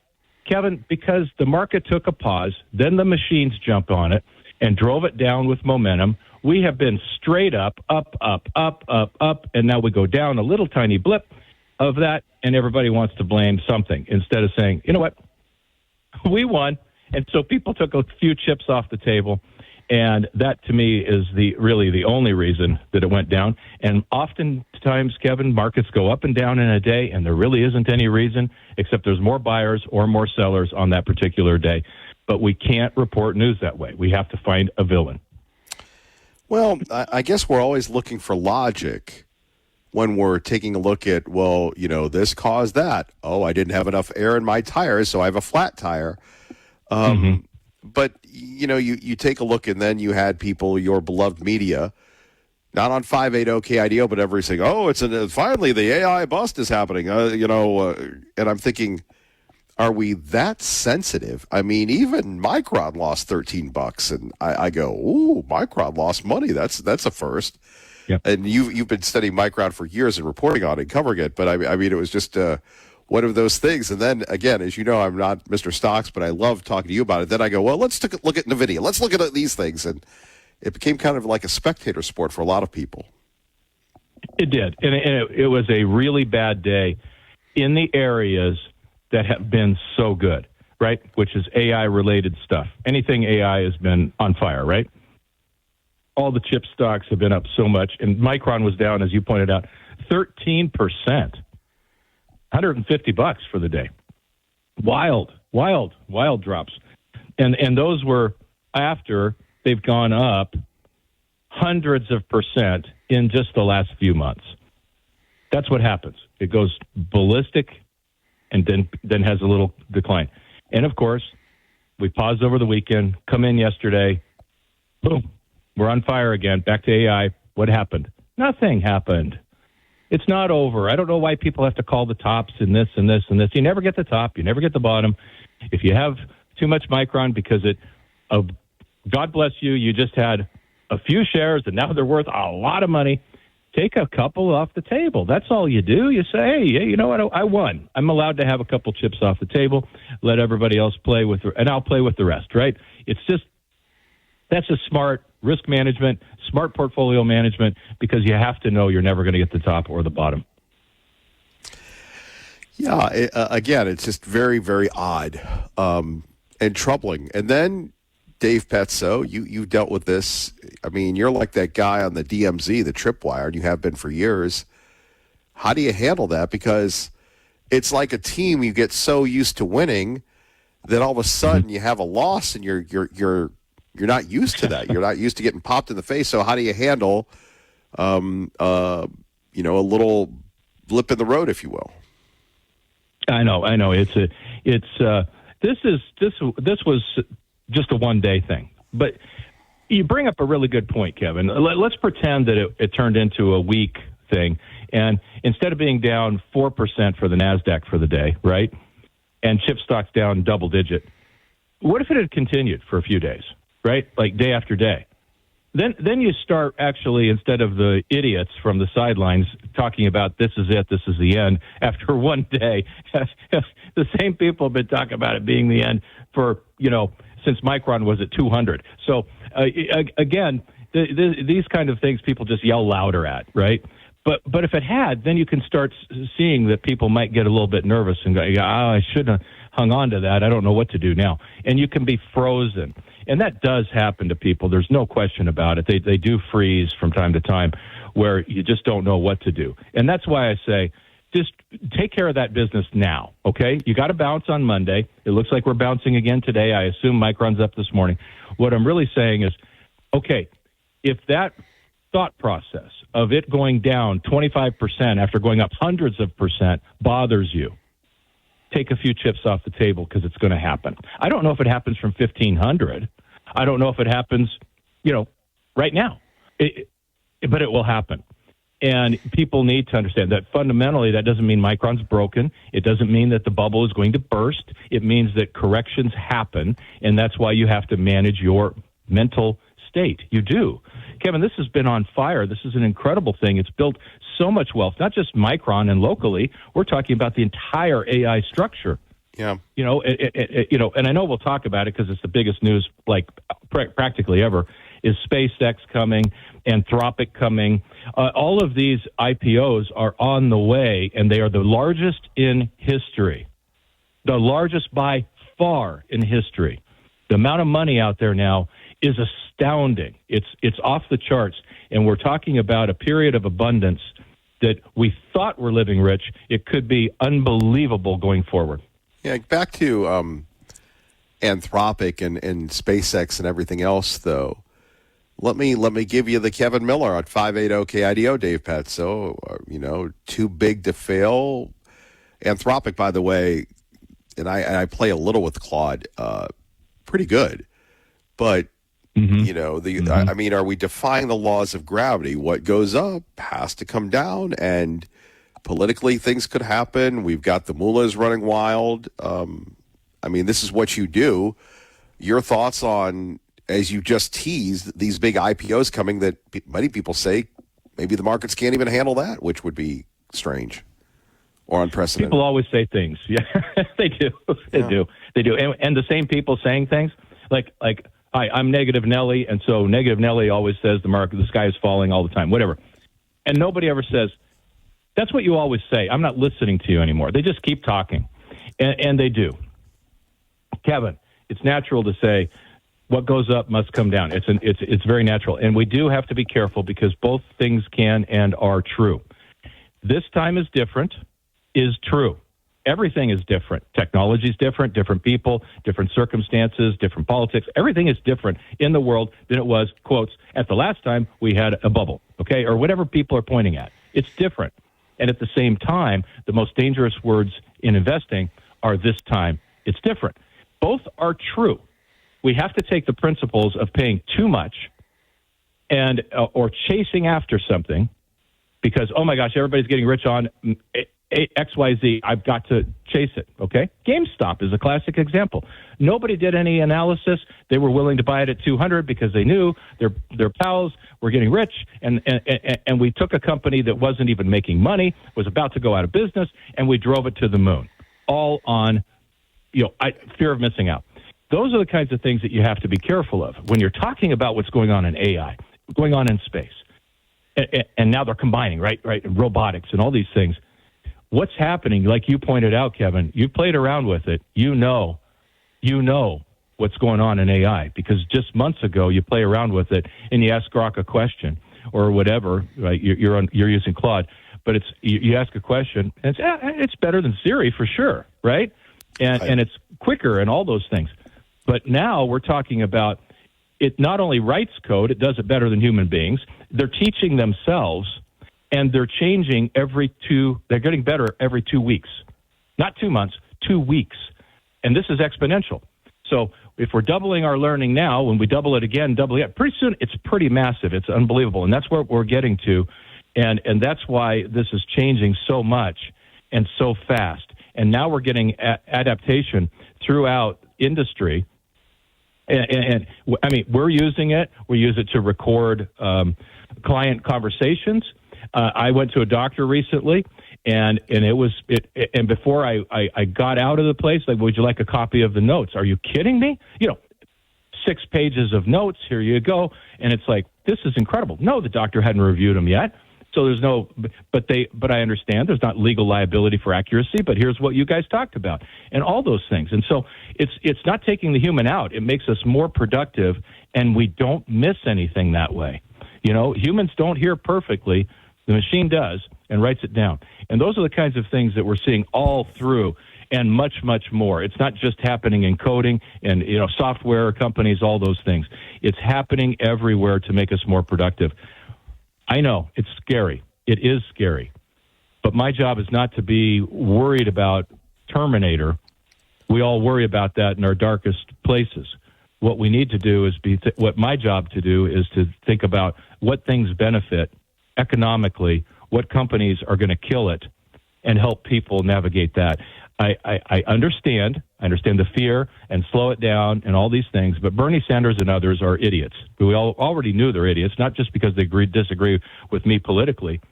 Kevin? Because the market took a pause, then the machines jumped on it and drove it down with momentum. We have been straight up, and now we go down a little tiny blip of that, and everybody wants to blame something instead of saying, you know what, we won. And so people took a few chips off the table, and that to me is really the only reason that it went down. And oftentimes, Kevin, markets go up and down in a day, and there really isn't any reason except there's more buyers or more sellers on that particular day. But we can't report news that way. We have to find a villain. Well, I guess we're always looking for logic when we're taking a look at, this caused that. I didn't have enough air in my tires, so I have a flat tire. But, you take a look, and then you had people, your beloved media, not on 580 KIDO, but every saying, finally the AI bust is happening, and I'm thinking, are we that sensitive? I mean, even Micron lost $13, and I go, Micron lost money. That's a first. Yep. And you've been studying Micron for years and reporting on it and covering it, but I mean, it was just one of those things. And then again, as you know, I'm not Mr. Stocks, but I love talking to you about it. Then I go, let's take a look at NVIDIA. Let's look at these things, and it became kind of like a spectator sport for a lot of people. It did, and it was a really bad day in the areas that have been so good, right? Which is AI-related stuff. Anything AI has been on fire, right? All the chip stocks have been up so much, and Micron was down, as you pointed out, 13%, $150 for the day. Wild drops. And those were after they've gone up hundreds of percent in just the last few months. That's what happens. It goes ballistic and then has a little decline. And, of course, we paused over the weekend, come in yesterday, boom, we're on fire again, back to AI. What happened? Nothing happened. It's not over. I don't know why people have to call the tops and this and this and this. You never get the top. You never get the bottom. If you have too much Micron because God bless you, you just had a few shares and now they're worth a lot of money, take a couple off the table. That's all you do. You say, hey, you know what? I won. I'm allowed to have a couple chips off the table. Let everybody else play with, and I'll play with the rest, right? It's just, that's a smart risk management, smart portfolio management, because you have to know you're never going to get the top or the bottom. Yeah, again, it's just very, very odd and troubling. And then, Dave Petso, you dealt with this. I mean, you're like that guy on the DMZ, the tripwire, and you have been for years. How do you handle that? Because it's like a team, you get so used to winning that all of a sudden you have a loss and you're not used to that. You're not used to getting popped in the face. So how do you handle a little blip in the road, if you will? I know. This was just a one-day thing. But you bring up a really good point, Kevin. Let's pretend that it turned into a week thing, and instead of being down 4% for the NASDAQ for the day, right, and chip stocks down double-digit, what if it had continued for a few days, right, like day after day? Then you start actually, instead of the idiots from the sidelines talking about this is it, this is the end, after one day, the same people have been talking about it being the end for, since Micron was at 200. So, again, these kind of things people just yell louder at, right? But if it had, then you can start seeing that people might get a little bit nervous and go, I should have hung on to that. I don't know what to do now. And you can be frozen. And that does happen to people. There's no question about it. They do freeze from time to time where you just don't know what to do. And that's why I say just take care of that business now, okay? You got to bounce on Monday. It looks like we're bouncing again today. I assume Micron's up this morning. What I'm really saying is, okay, if that thought process of it going down 25% after going up hundreds of percent bothers you, take a few chips off the table because it's going to happen. I don't know if it happens from 1,500. I don't know if it happens, right now. But it will happen. And people need to understand that fundamentally that doesn't mean Micron's broken. It doesn't mean that the bubble is going to burst. It means that corrections happen, and that's why you have to manage your mental state. You do. Kevin, this has been on fire. This is an incredible thing. It's built so much wealth, not just Micron and locally. We're talking about the entire AI structure. Yeah. And I know we'll talk about it because it's the biggest news, like practically ever, is SpaceX coming, Anthropic coming. All of these IPOs are on the way, and they are the largest in history, the largest by far in history. The amount of money out there now is astounding. It's off the charts, and we're talking about a period of abundance that we thought we're living rich. It could be unbelievable going forward. Yeah, back to Anthropic and SpaceX and everything else, though. Let me give you the Kevin Miller at 580 KIDO, Dave Petso. Too big to fail. Anthropic, by the way, and I play a little with Claude, pretty good. But, I mean, are we defying the laws of gravity? What goes up has to come down, and politically things could happen. We've got the mullahs running wild. I mean, this is what you do. Your thoughts on, as you just teased, these big IPOs coming that many people say maybe the markets can't even handle that, which would be strange or unprecedented. People always say things. Yeah, they do. They do. And the same people saying things like, hi, I'm Negative Nelly, and so Negative Nelly always says the sky is falling all the time, whatever. And nobody ever says, that's what you always say. I'm not listening to you anymore. They just keep talking, and they do. Kevin, it's natural to say what goes up must come down. It's very natural, and we do have to be careful because both things can and are true. This time is different, is true. Everything is different. Technology is different, different people, different circumstances, different politics. Everything is different in the world than it was, quotes, at the last time we had a bubble, okay, or whatever people are pointing at. It's different. And at the same time, the most dangerous words in investing are this time it's different. Both are true. We have to take the principles of paying too much and or chasing after something because, oh, my gosh, everybody's getting rich on XYZ. I've got to chase it, okay? GameStop is a classic example. Nobody did any analysis. They were willing to buy it at 200 because they knew their pals were getting rich, and we took a company that wasn't even making money, was about to go out of business, and we drove it to the moon, all on fear of missing out. Those are the kinds of things that you have to be careful of when you're talking about what's going on in AI, going on in space. And now they're combining, right, and robotics and all these things. What's happening, like you pointed out, Kevin, you played around with it. You know what's going on in AI because just months ago you play around with it and you ask Grok a question or whatever, right? You're using Claude. but you ask a question, and it's better than Siri for sure, right? And it's quicker and all those things. But now we're talking about it not only writes code, it does it better than human beings. They're teaching themselves, and they're changing they're getting better every 2 weeks. Not 2 months, 2 weeks. And this is exponential. So if we're doubling our learning now, when we double it again, pretty soon it's pretty massive. It's unbelievable. And that's what we're getting to. And that's why this is changing so much and so fast. And now we're getting adaptation throughout industry. And I mean, we're using it. We use it to record client conversations. I went to a doctor recently, and before I got out of the place, like, would you like a copy of the notes? Are you kidding me? 6 pages of notes. Here you go. And it's like, this is incredible. No, the doctor hadn't reviewed them yet. So there's no, but I understand there's not legal liability for accuracy, but here's what you guys talked about and all those things. And so it's not taking the human out. It makes us more productive, and we don't miss anything that way. Humans don't hear perfectly. The machine does and writes it down. And those are the kinds of things that we're seeing all through, and much, much more. It's not just happening in coding and, software companies, all those things. It's happening everywhere to make us more productive. I know it's scary. It is scary. But my job is not to be worried about Terminator. We all worry about that in our darkest places. What we need to do is what my job to do is to think about what things benefit economically, what companies are going to kill it, and help people navigate that. I understand the fear and slow it down and all these things, but Bernie Sanders and others are idiots. We all already knew they're idiots, not just because they disagree with me politically.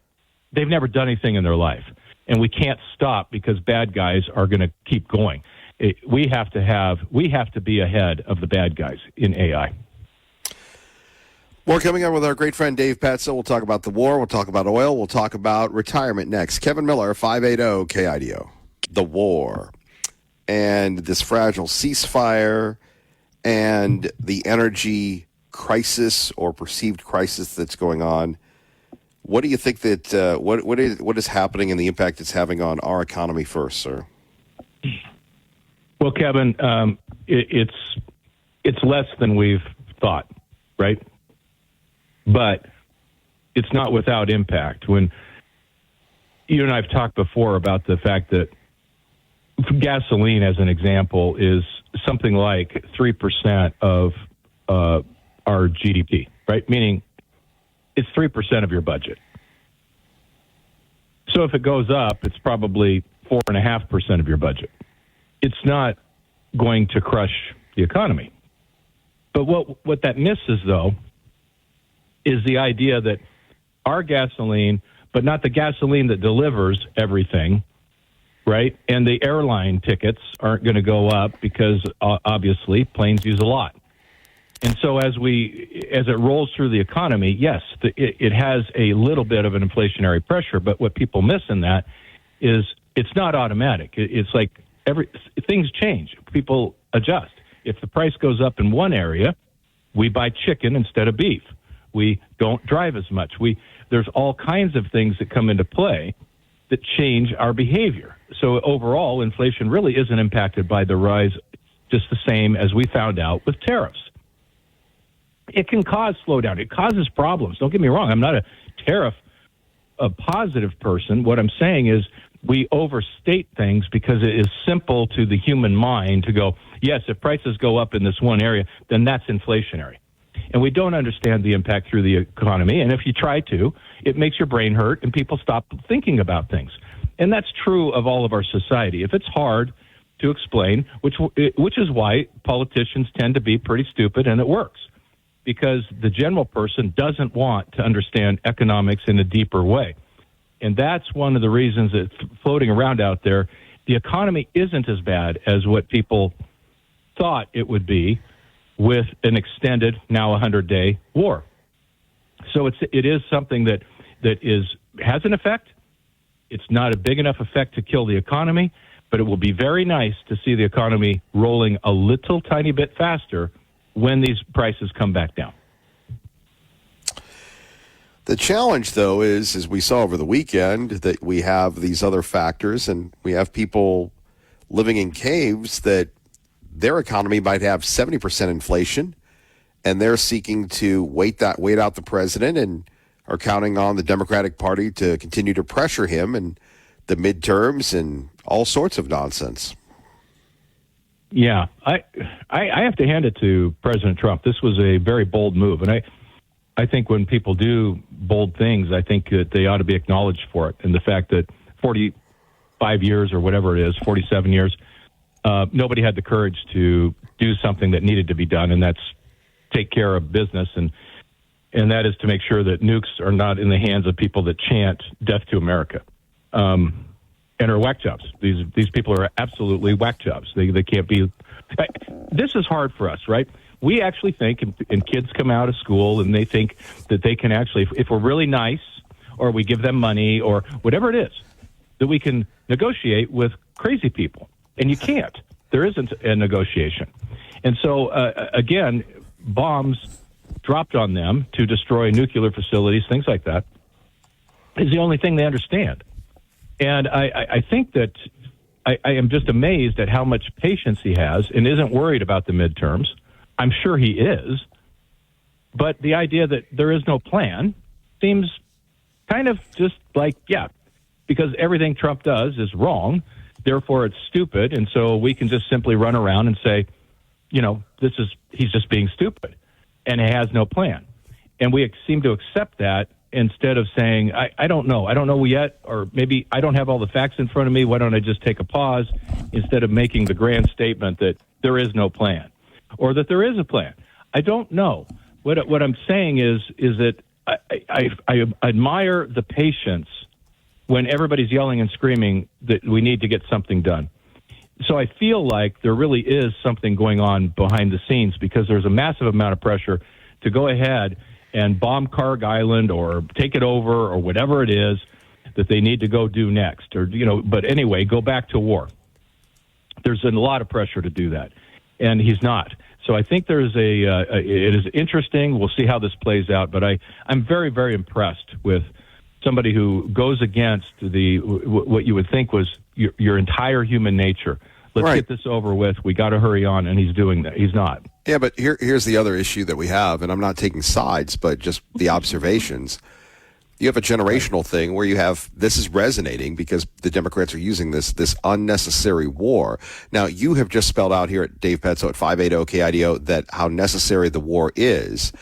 They've never done anything in their life, and we can't stop because bad guys are going to keep going. We have to be ahead of the bad guys in AI. More coming on with our great friend Dave Petzel. We'll talk about the war. We'll talk about oil. We'll talk about retirement next. Kevin Miller, 580 KIDO. The war and this fragile ceasefire and the energy crisis or perceived crisis that's going on. What do you think that what is happening and the impact it's having on our economy first, sir? Well, Kevin, it's less than we've thought, right? But it's not without impact. When you and I have talked before about the fact that gasoline, as an example, is something like 3% of our GDP, right? Meaning it's 3% of your budget. So if it goes up, it's probably 4.5% of your budget. It's not going to crush the economy. But what that misses, though, is the idea that our gasoline, but not the gasoline that delivers everything, right? And the airline tickets aren't going to go up because obviously planes use a lot. And so as it rolls through the economy, yes, it has a little bit of an inflationary pressure, but what people miss in that is it's not automatic. It's like things change. People adjust. If the price goes up in one area, we buy chicken instead of beef. We don't drive as much. There's all kinds of things that come into play that change our behavior. So overall, inflation really isn't impacted by the rise just the same as we found out with tariffs. It can cause slowdown. It causes problems. Don't get me wrong. I'm not a positive person. What I'm saying is we overstate things because it is simple to the human mind to go, yes, if prices go up in this one area, then that's inflationary. And we don't understand the impact through the economy. And if you try to, it makes your brain hurt and people stop thinking about things. And that's true of all of our society. If it's hard to explain, which is why politicians tend to be pretty stupid, and it works, because the general person doesn't want to understand economics in a deeper way. And that's one of the reasons that floating around out there, the economy isn't as bad as what people thought it would be with an extended, now 100-day war. So it is something that has an effect. It's not a big enough effect to kill the economy, but it will be very nice to see the economy rolling a little tiny bit faster when these prices come back down. The challenge, though, is, as we saw over the weekend, that we have these other factors, and we have people living in caves that their economy might have 70% inflation, and they're seeking to wait out the president and are counting on the Democratic Party to continue to pressure him in the midterms and all sorts of nonsense. Yeah, I have to hand it to President Trump. This was a very bold move, and I think when people do bold things, I think that they ought to be acknowledged for it. And the fact that 45 years or whatever it is, 47 years, nobody had the courage to do something that needed to be done, and that's take care of business. And that is to make sure that nukes are not in the hands of people that chant death to America and are whack jobs. These people are absolutely whack jobs. They can't be. This is hard for us, right? We actually think, and kids come out of school and they think that they can actually, if we're really nice or we give them money or whatever it is, that we can negotiate with crazy people. And you can't. There isn't a negotiation. And so, again, bombs dropped on them to destroy nuclear facilities, things like that, is the only thing they understand. And I think that I am just amazed at how much patience he has and isn't worried about the midterms. I'm sure he is. But the idea that there is no plan seems kind of just like, yeah, because everything Trump does is wrong, therefore it's stupid, and so we can just simply run around and say, you know, he's just being stupid, and he has no plan. And we seem to accept that instead of saying, I don't know yet, or maybe I don't have all the facts in front of me, why don't I just take a pause, instead of making the grand statement that there is no plan, or that there is a plan. I don't know. What I'm saying is that I admire the patience when everybody's yelling and screaming that we need to get something done. So I feel like there really is something going on behind the scenes, because there's a massive amount of pressure to go ahead and bomb Carg Island or take it over or whatever it is that they need to go do next. Or, you know, but anyway, go back to war. There's a lot of pressure to do that, and he's not. So I think it is interesting. We'll see how this plays out, but I'm very, very impressed with somebody who goes against what you would think was your entire human nature. Let's get this over with. We got to hurry on, and he's doing that. He's not. Yeah, but here's the other issue that we have, and I'm not taking sides, but just the observations. You have a generational thing where you have, this is resonating because the Democrats are using this unnecessary war. Now, you have just spelled out here at Dave Petzo at 580 KIDO that how necessary the war is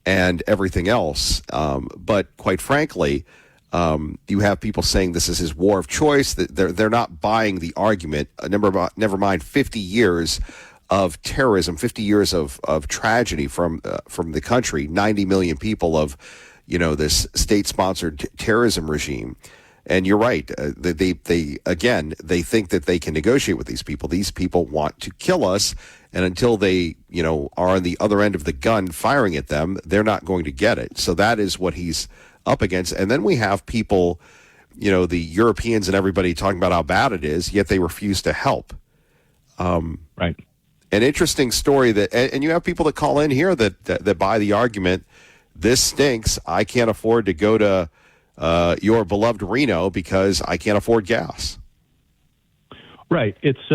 and everything else. But quite frankly, you have people saying this is his war of choice, that they're not buying the argument. Never mind 50 years of terrorism, 50 years of tragedy from the country, 90 million people of, you know, this state-sponsored terrorism regime. And you're right. They think that they can negotiate with these people. These people want to kill us, and until they, you know, are on the other end of the gun firing at them, they're not going to get it. So that is what he's up against. And then we have people, you know, the Europeans and everybody talking about how bad it is, yet they refuse to help. Right. An interesting story and you have people that call in here that buy the argument, this stinks. I can't afford to go to your beloved Reno because I can't afford gas. Right. It's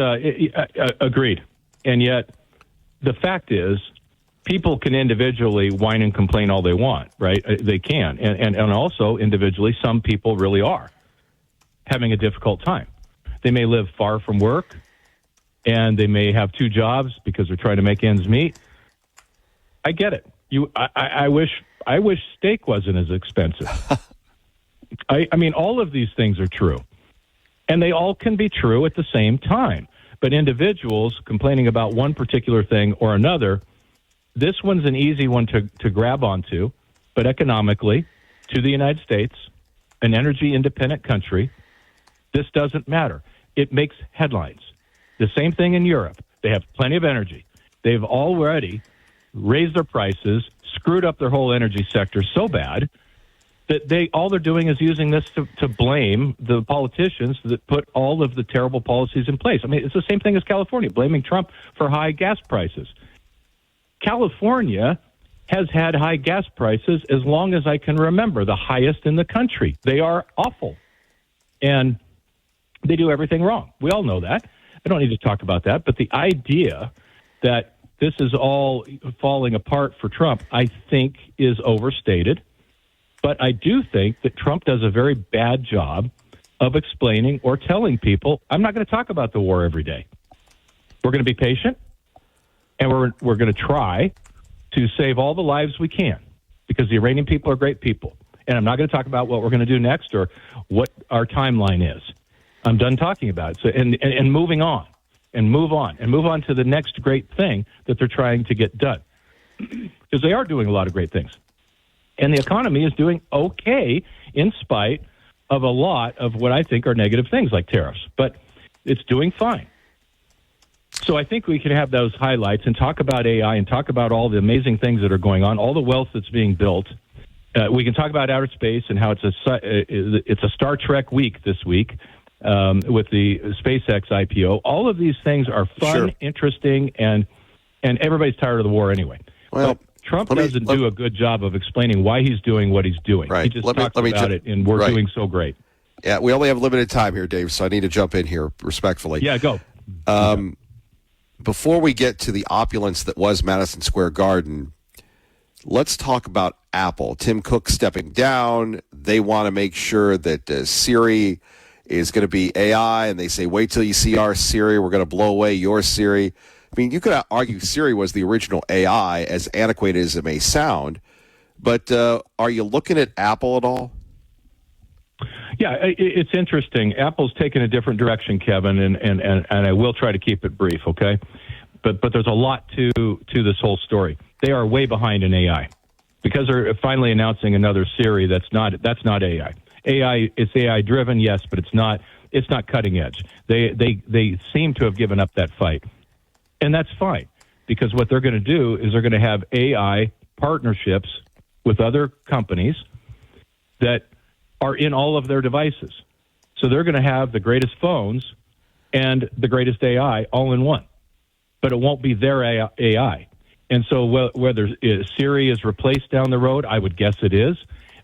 agreed. And yet the fact is, people can individually whine and complain all they want, right? They can. And also individually, some people really are having a difficult time. They may live far from work, and they may have two jobs because they're trying to make ends meet. I get it. I wish steak wasn't as expensive. I mean, all of these things are true, and they all can be true at the same time. But individuals complaining about one particular thing or another, this one's an easy one to grab onto, but economically, to the United States, an energy-independent country, this doesn't matter. It makes headlines. The same thing in Europe. They have plenty of energy. They've already raised their prices, screwed up their whole energy sector so bad that all they're doing is using this to blame the politicians that put all of the terrible policies in place. I mean, it's the same thing as California, blaming Trump for high gas prices. California has had high gas prices as long as I can remember, the highest in the country. They are awful. And they do everything wrong. We all know that. I don't need to talk about that. But the idea that this is all falling apart for Trump, I think, is overstated. But I do think that Trump does a very bad job of explaining or telling people, I'm not going to talk about the war every day. We're going to be patient, and we're going to try to save all the lives we can, because the Iranian people are great people. And I'm not going to talk about what we're going to do next or what our timeline is. I'm done talking about it. So, and moving on, and move on to the next great thing that they're trying to get done. Because they are doing a lot of great things. And the economy is doing okay in spite of a lot of what I think are negative things like tariffs. But it's doing fine. So I think we can have those highlights and talk about AI and talk about all the amazing things that are going on, all the wealth that's being built. We can talk about outer space and how it's a Star Trek week this week with the SpaceX IPO. All of these things are fun, interesting, and everybody's tired of the war anyway. Well, but Trump doesn't do a good job of explaining why he's doing what he's doing. Right. He just talks about it, and we're doing so great. Yeah, we only have limited time here, Dave, so I need to jump in here respectfully. Yeah, go. Before we get to the opulence that was Madison Square Garden, let's talk about Apple. Tim Cook stepping down. They want to make sure that Siri is going to be AI, and they say, wait till you see our Siri. We're going to blow away your Siri. I mean, you could argue Siri was the original AI, as antiquated as it may sound. But are you looking at Apple at all? Yeah, it's interesting. Apple's taken a different direction, Kevin, and I will try to keep it brief, okay? But there's a lot to this whole story. They are way behind in AI because they're finally announcing another Siri that's not AI. It's AI driven, yes, but it's not cutting edge. They seem to have given up that fight, and that's fine because what they're going to do is they're going to have AI partnerships with other companies that are in all of their devices. So they're going to have the greatest phones and the greatest AI all in one. But it won't be their AI. And so whether Siri is replaced down the road, I would guess it is,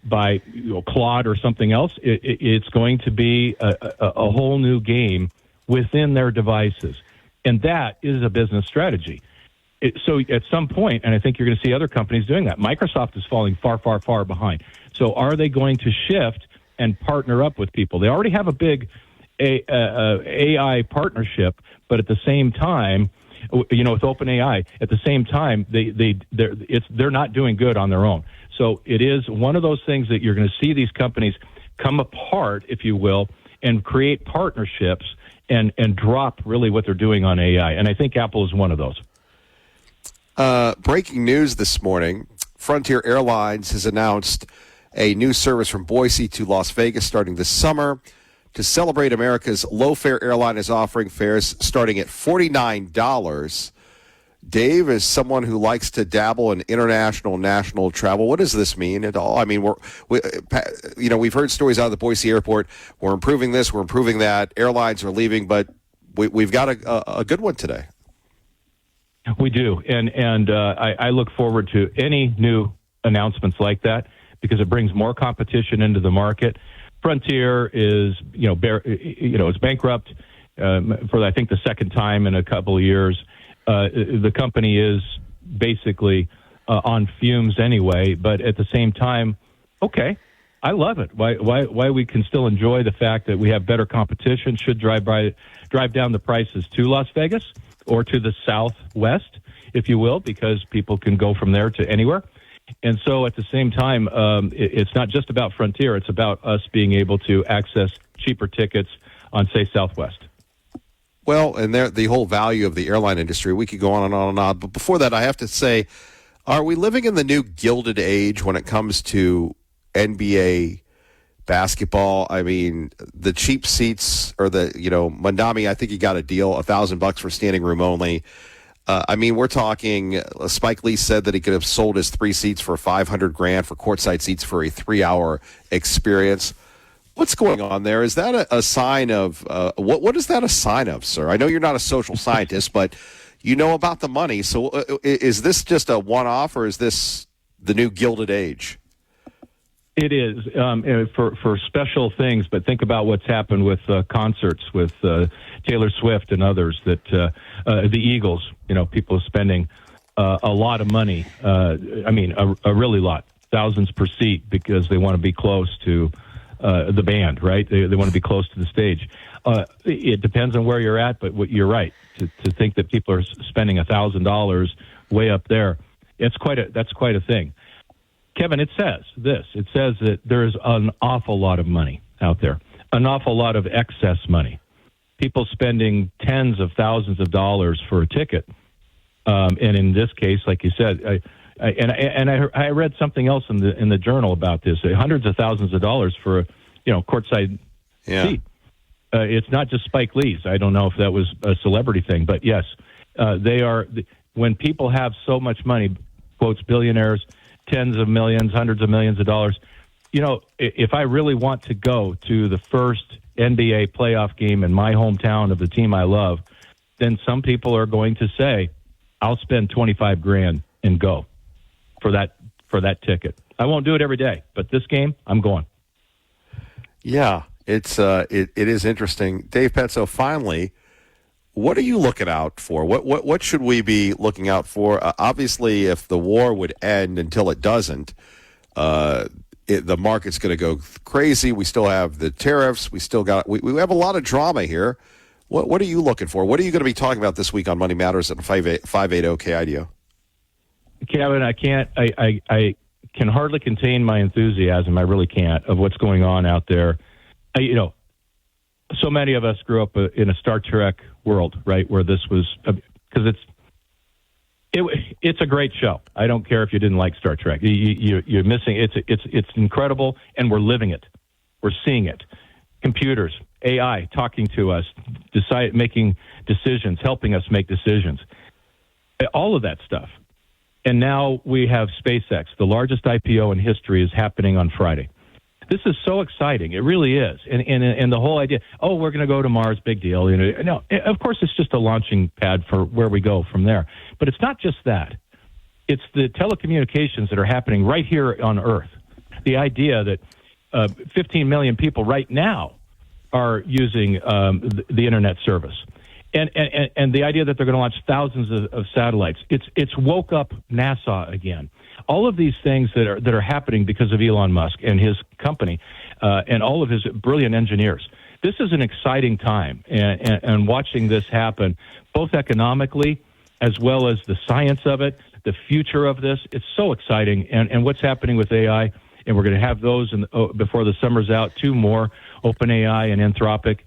by Claude or something else, it's going to be a whole new game within their devices. And that is a business strategy. So at some point, and I think you're going to see other companies doing that, Microsoft is falling far, far, far behind. So are they going to shift and partner up with people? They already have a big AI partnership, but at the same time, with OpenAI, at the same time, they're not doing good on their own. So it is one of those things that you're going to see these companies come apart, if you will, and create partnerships and drop really what they're doing on AI. And I think Apple is one of those. Breaking news this morning, Frontier Airlines has announced a new service from Boise to Las Vegas starting this summer. To celebrate, America's low-fare airline is offering fares starting at $49. Dave, as someone who likes to dabble in international, national travel, what does this mean at all? I mean, we've heard stories out of the Boise airport. We're improving this, we're improving that. Airlines are leaving, but we've got a good one today. We do, and I look forward to any new announcements like that because it brings more competition into the market. Frontier is, is bankrupt for I think the second time in a couple of years. The company is basically on fumes anyway, but at the same time, okay, I love it. Why we can still enjoy the fact that we have better competition should drive down the prices to Las Vegas or to the Southwest, if you will, because people can go from there to anywhere. And so at the same time, it's not just about Frontier. It's about us being able to access cheaper tickets on, say, Southwest. Well, and the whole value of the airline industry, we could go on and on and on. But before that, I have to say, are we living in the new Gilded Age when it comes to NBA basketball? I mean, the cheap seats or Mandami, I think he got a deal, $1,000 for standing room only. I mean, we're talking, Spike Lee said that he could have sold his 3 seats for $500,000 for courtside seats for a 3-hour experience. What's going on there? Is that a sign of, what is that a sign of, sir? I know you're not a social scientist, but you know about the money. So is this just a one-off or is this the new Gilded Age. It is for special things, but think about what's happened with concerts with Taylor Swift and others. That the Eagles, people spending a lot of money. A really lot, thousands per seat, because they want to be close to the band, right? They want to be close to the stage. It depends on where you're at, but you're right to think that people are spending $1,000 way up there. That's quite a thing. Kevin, it says this. It says that there's an awful lot of money out there, an awful lot of excess money. People spending tens of thousands of dollars for a ticket. And in this case, like you said, I read something else in the journal about this. Hundreds of thousands of dollars for a courtside seat. It's not just Spike Lee's. I don't know if that was a celebrity thing, but yes, they are. When people have so much money, quotes billionaires, tens of millions, hundreds of millions of dollars. If I really want to go to the first NBA playoff game in my hometown of the team I love, then some people are going to say, I'll spend $25,000 and go for that ticket. I won't do it every day, but this game, I'm going. Yeah, it is interesting. Dave Petso, finally, what are you looking out for? What should we be looking out for? Obviously, if the war would end until it doesn't, the market's going to go crazy. We still have the tariffs. We have a lot of drama here. What are you looking for? What are you going to be talking about this week on Money Matters at 580 KIDO? Kevin, I can't. I can hardly contain my enthusiasm. I really can't, of what's going on out there. So many of us grew up in a Star Trek world, right, where this was, because it's a great show. I don't care if you didn't like Star Trek. You're missing. It's incredible, and we're living it. We're seeing it. Computers, AI talking to us, making decisions, helping us make decisions. All of that stuff. And now we have SpaceX. The largest IPO in history is happening on Friday. This is so exciting. It really is. And the whole idea, we're going to go to Mars, big deal. No, of course, it's just a launching pad for where we go from there. But it's not just that. It's the telecommunications that are happening right here on Earth. The idea that 15 million people right now are using the internet service. And the idea that they're going to launch thousands of satellites. It's woke up NASA again. All of these things that are happening because of Elon Musk and his company and all of his brilliant engineers. This is an exciting time, and watching this happen, both economically as well as the science of it, the future of this. It's so exciting, and what's happening with AI. And we're going to have those before the summer's out. 2 more, OpenAI and Anthropic,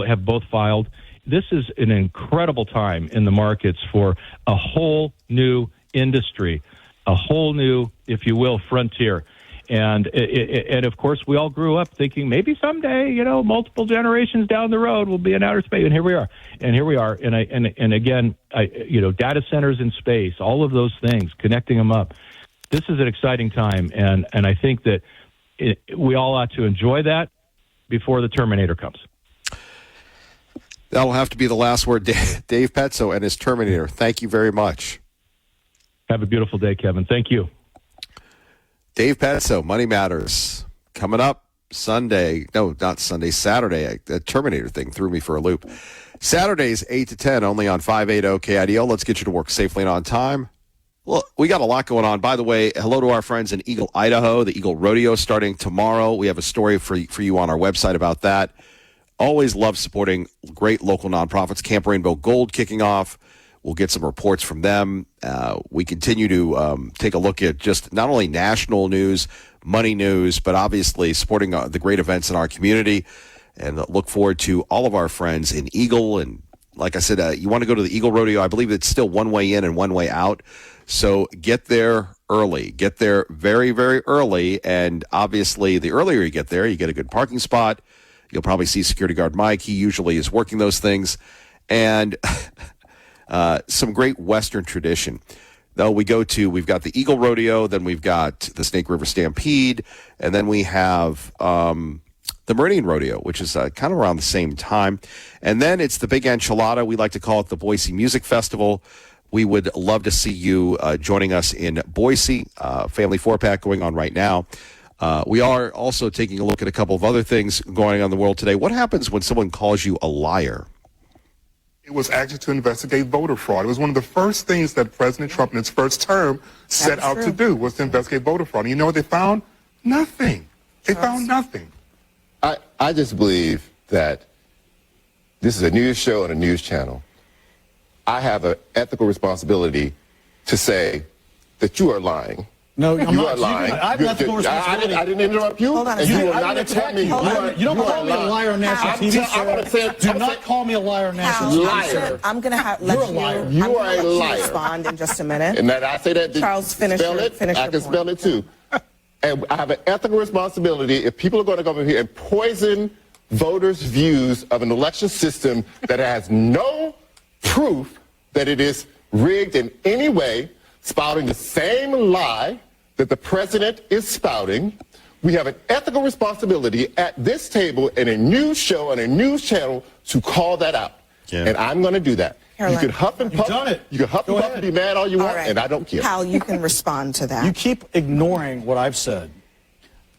have both filed. This is an incredible time in the markets for a whole new industry, a whole new, if you will, frontier. And of course, we all grew up thinking maybe someday, multiple generations down the road, we'll be in outer space. And here we are. And again, data centers in space, all of those things, connecting them up. This is an exciting time, and I think that we all ought to enjoy that before the Terminator comes. That'll have to be the last word. Dave Petso and his Terminator. Thank you very much. Have a beautiful day, Kevin. Thank you. Dave Petso, Money Matters. Coming up Sunday. No, not Sunday, Saturday. That Terminator thing threw me for a loop. Saturdays, 8 to 10, only on 580 KIDO. Let's get you to work safely and on time. Well, we got a lot going on. By the way, hello to our friends in Eagle, Idaho. The Eagle Rodeo starting tomorrow. We have a story for you on our website about that. Always love supporting great local nonprofits. Camp Rainbow Gold kicking off. We'll get some reports from them. We continue to take a look at just not only national news, money news, but obviously supporting the great events in our community. And look forward to all of our friends in Eagle. And like I said, you want to go to the Eagle Rodeo. I believe it's still one way in and one way out. So get there early. Get there very, very early. And obviously, the earlier you get there, you get a good parking spot. You'll probably see security guard Mike. He usually is working those things. And some great Western tradition. Though we've got the Eagle Rodeo, then we've got the Snake River Stampede, and then we have the Meridian Rodeo, which is kind of around the same time. And then it's the Big Enchilada. We like to call it the Boise Music Festival, we would love to see you joining us in Boise. Family 4-pack going on right now. We are also taking a look at a couple of other things going on in the world today. What happens when someone calls you a liar? It was actually to investigate voter fraud. It was one of the first things that President Trump in his first term set out to do, was to investigate voter fraud. And you know what they found? Nothing. They found nothing. I just believe that this is a news show and a news channel. I have an ethical responsibility to say that you are lying. No, I'm you not. Are lying. I have an ethical responsibility. I didn't interrupt you. Hold on a and second. you will not interrupt me. You don't call me a liar on national TV. Do not call me a liar on national TV. Liar. I'm going to let You're a liar. You are a liar. Respond in just a minute. And that I say that. Charles, finish spell your it. finish I your can point. spell it too. And I have an ethical responsibility. If people are going to come over here and poison voters' views of an election system that has no proof that it is rigged in any way, spouting the same lie that the president is spouting, we have an ethical responsibility at this table in a news show and a news channel to call that out. Yeah. And I'm going to do that. Caroline, you can huff and puff. Done it. You can huff and puff and be mad all you want, and I don't care. Hal, you can respond to that. You keep ignoring what I've said.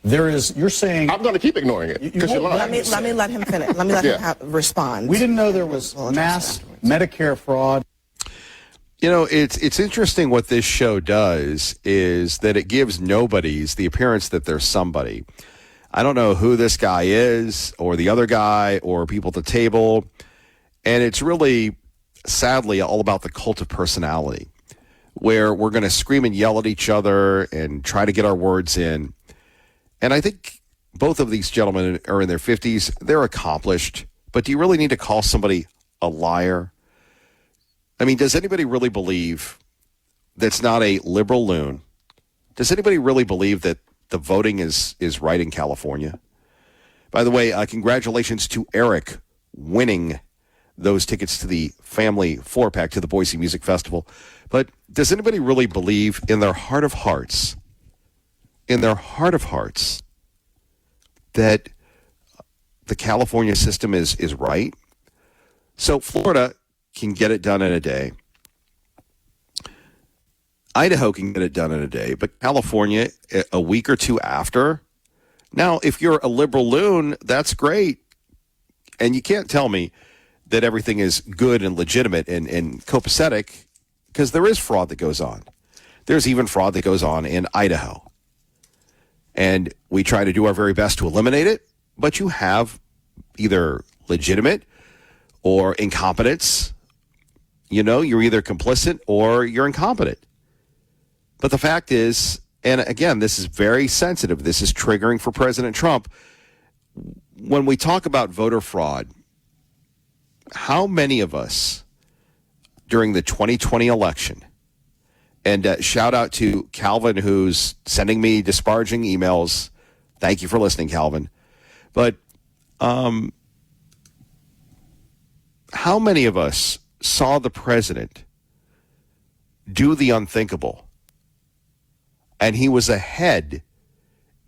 You're saying... I'm going to keep ignoring it because you're lying. Let me let him finish. Let me let him respond. We didn't know there was mass Medicare fraud. You know, it's interesting what this show does is that it gives nobodies the appearance that they're somebody. I don't know who this guy is or the other guy or people at the table. And it's really, sadly, all about the cult of personality, where we're going to scream and yell at each other and try to get our words in. And I think both of these gentlemen are in their 50s. They're accomplished. But do you really need to call somebody a liar? I mean, does anybody really believe that's not a liberal loon? Does anybody really believe that the voting is right in California? By the way, congratulations to Eric winning those tickets to the Family 4-pack to the Boise Music Festival. But does anybody really believe in their heart of hearts, that the California system is right? So Florida can get it done in a day. Idaho can get it done in a day, but California a week or two after. Now, if you're a liberal loon, that's great. And you can't tell me that everything is good and legitimate and copacetic, because there is fraud that goes on. There's even fraud that goes on in Idaho. And we try to do our very best to eliminate it, but you have either legitimate or incompetence. You know, you're either complicit or you're incompetent. But the fact is, and again, this is very sensitive. This is triggering for President Trump. When we talk about voter fraud, how many of us during the 2020 election, and shout out to Calvin, who's sending me disparaging emails. Thank you for listening, Calvin. But how many of us saw the president do the unthinkable, and he was ahead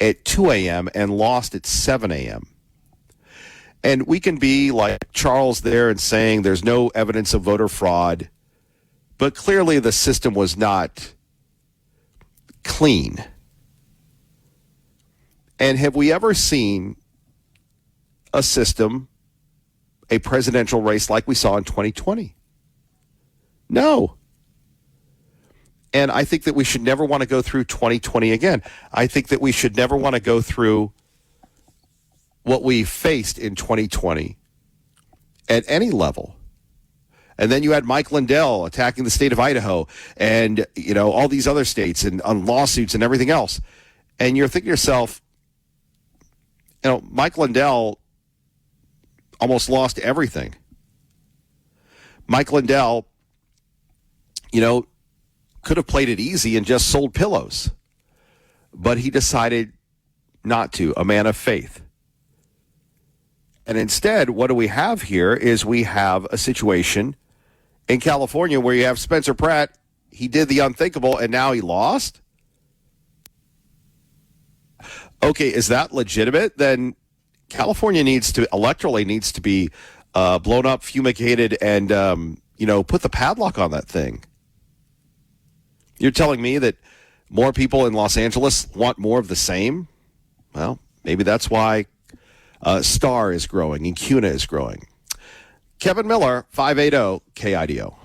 at 2 a.m. and lost at 7 a.m.? And we can be like Charles there and saying there's no evidence of voter fraud, but clearly the system was not clean. And have we ever seen a system, a presidential race like we saw in 2020? No. And I think that we should never want to go through 2020 again. I think that we should never want to go through what we faced in 2020 at any level. And then you had Mike Lindell attacking the state of Idaho and, you know, all these other states and on lawsuits and everything else. And you're thinking to yourself, you know, Mike Lindell almost lost everything. Mike Lindell, you know, could have played it easy and just sold pillows. But he decided not to, a man of faith. And instead, what do we have here is we have a situation in California where you have Spencer Pratt. He did the unthinkable, and now he lost? Okay, is that legitimate? Then California electorally needs to be blown up, fumigated, and, put the padlock on that thing. You're telling me that more people in Los Angeles want more of the same? Well, maybe that's why Star is growing and CUNA is growing. Kevin Miller, 580 KIDO.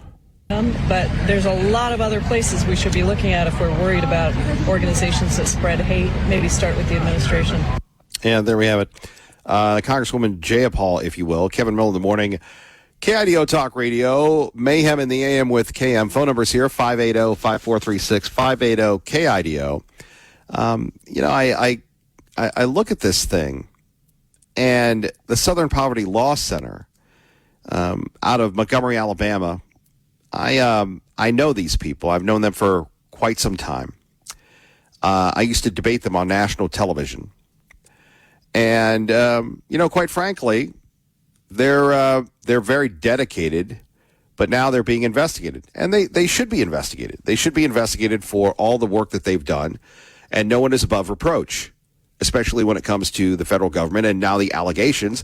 But there's a lot of other places we should be looking at if we're worried about organizations that spread hate. Maybe start with the administration. And there we have it. Congresswoman Jayapal, if you will. Kevin Miller in the morning. KIDO Talk Radio. Mayhem in the AM with KM. Phone numbers here, 580-5436, 580-KIDO. I look at this thing, and the Southern Poverty Law Center out of Montgomery, Alabama, I know these people. I've known them for quite some time. I used to debate them on national television. And, quite frankly, they're very dedicated, but now they're being investigated. And they should be investigated. They should be investigated for all the work that they've done. And no one is above reproach, especially when it comes to the federal government. And now the allegations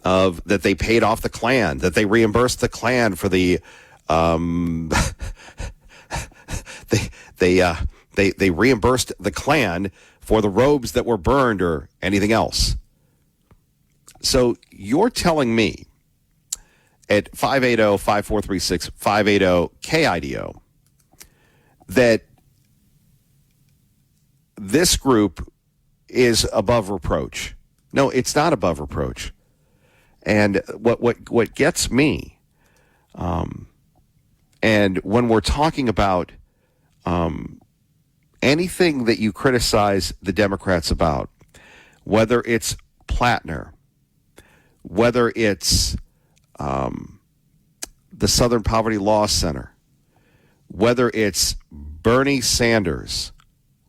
of that they paid off the Klan, that they reimbursed the Klan for the they reimbursed the Klan for the robes that were burned or anything else. So you're telling me at 580-5436, 580-KIDO that this group is above reproach. No, it's not above reproach. And what gets me, and when we're talking about anything that you criticize the Democrats about, whether it's Plattner, whether it's the Southern Poverty Law Center, whether it's Bernie Sanders,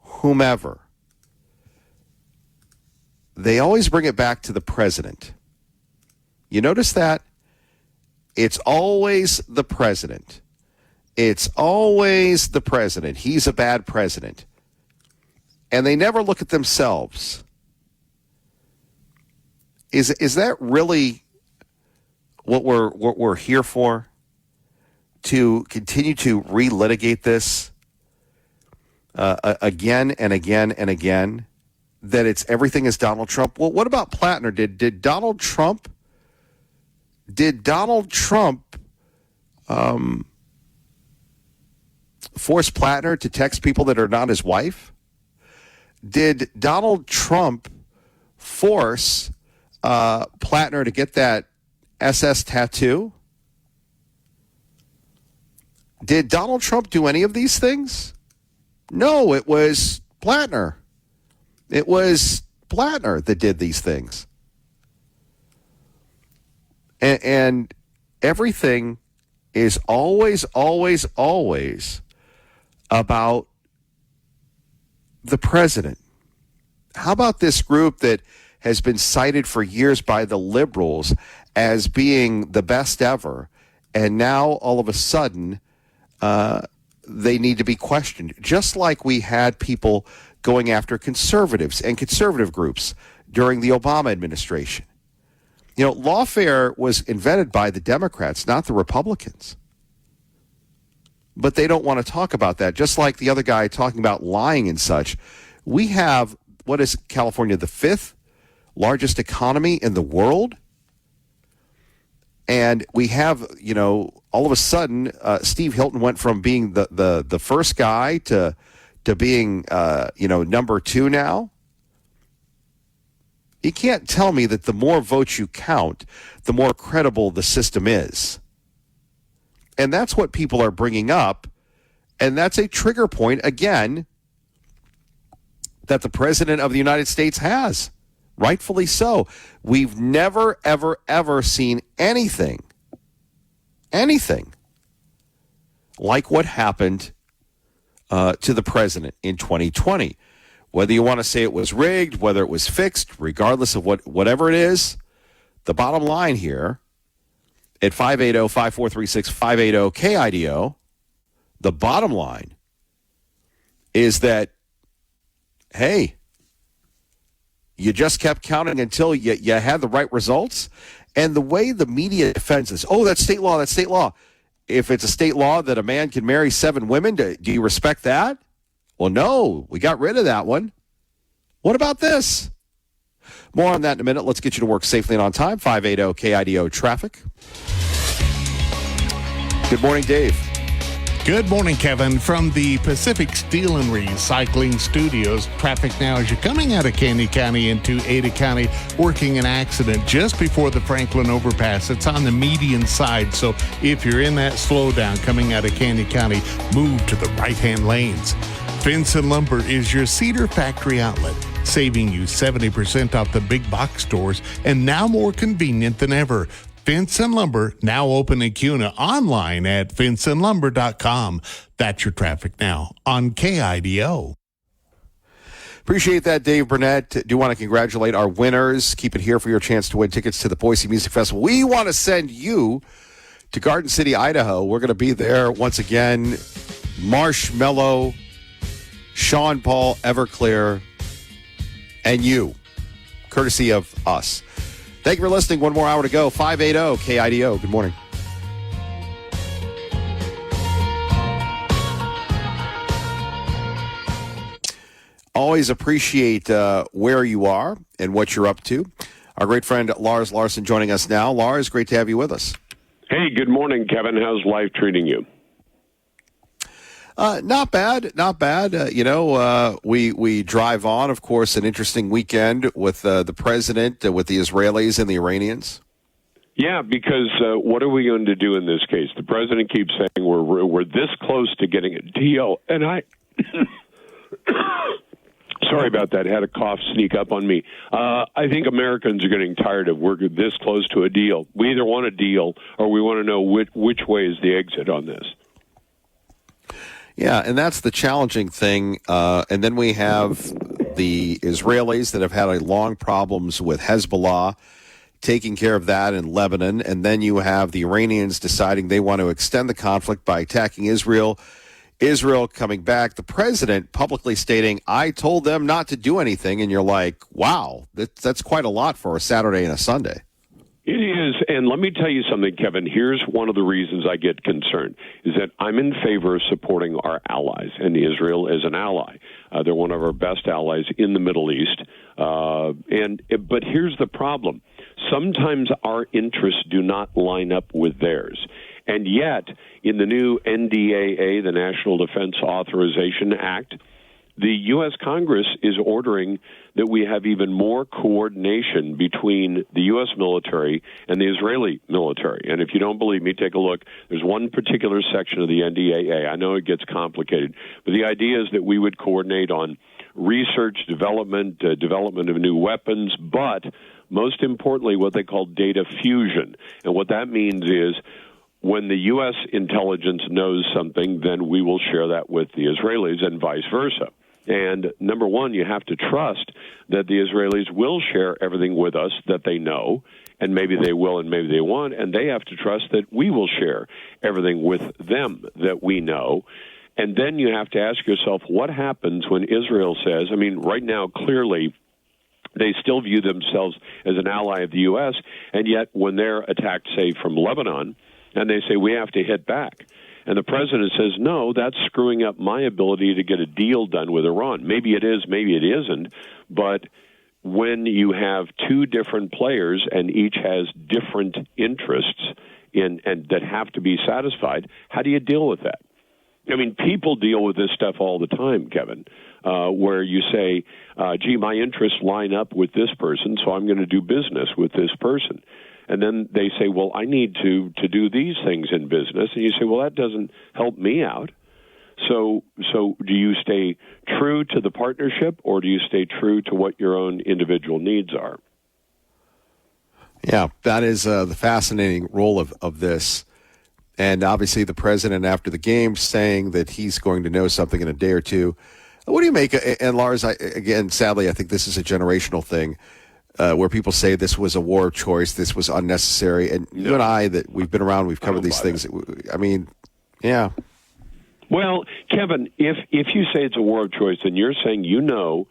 whomever, they always bring it back to the president. You notice that? It's always the president. It's always the president. He's a bad president. And they never look at themselves. Is that really what we're here for? To continue to relitigate this again and again and again? That it's everything is Donald Trump? Well, what about Plattner? Did Donald Trump force Plattner to text people that are not his wife? Did Donald Trump force Plattner to get that SS tattoo? Did Donald Trump do any of these things? No, it was Plattner. It was Plattner that did these things. And everything is always, always, always about the president. How about this group that has been cited for years by the liberals as being the best ever, and now all of a sudden they need to be questioned, just like we had people going after conservatives and conservative groups during the Obama administration. You know, lawfare was invented by the Democrats, not the Republicans. But they don't want to talk about that, just like the other guy talking about lying and such. We have, what is California, the 5th largest economy in the world? And we have, you know, all of a sudden, Steve Hilton went from being the first guy to being, number 2 now. You can't tell me that the more votes you count, the more credible the system is. And that's what people are bringing up. And that's a trigger point, again, that the President of the United States has. Rightfully so. We've never, ever, ever seen anything like what happened to the president in 2020. Whether you want to say it was rigged, whether it was fixed, regardless of whatever it is, the bottom line here at 580-5436, 580-KIDO, the bottom line is that, hey, you just kept counting until you had the right results. And the way the media defends this, oh, that's state law, if it's a state law that a man can marry 7 women, do you respect that? Well, no, we got rid of that one. What about this? More on that in a minute. Let's get you to work safely and on time. 580 KIDO traffic. Good morning, Dave. Good morning, Kevin. From the Pacific Steel and Recycling Studios, traffic now as you're coming out of Candy County into Ada County, working an accident just before the Franklin overpass. It's on the median side, so if you're in that slowdown coming out of Candy County, move to the right-hand lanes. Vinson Lumber is your Cedar Factory outlet, saving you 70% off the big box stores and now more convenient than ever. Vinson Lumber, now open in Cuna, online at vinsonlumber.com. That's your traffic now on KIDO. Appreciate that, Dave Burnett. Do want to congratulate our winners. Keep it here for your chance to win tickets to the Boise Music Festival. We want to send you to Garden City, Idaho. We're going to be there once again. Marshmello, Sean Paul, Everclear, and you, courtesy of us. Thank you for listening. One more hour to go. 580 KIDO. Good morning. Always appreciate where you are and what you're up to. Our great friend Lars Larson joining us now. Lars, great to have you with us. Hey, good morning, Kevin. How's life treating you? Not bad, not bad. We drive on, of course, an interesting weekend with the president, with the Israelis and the Iranians. Yeah, because what are we going to do in this case? The president keeps saying we're this close to getting a deal, and I sorry about that. Had a cough sneak up on me. I think Americans are getting tired of we're this close to a deal. We either want a deal or we want to know which way is the exit on this. Yeah, and that's the challenging thing. And then we have the Israelis that have had long problems with Hezbollah, taking care of that in Lebanon. And then you have the Iranians deciding they want to extend the conflict by attacking Israel. Israel coming back, the president publicly stating, I told them not to do anything. And you're like, wow, that's quite a lot for a Saturday and a Sunday. It is, and let me tell you something, Kevin. Here's one of the reasons I get concerned, is that I'm in favor of supporting our allies, and Israel is an ally. They're one of our best allies in the Middle East. But here's the problem. Sometimes our interests do not line up with theirs. And yet, in the new NDAA, the National Defense Authorization Act, the U.S. Congress is ordering that we have even more coordination between the U.S. military and the Israeli military. And if you don't believe me, take a look. There's one particular section of the NDAA. I know it gets complicated, but the idea is that we would coordinate on research, development of new weapons, but most importantly, what they call data fusion. And what that means is when the U.S. intelligence knows something, then we will share that with the Israelis and vice versa. And number one, you have to trust that the Israelis will share everything with us that they know, and maybe they will and maybe they won't, and they have to trust that we will share everything with them that we know. And then you have to ask yourself, what happens when Israel says, right now, clearly, they still view themselves as an ally of the U.S., and yet when they're attacked, say, from Lebanon, and they say, we have to hit back. And the president says, no, that's screwing up my ability to get a deal done with Iran. Maybe it is, maybe it isn't. But when you have two different players and each has different interests and that have to be satisfied, how do you deal with that? People deal with this stuff all the time, Kevin, where you say, gee, my interests line up with this person, so I'm going to do business with this person. And then they say, well, I need to do these things in business. And you say, well, that doesn't help me out. So do you stay true to the partnership, or do you stay true to what your own individual needs are? Yeah, that is the fascinating role of this. And obviously the president after the game saying that he's going to know something in a day or two. What do you make? And Lars, again, sadly, I think this is a generational thing. Where people say this was a war of choice, this was unnecessary. And you and I, that we've been around, we've covered these things. Yeah. Well, Kevin, if you say it's a war of choice, then you're saying you know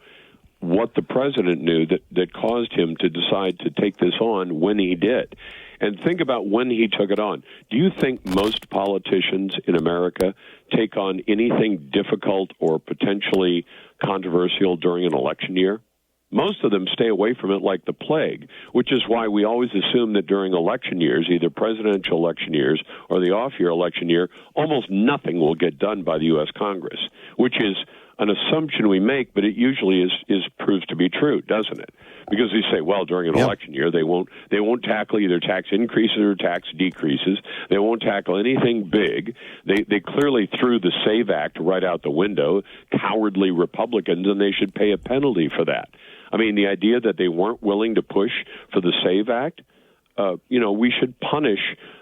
what the president knew that caused him to decide to take this on when he did. And think about when he took it on. Do you think most politicians in America take on anything difficult or potentially controversial during an election year? Most of them stay away from it like the plague, which is why we always assume that during election years, either presidential election years or the off-year election year, almost nothing will get done by the U.S. Congress, which is an assumption we make, but it usually proves to be true, doesn't it? Because we say, well, during an election year, they won't tackle either tax increases or tax decreases. They won't tackle anything big. They clearly threw the SAVE Act right out the window, cowardly Republicans, and they should pay a penalty for that. I mean, the idea that they weren't willing to push for the SAVE Act, we should punish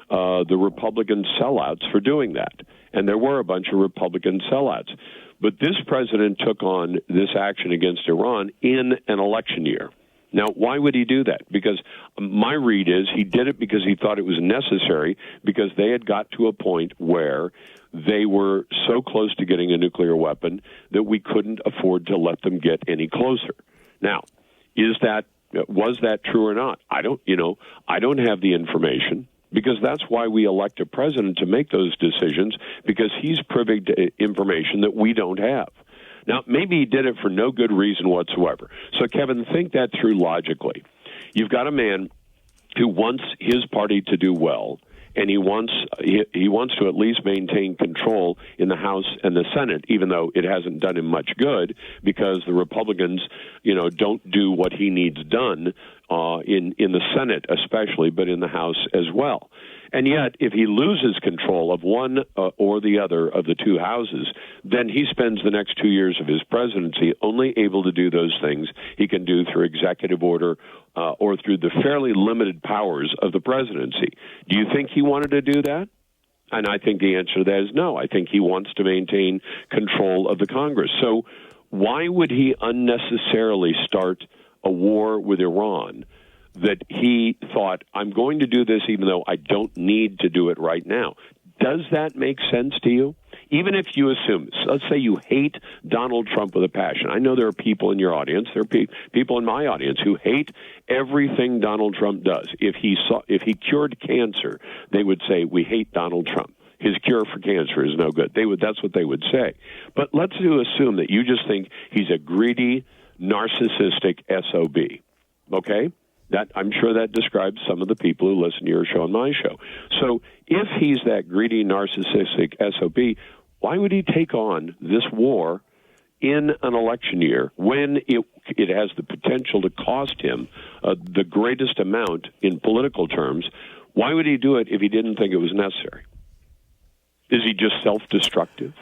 the Republican sellouts for doing that. And there were a bunch of Republican sellouts. But this president took on this action against Iran in an election year. Now, why would he do that? Because my read is he did it because he thought it was necessary, because they had got to a point where they were so close to getting a nuclear weapon that we couldn't afford to let them get any closer. Now, was that true or not? I don't have the information, because that's why we elect a president to make those decisions, because he's privy to information that we don't have. Now, maybe he did it for no good reason whatsoever. So, Kevin, think that through logically. You've got a man who wants his party to do well, and he wants to at least maintain control in the House and the Senate, even though it hasn't done him much good, because the Republicans, don't do what he needs done in the Senate especially, but in the House as well. And yet, if he loses control of one or the other of the two houses, then he spends the next 2 years of his presidency only able to do those things he can do through executive order or through the fairly limited powers of the presidency. Do you think he wanted to do that? And I think the answer to that is no. I think he wants to maintain control of the Congress. So why would he unnecessarily start a war with Iran that he thought, I'm going to do this even though I don't need to do it right now? Does that make sense to you? Even if you assume, let's say you hate Donald Trump with a passion. I know there are people in your audience, there are people in my audience who hate everything Donald Trump does. If he cured cancer, they would say, we hate Donald Trump. His cure for cancer is no good. That's what they would say. But let's assume that you just think he's a greedy, narcissistic SOB. Okay? I'm sure that describes some of the people who listen to your show and my show. So if he's that greedy, narcissistic SOB, why would he take on this war in an election year when it has the potential to cost him the greatest amount in political terms? Why would he do it if he didn't think it was necessary? Is he just self-destructive?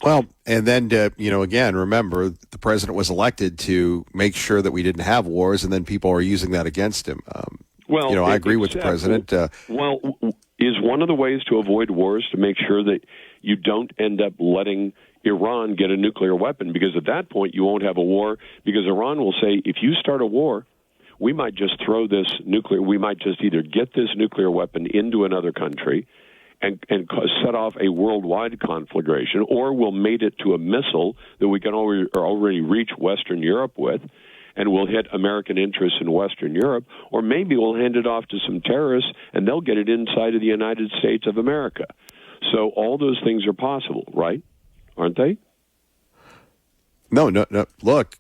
Well, and then, again, remember, the president was elected to make sure that we didn't have wars, and then people are using that against him. I agree with the president. Is one of the ways to avoid wars to make sure that you don't end up letting Iran get a nuclear weapon? Because at that point, you won't have a war, because Iran will say, if you start a war, we might just we might just either get this nuclear weapon into another country and set off a worldwide conflagration, or we'll mate it to a missile that we can already reach Western Europe with, and we'll hit American interests in Western Europe, or maybe we'll hand it off to some terrorists, and they'll get it inside of the United States of America. So all those things are possible, right? Aren't they? No. Look,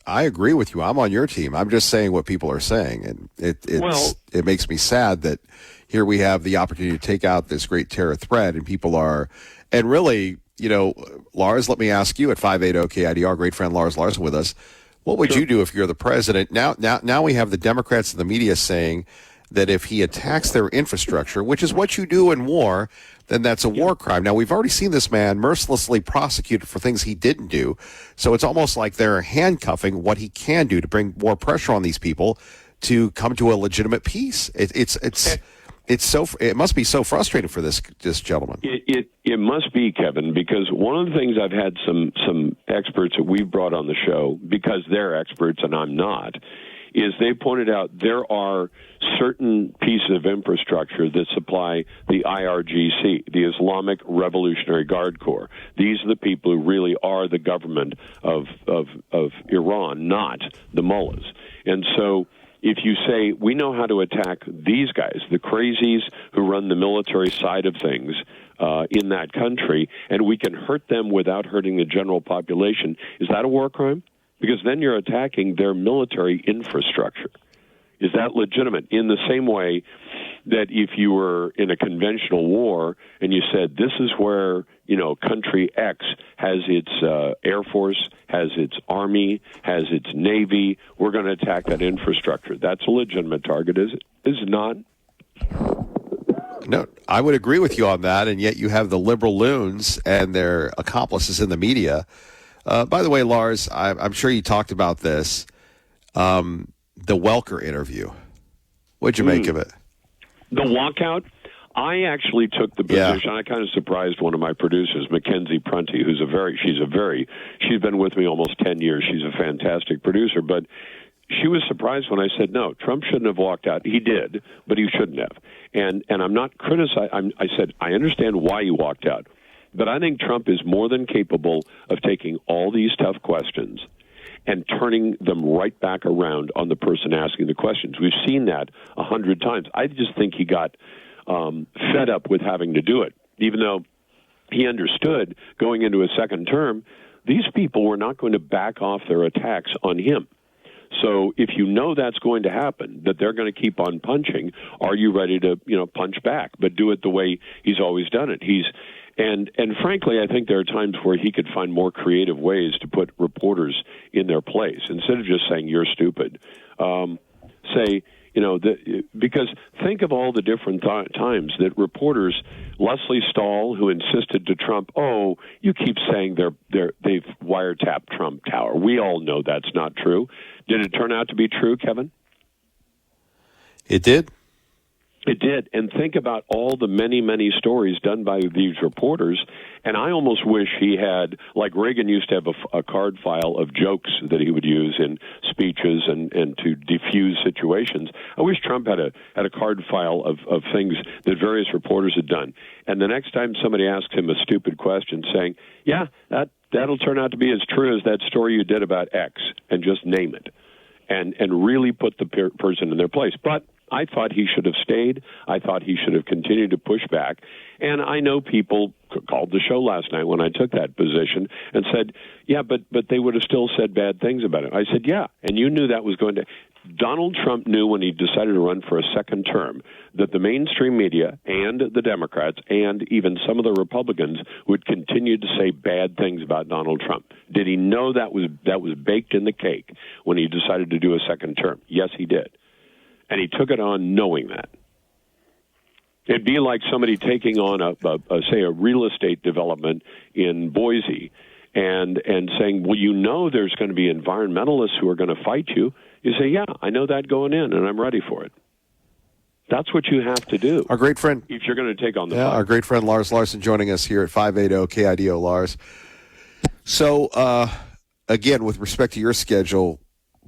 I agree with you. I'm on your team. I'm just saying what people are saying, and it makes me sad that here we have the opportunity to take out this great terror threat, and people are, and really, Lars, let me ask you at 580-KIDO, our great friend Lars Larson with us, what would you do if you're the president? Now we have the Democrats and the media saying that if he attacks their infrastructure, which is what you do in war, then that's a war crime. Now, we've already seen this man mercilessly prosecuted for things he didn't do. So it's almost like they're handcuffing what he can do to bring more pressure on these people to come to a legitimate peace. It must be so frustrating for this gentleman. It must be, Kevin, because one of the things I've had some experts that we've brought on the show, because they're experts and I'm not, is they pointed out there are certain pieces of infrastructure that supply the IRGC, the Islamic Revolutionary Guard Corps. These are the people who really are the government of Iran, not the mullahs. And so if you say, we know how to attack these guys, the crazies who run the military side of things in that country, and we can hurt them without hurting the general population, is that a war crime? Because then you're attacking their military infrastructure. Is that legitimate? In the same way that if you were in a conventional war and you said, this is where, country X has its Air Force, has its Army, has its Navy, we're going to attack that infrastructure. That's a legitimate target, is it? Is it not? No, I would agree with you on that, and yet you have the liberal loons and their accomplices in the media. By the way, Lars, I'm sure you talked about this, the Welker interview. What'd you make of it? The walkout? I actually took the position. I kind of surprised one of my producers, Mackenzie Prunty, she's been with me almost 10 years. She's a fantastic producer, but she was surprised when I said, no, Trump shouldn't have walked out. He did, but he shouldn't have. And I'm not criticizing. I said, I understand why he walked out, but I think Trump is more than capable of taking all these tough questions and turning them right back around on the person asking the questions. We've seen that 100 times. I just think he got fed up with having to do it, even though he understood going into a second term, these people were not going to back off their attacks on him. So if you know that's going to happen, that they're going to keep on punching, are you ready to, punch back? But do it the way he's always done it. And frankly, I think there are times where he could find more creative ways to put reporters in their place instead of just saying you're stupid. Because think of all the different times that reporters, Leslie Stahl, who insisted to Trump, oh, you keep saying they've wiretapped Trump Tower. We all know that's not true. Did it turn out to be true, Kevin? It did. It did. And think about all the many, many stories done by these reporters. And I almost wish he had, like Reagan used to have a card file of jokes that he would use in speeches and to defuse situations. I wish Trump had a card file of things that various reporters had done. And the next time somebody asks him a stupid question saying, yeah, that'll turn out to be as true as that story you did about X, and just name it. And really put the person in their place. But I thought he should have stayed. I thought he should have continued to push back. And I know people called the show last night when I took that position and said, yeah, but they would have still said bad things about it. I said, yeah, and you knew that was going to... Donald Trump knew when he decided to run for a second term that the mainstream media and the Democrats and even some of the Republicans would continue to say bad things about Donald Trump. Did he know that was baked in the cake when he decided to do a second term? Yes, he did. And he took it on knowing that. It'd be like somebody taking on a real estate development in Boise and saying, well, you know there's going to be environmentalists who are going to fight you. You say, yeah, I know that going in, and I'm ready for it. That's what you have to do. Our great friend. If you're going to take on the fight. Our great friend Lars Larson joining us here at 580 KIDO, Lars. So, again, with respect to your schedule,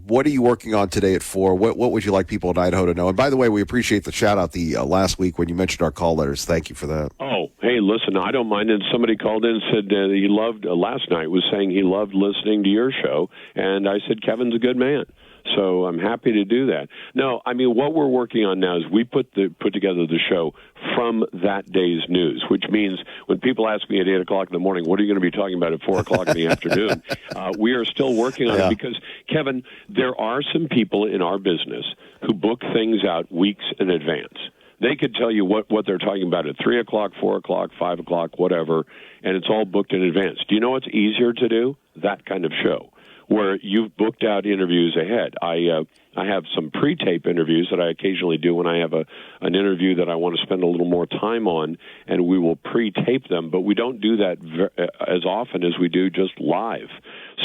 what are you working on today at 4? What would you like people in Idaho to know? And by the way, we appreciate the shout-out the last week when you mentioned our call letters. Thank you for that. Oh, hey, listen, I don't mind. And somebody called in and said he loved, last night was saying he loved listening to your show. And I said, Kevin's a good man. So I'm happy to do that. No, I mean, what we're working on now is we put together the show from that day's news, which means when people ask me at 8 o'clock in the morning, what are you going to be talking about at 4 o'clock in the afternoon? We are still working on it because, Kevin, there are some people in our business who book things out weeks in advance. They could tell you what they're talking about at 3 o'clock, 4 o'clock, 5 o'clock, whatever, and it's all booked in advance. Do you know what's easier to do? That kind of show, where you've booked out interviews ahead. I have some pre-tape interviews that I occasionally do when I have an interview that I want to spend a little more time on, and we will pre-tape them, but we don't do that as often as we do just live.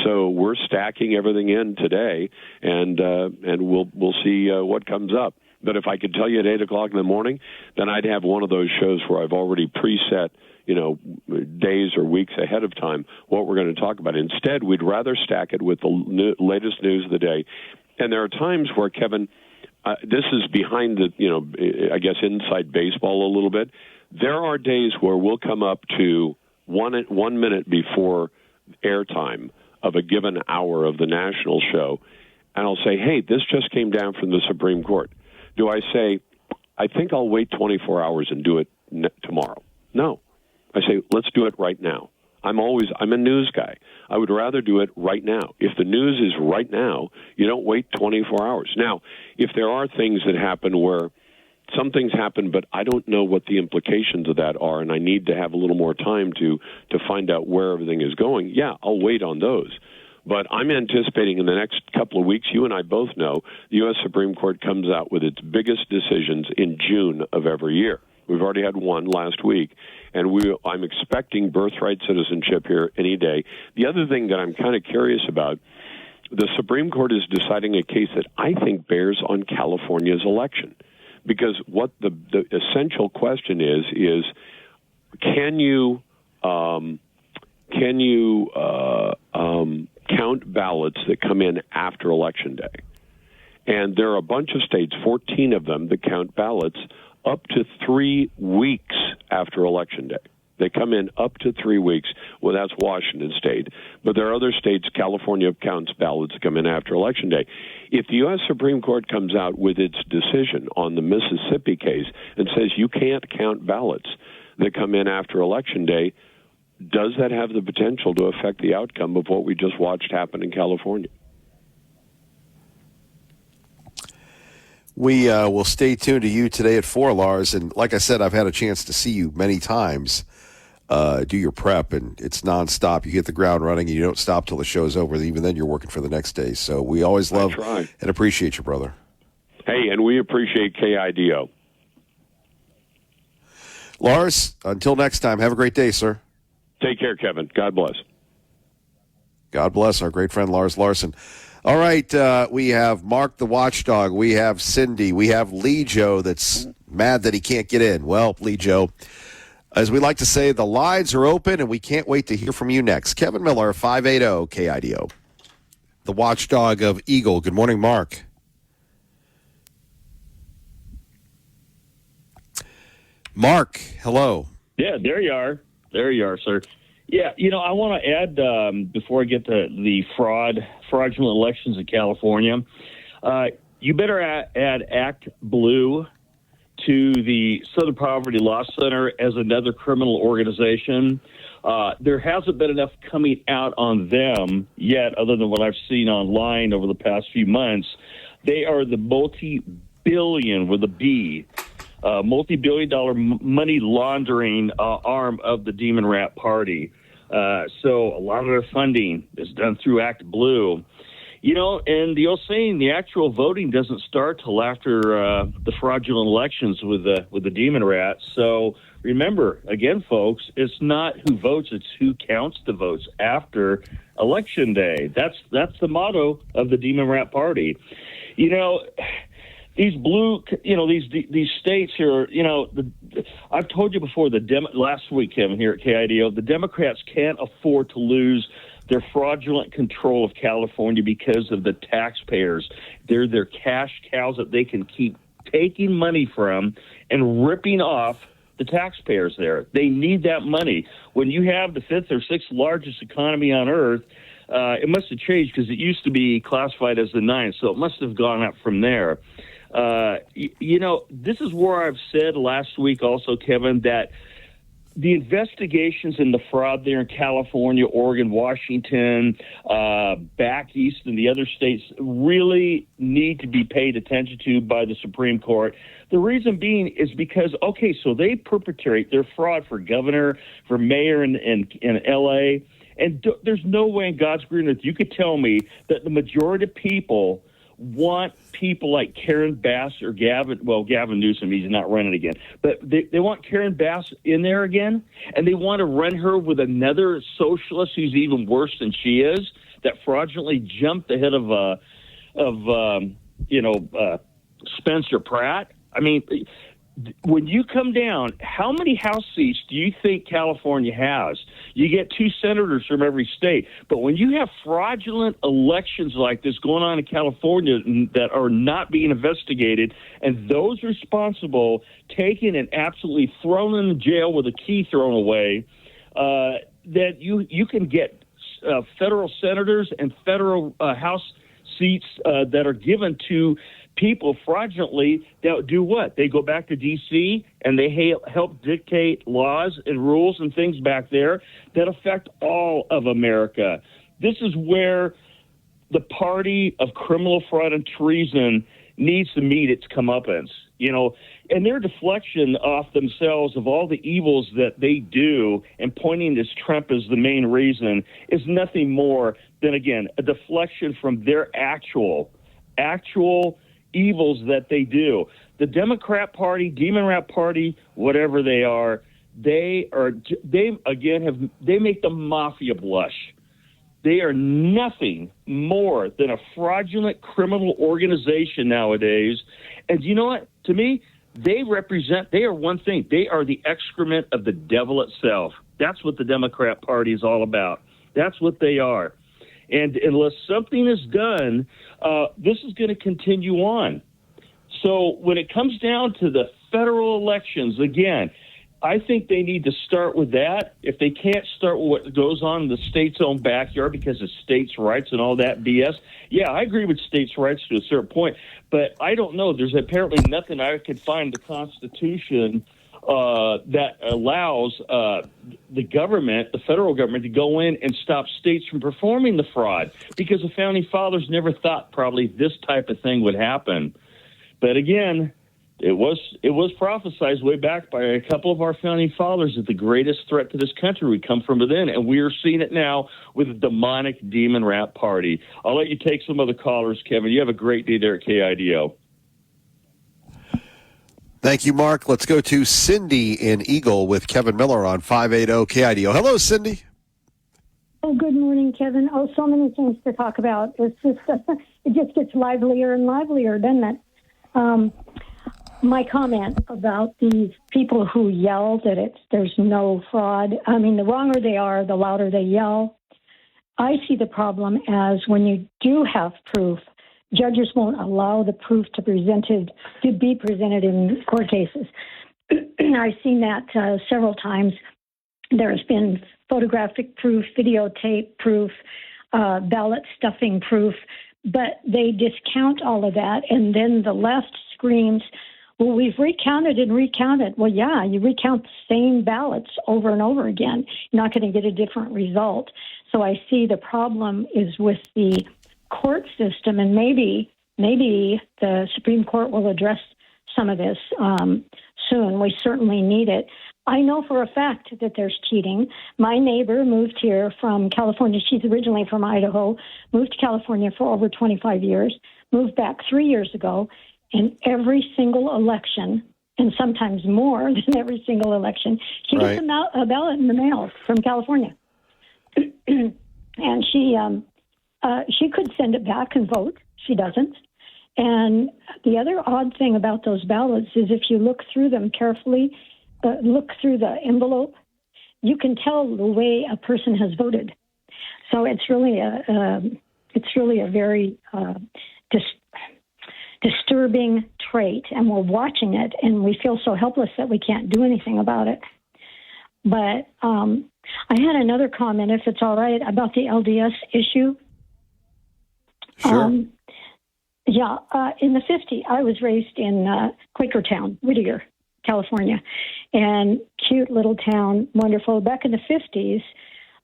So we're stacking everything in today, and we'll see what comes up. But if I could tell you at 8 o'clock in the morning, then I'd have one of those shows where I've already preset, days or weeks ahead of time what we're going to talk about. Instead, we'd rather stack it with the latest news of the day. And there are times where, Kevin, this is behind the, I guess, inside baseball a little bit. There are days where we'll come up to 1 minute before airtime of a given hour of the national show, and I'll say, hey, this just came down from the Supreme Court. Do I say, I think I'll wait 24 hours and do it tomorrow? No. I say, let's do it right now. I'm a news guy. I would rather do it right now. If the news is right now, you don't wait 24 hours. Now, if there are things that happen where some things happen, but I don't know what the implications of that are, and I need to have a little more time to find out where everything is going, yeah, I'll wait on those. But I'm anticipating in the next couple of weeks, you and I both know, the U.S. Supreme Court comes out with its biggest decisions in June of every year. We've already had one last week, and I'm expecting birthright citizenship here any day. The other thing that I'm kind of curious about, the Supreme Court is deciding a case that I think bears on California's election. Because what the essential question is can you count ballots that come in after Election Day? And there are a bunch of states, 14 of them, that count ballots up to 3 weeks after Election Day. They come in up to 3 weeks. Well, that's Washington State. But there are other states, California counts ballots that come in after Election Day. If the U.S. Supreme Court comes out with its decision on the Mississippi case and says you can't count ballots that come in after Election Day, does that have the potential to affect the outcome of what we just watched happen in California? We will stay tuned to you today at 4, Lars. And like I said, I've had a chance to see you many times do your prep, and it's nonstop. You hit the ground running, and you don't stop till the show's over. Even then, you're working for the next day. So we always love and appreciate you, brother. Hey, and we appreciate KIDO. Lars, until next time, have a great day, sir. Take care, Kevin. God bless. God bless our great friend Lars Larson. All right, we have Mark the Watchdog. We have Cindy. We have Lee Joe that's mad that he can't get in. Well, Lee Joe, as we like to say, the lines are open, and we can't wait to hear from you next. Kevin Miller, 580 KIDO. The Watchdog of Eagle. Good morning, Mark. Mark, hello. Yeah, there you are. There you are, sir. Yeah, I want to add, before I get to the fraudulent elections in California, you better add Act Blue to the Southern Poverty Law Center as another criminal organization. There hasn't been enough coming out on them yet, other than what I've seen online over the past few months. They are the multi-billion, with a B, multi-billion-dollar money laundering arm of the Demon Rat Party. So a lot of their funding is done through Act Blue. And the old saying, the actual voting doesn't start till after the fraudulent elections with the Demon Rat. So remember, again, folks, it's not who votes, it's who counts the votes after Election Day. That's the motto of the Demon Rat Party. These blue, these states here, I've told you before, last week, Kevin, here at KIDO, the Democrats can't afford to lose their fraudulent control of California because of the taxpayers. They're their cash cows that they can keep taking money from and ripping off the taxpayers there. They need that money. When you have the 5th or 6th largest economy on earth, it must have changed because it used to be classified as the 9th, so it must have gone up from there. This is where I've said last week also, Kevin, that the investigations and the fraud there in California, Oregon, Washington, back east and the other states really need to be paid attention to by the Supreme Court. The reason being is because, so they perpetrate their fraud for governor, for mayor in L.A., and there's no way in God's green earth you could tell me that the majority of people want people like Karen Bass or Gavin Newsom, he's not running again, but they want Karen Bass in there again, and they want to run her with another socialist who's even worse than she is, that fraudulently jumped ahead of Spencer Pratt. I mean, when you come down, how many House seats do you think California has? You get 2 senators from every state. But when you have fraudulent elections like this going on in California that are not being investigated, and those responsible taken and absolutely thrown in jail with a key thrown away, that you can get federal senators and federal House seats that are given to people fraudulently that do what? They go back to D.C. and they help dictate laws and rules and things back there that affect all of America. This is where the party of criminal fraud and treason needs to meet its comeuppance, and their deflection off themselves of all the evils that they do and pointing to Trump as the main reason is nothing more than, again, a deflection from their actual evils that they do. The Democrat Party, Demon Rat Party, whatever they make the mafia blush. They are nothing more than a fraudulent criminal organization nowadays. And you know what? To me, they are one thing. They are the excrement of the devil itself. That's what the Democrat Party is all about. That's what they are. And unless something is done, this is going to continue on. So when it comes down to the federal elections, again, I think they need to start with that. If they can't start with what goes on in the state's own backyard because of states' rights and all that BS, yeah, I agree with states' rights to a certain point. But I don't know. There's apparently nothing I could find in the Constitution that allows the government, the federal government, to go in and stop states from performing the fraud, because the Founding Fathers never thought probably this type of thing would happen. But again, it was prophesied way back by a couple of our Founding Fathers that the greatest threat to this country would come from within, and we are seeing it now with the demonic Demon Rat Party. I'll let you take some other callers, Kevin. You have a great day there at KIDO. Thank you, Mark. Let's go to Cindy in Eagle with Kevin Miller on 580 KIDO. Hello, Cindy. Oh, good morning, Kevin. Oh, so many things to talk about. It's just it just gets livelier and livelier, doesn't it? My comment about these people who yell that there's no fraud. I mean, the wronger they are, the louder they yell. I see the problem as when you do have proof, judges won't allow the proof to be presented in court cases. I've seen that several times. There has been photographic proof, videotape proof, ballot stuffing proof, but they discount all of that, and then the left screams, well, we've recounted and recounted. Well, yeah, you recount the same ballots over and over again. You're not going to get a different result. So I see the problem is with the court system, and maybe the Supreme Court will address some of this soon. We certainly need it. I know for a fact that there's cheating. My neighbor moved here from California. She's originally from Idaho, moved to California for over 25 years, moved back 3 years ago. In every single election, and sometimes more than every single election, she gets a ballot in the mail from California. And she could send it back and vote. She doesn't. And the other odd thing about those ballots is if you look through them carefully, look through the envelope, you can tell the way a person has voted. So it's really a very disturbing trait, and we're watching it, and we feel so helpless that we can't do anything about it. But I had another comment, if it's all right, about the LDS issue. Sure. In the 50s, I was raised in Quakertown, Whittier, California, and cute little town, wonderful. Back in the 50s,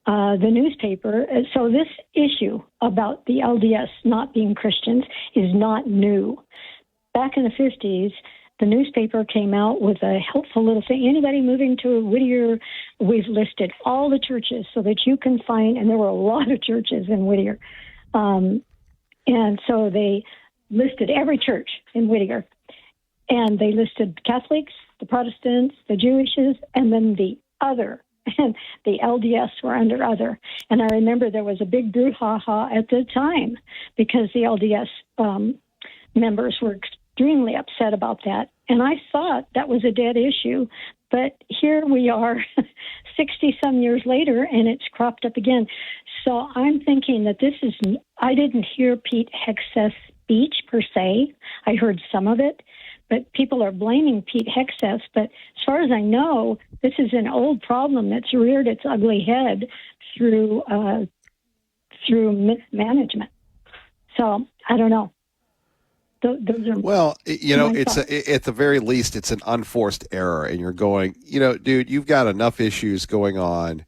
the newspaper, so this issue about the LDS not being Christians is not new. Back in the 50s, the newspaper came out with a helpful little thing. Anybody moving to Whittier, we've listed all the churches so that you can find, and there were a lot of churches in Whittier. And so they listed every church in Whittier. And they listed Catholics, the Protestants, the Jewishes, and then the other. And the LDS were under other. And I remember there was a big brouhaha at the time because the LDS members were extremely upset about that. And I thought that was a dead issue. But here we are 60-some years later, and it's cropped up again. So I'm thinking that I didn't hear Pete Hegseth's speech per se. I heard some of it. But people are blaming Pete Hegseth. But as far as I know, this is an old problem that's reared its ugly head through mismanagement. So I don't know. Those are well, it's thoughts. at the very least, it's an unforced error, and you're going, dude, you've got enough issues going on,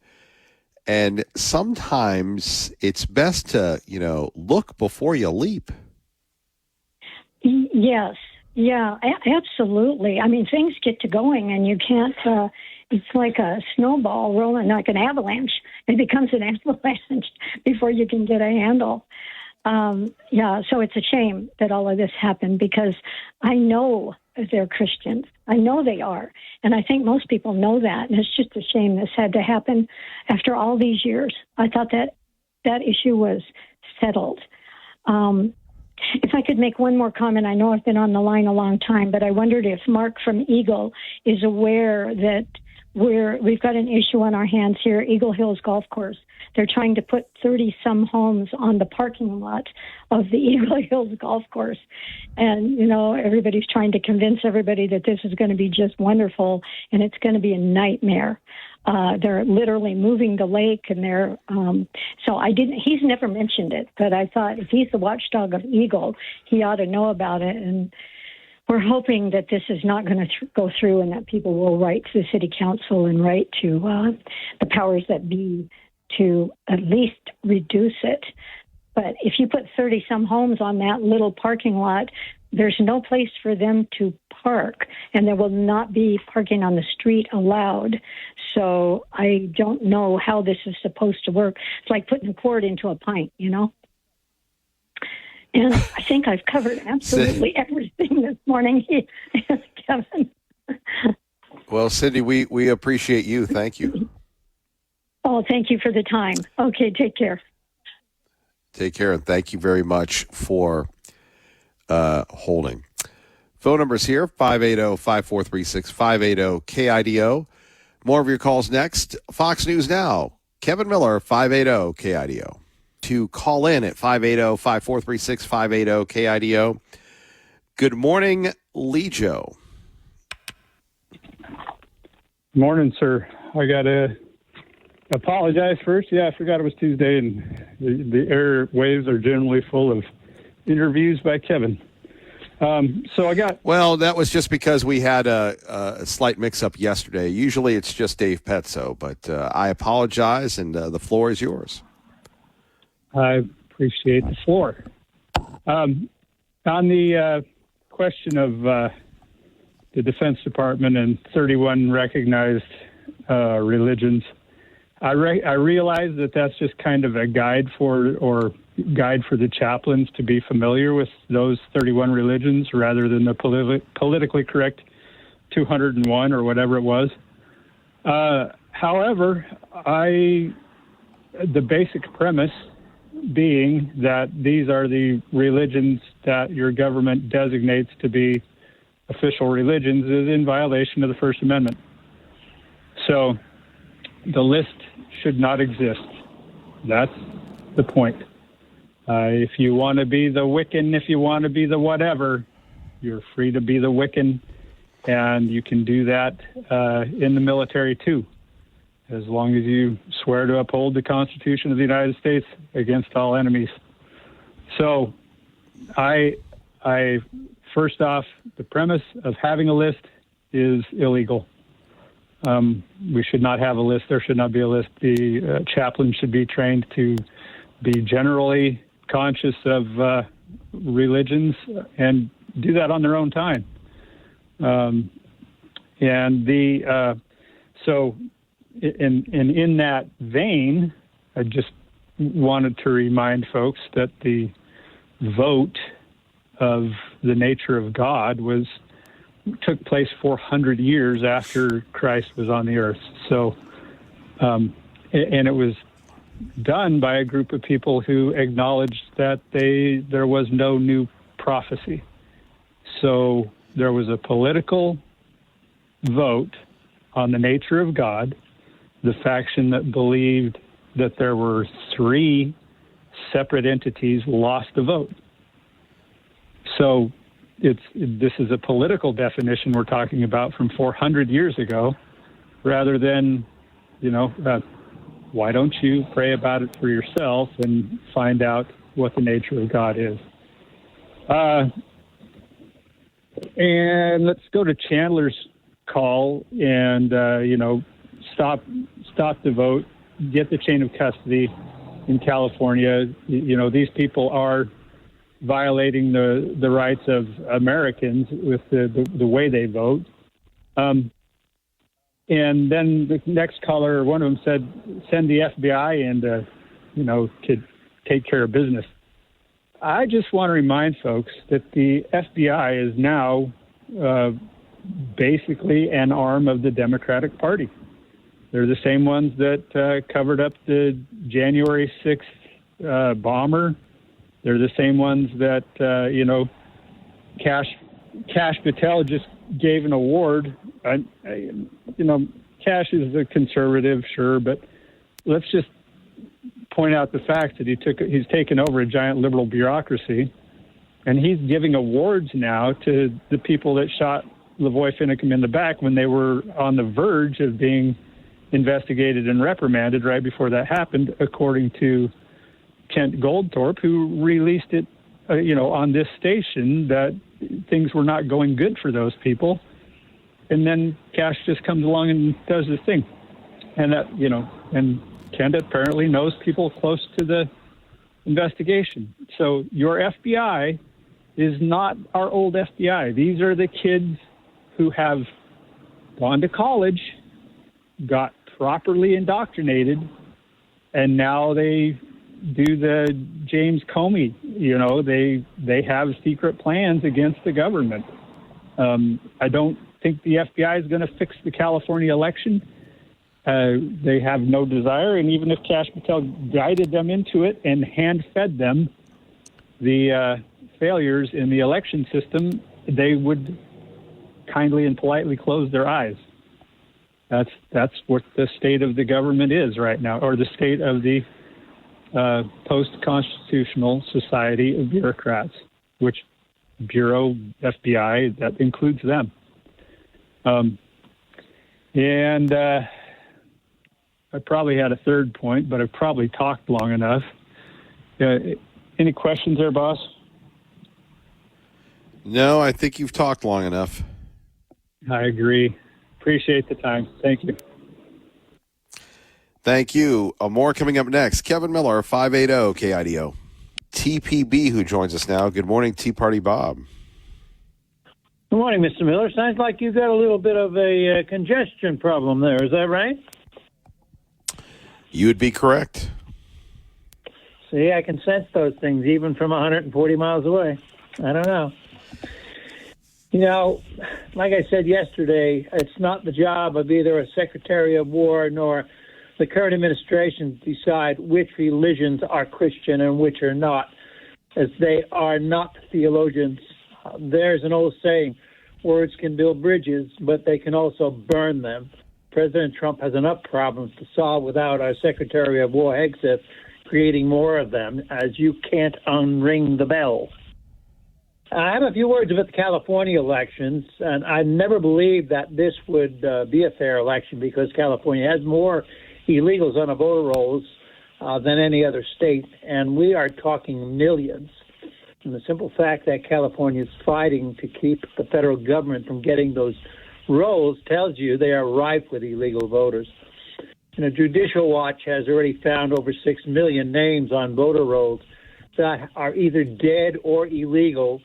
and sometimes it's best to, look before you leap. Yes, yeah, absolutely. I mean, things get to going, and you can't. It's like a snowball rolling, like an avalanche. It becomes an avalanche before you can get a handle. So it's a shame that all of this happened, because I know they're Christians. I know they are. And I think most people know that. And it's just a shame this had to happen after all these years. I thought that issue was settled. If I could make one more comment, I know I've been on the line a long time, but I wondered if Mark from Eagle is aware that we've got an issue on our hands here, Eagle Hills Golf Course. They're trying to put 30-some homes on the parking lot of the Eagle Hills Golf Course. And, everybody's trying to convince everybody that this is going to be just wonderful, and it's going to be a nightmare. They're literally moving the lake, and he's never mentioned it, but I thought if he's the watchdog of Eagle, he ought to know about it. And we're hoping that this is not going to go through, and that people will write to the city council and write to the powers that be to at least reduce it. But if you put 30-some homes on that little parking lot, there's no place for them to park, and there will not be parking on the street allowed. So I don't know how this is supposed to work. It's like putting a quart into a pint, And I think I've covered absolutely everything this morning, Kevin. Well, Cindy, we appreciate you. Thank you. Oh, thank you for the time. Okay, take care. Take care, and thank you very much for holding. Phone numbers here, 580-5436, 580-KIDO. More of your calls next. Fox News Now, Kevin Miller, 580-KIDO. To call in at 580-5436, 580-KIDO. Good morning, Lejo. Morning, sir. I got to apologize first. Yeah, I forgot it was Tuesday, and the airwaves are generally full of interviews by Kevin. Well, that was just because we had a slight mix-up yesterday. Usually it's just Dave Petso, but I apologize, and the floor is yours. I appreciate the floor. On the question of the Defense Department and 31 recognized religions, I realize that that's just kind of a guide for the chaplains to be familiar with those 31 religions rather than the politically correct 201 or whatever it was. However, the basic premise being that these are the religions that your government designates to be official religions is in violation of the First Amendment. So the list should not exist. That's the point. If you want to be the Wiccan, if you want to be the whatever, you're free to be the Wiccan, and you can do that in the military too, as long as you swear to uphold the Constitution of the United States against all enemies. So I first off, the premise of having a list is illegal. We should not have a list. There should not be a list. The chaplain should be trained to be generally conscious of religions and do that on their own time. So in that vein, I just wanted to remind folks that the vote of the nature of God took place 400 years after Christ was on the earth. So, and it was done by a group of people who acknowledged that there was no new prophecy. So there was a political vote on the nature of God. The faction that believed that there were three separate entities lost the vote. So this is a political definition we're talking about from 400 years ago, rather than, why don't you pray about it for yourself and find out, what the nature of God is. And let's go to Chandler's call and, stop the vote, get the chain of custody in California. These people are violating the rights of Americans with the way they vote. And then the next caller, one of them said, send the FBI in to take care of business. I just want to remind folks that the FBI is now basically an arm of the Democratic Party. They're the same ones that covered up the January 6th bomber. They're the same ones that, Kash Patel just gave an award. Kash is a conservative, sure, but let's just point out the fact that he's taken over a giant liberal bureaucracy, and he's giving awards now to the people that shot Lavoy Finicum in the back when they were on the verge of being investigated and reprimanded right before that happened, according to Kent Goldthorpe, who released it, on this station, that things were not going good for those people. And then Kash just comes along and does his thing. And that, and Kent apparently knows people close to the investigation. So your FBI is not our old FBI. These are the kids who have gone to college, got properly indoctrinated, and now they do the James Comey. They have secret plans against the government. I don't think the FBI is going to fix the California election. They have no desire, and even if Kash Patel guided them into it and hand-fed them the failures in the election system, they would kindly and politely close their eyes. That's what the state of the government is right now, or the state of the post-constitutional society of bureaucrats, which Bureau, FBI, that includes them. And I probably had a third point, but I've probably talked long enough. Any questions there, boss? No, I think you've talked long enough. I agree. Appreciate the time. Thank you. Thank you. More coming up next. Kevin Miller, 580 KIDO. TPB, who joins us now. Good morning, Tea Party Bob. Good morning, Mr. Miller. Sounds like you got a little bit of a congestion problem there. Is that right? You would be correct. See, I can sense those things even from 140 miles away. I don't know. Like I said yesterday, it's not the job of either a Secretary of War nor the current administration to decide which religions are Christian and which are not, as they are not theologians. There's an old saying, words can build bridges, but they can also burn them. President Trump has enough problems to solve without our Secretary of War, Hegseth, creating more of them, as you can't unring the bell. I have a few words about the California elections, and I never believed that this would be a fair election because California has more illegals on the voter rolls than any other state, and we are talking millions. And the simple fact that California is fighting to keep the federal government from getting those rolls tells you they are rife with illegal voters. And Judicial Watch has already found over 6 million names on voter rolls that are either dead or illegal,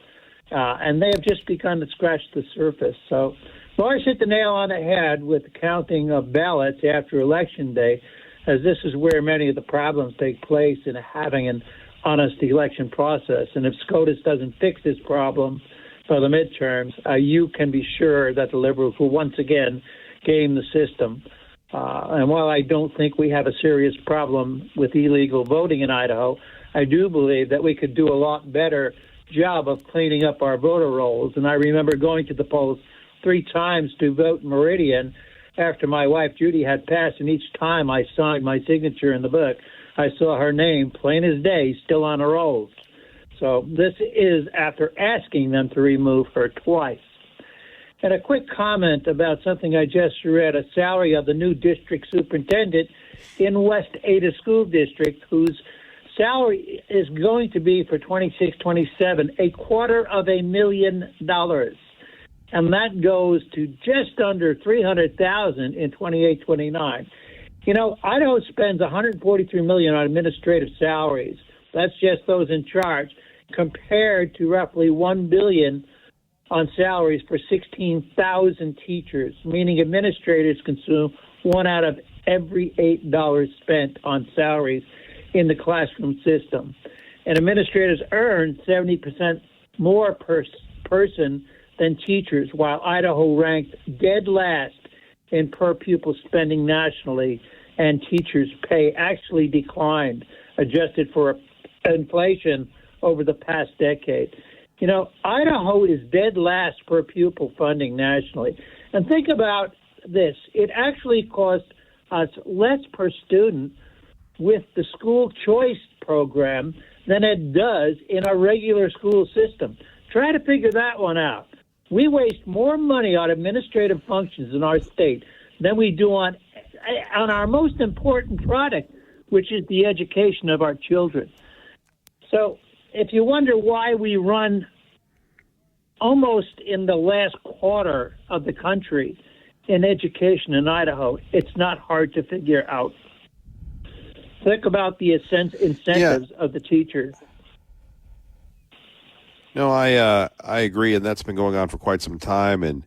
and they have just begun to scratch the surface. So Morris hit the nail on the head with the counting of ballots after Election Day, as this is where many of the problems take place in having an honest election process. And if SCOTUS doesn't fix this problem for the midterms, you can be sure that the liberals will once again game the system. And while I don't think we have a serious problem with illegal voting in Idaho, I do believe that we could do a lot better job of cleaning up our voter rolls. And I remember going to the polls 3 times to vote in Meridian after my wife Judy had passed, and each time I signed my signature in the book, I saw her name, plain as day, still on the rolls. So this is after asking them to remove her twice. And a quick comment about something I just read, a salary of the new district superintendent in West Ada School District, whose salary is going to be for 26, 27, $250,000. And that goes to just under $300,000 in 28, 29. You know, Idaho spends $143 million on administrative salaries. That's just those in charge, compared to roughly $1 billion on salaries for 16,000 teachers, meaning administrators consume 1 out of every $8 spent on salaries in the classroom system. And administrators earn 70% more per person than teachers, while Idaho ranked dead last in per pupil spending nationally, and teachers' pay actually declined, adjusted for inflation over the past decade. You know, Idaho is dead last per pupil funding nationally. And think about this. It actually costs us less per student with the school choice program than it does in a regular school system. Try to figure that one out. We waste more money on administrative functions in our state than we do on our most important product, which is the education of our children. So if you wonder why we run almost in the last quarter of the country in education in Idaho, it's not hard to figure out. Think about the incentives of the teachers. No, I agree, and that's been going on for quite some time. And,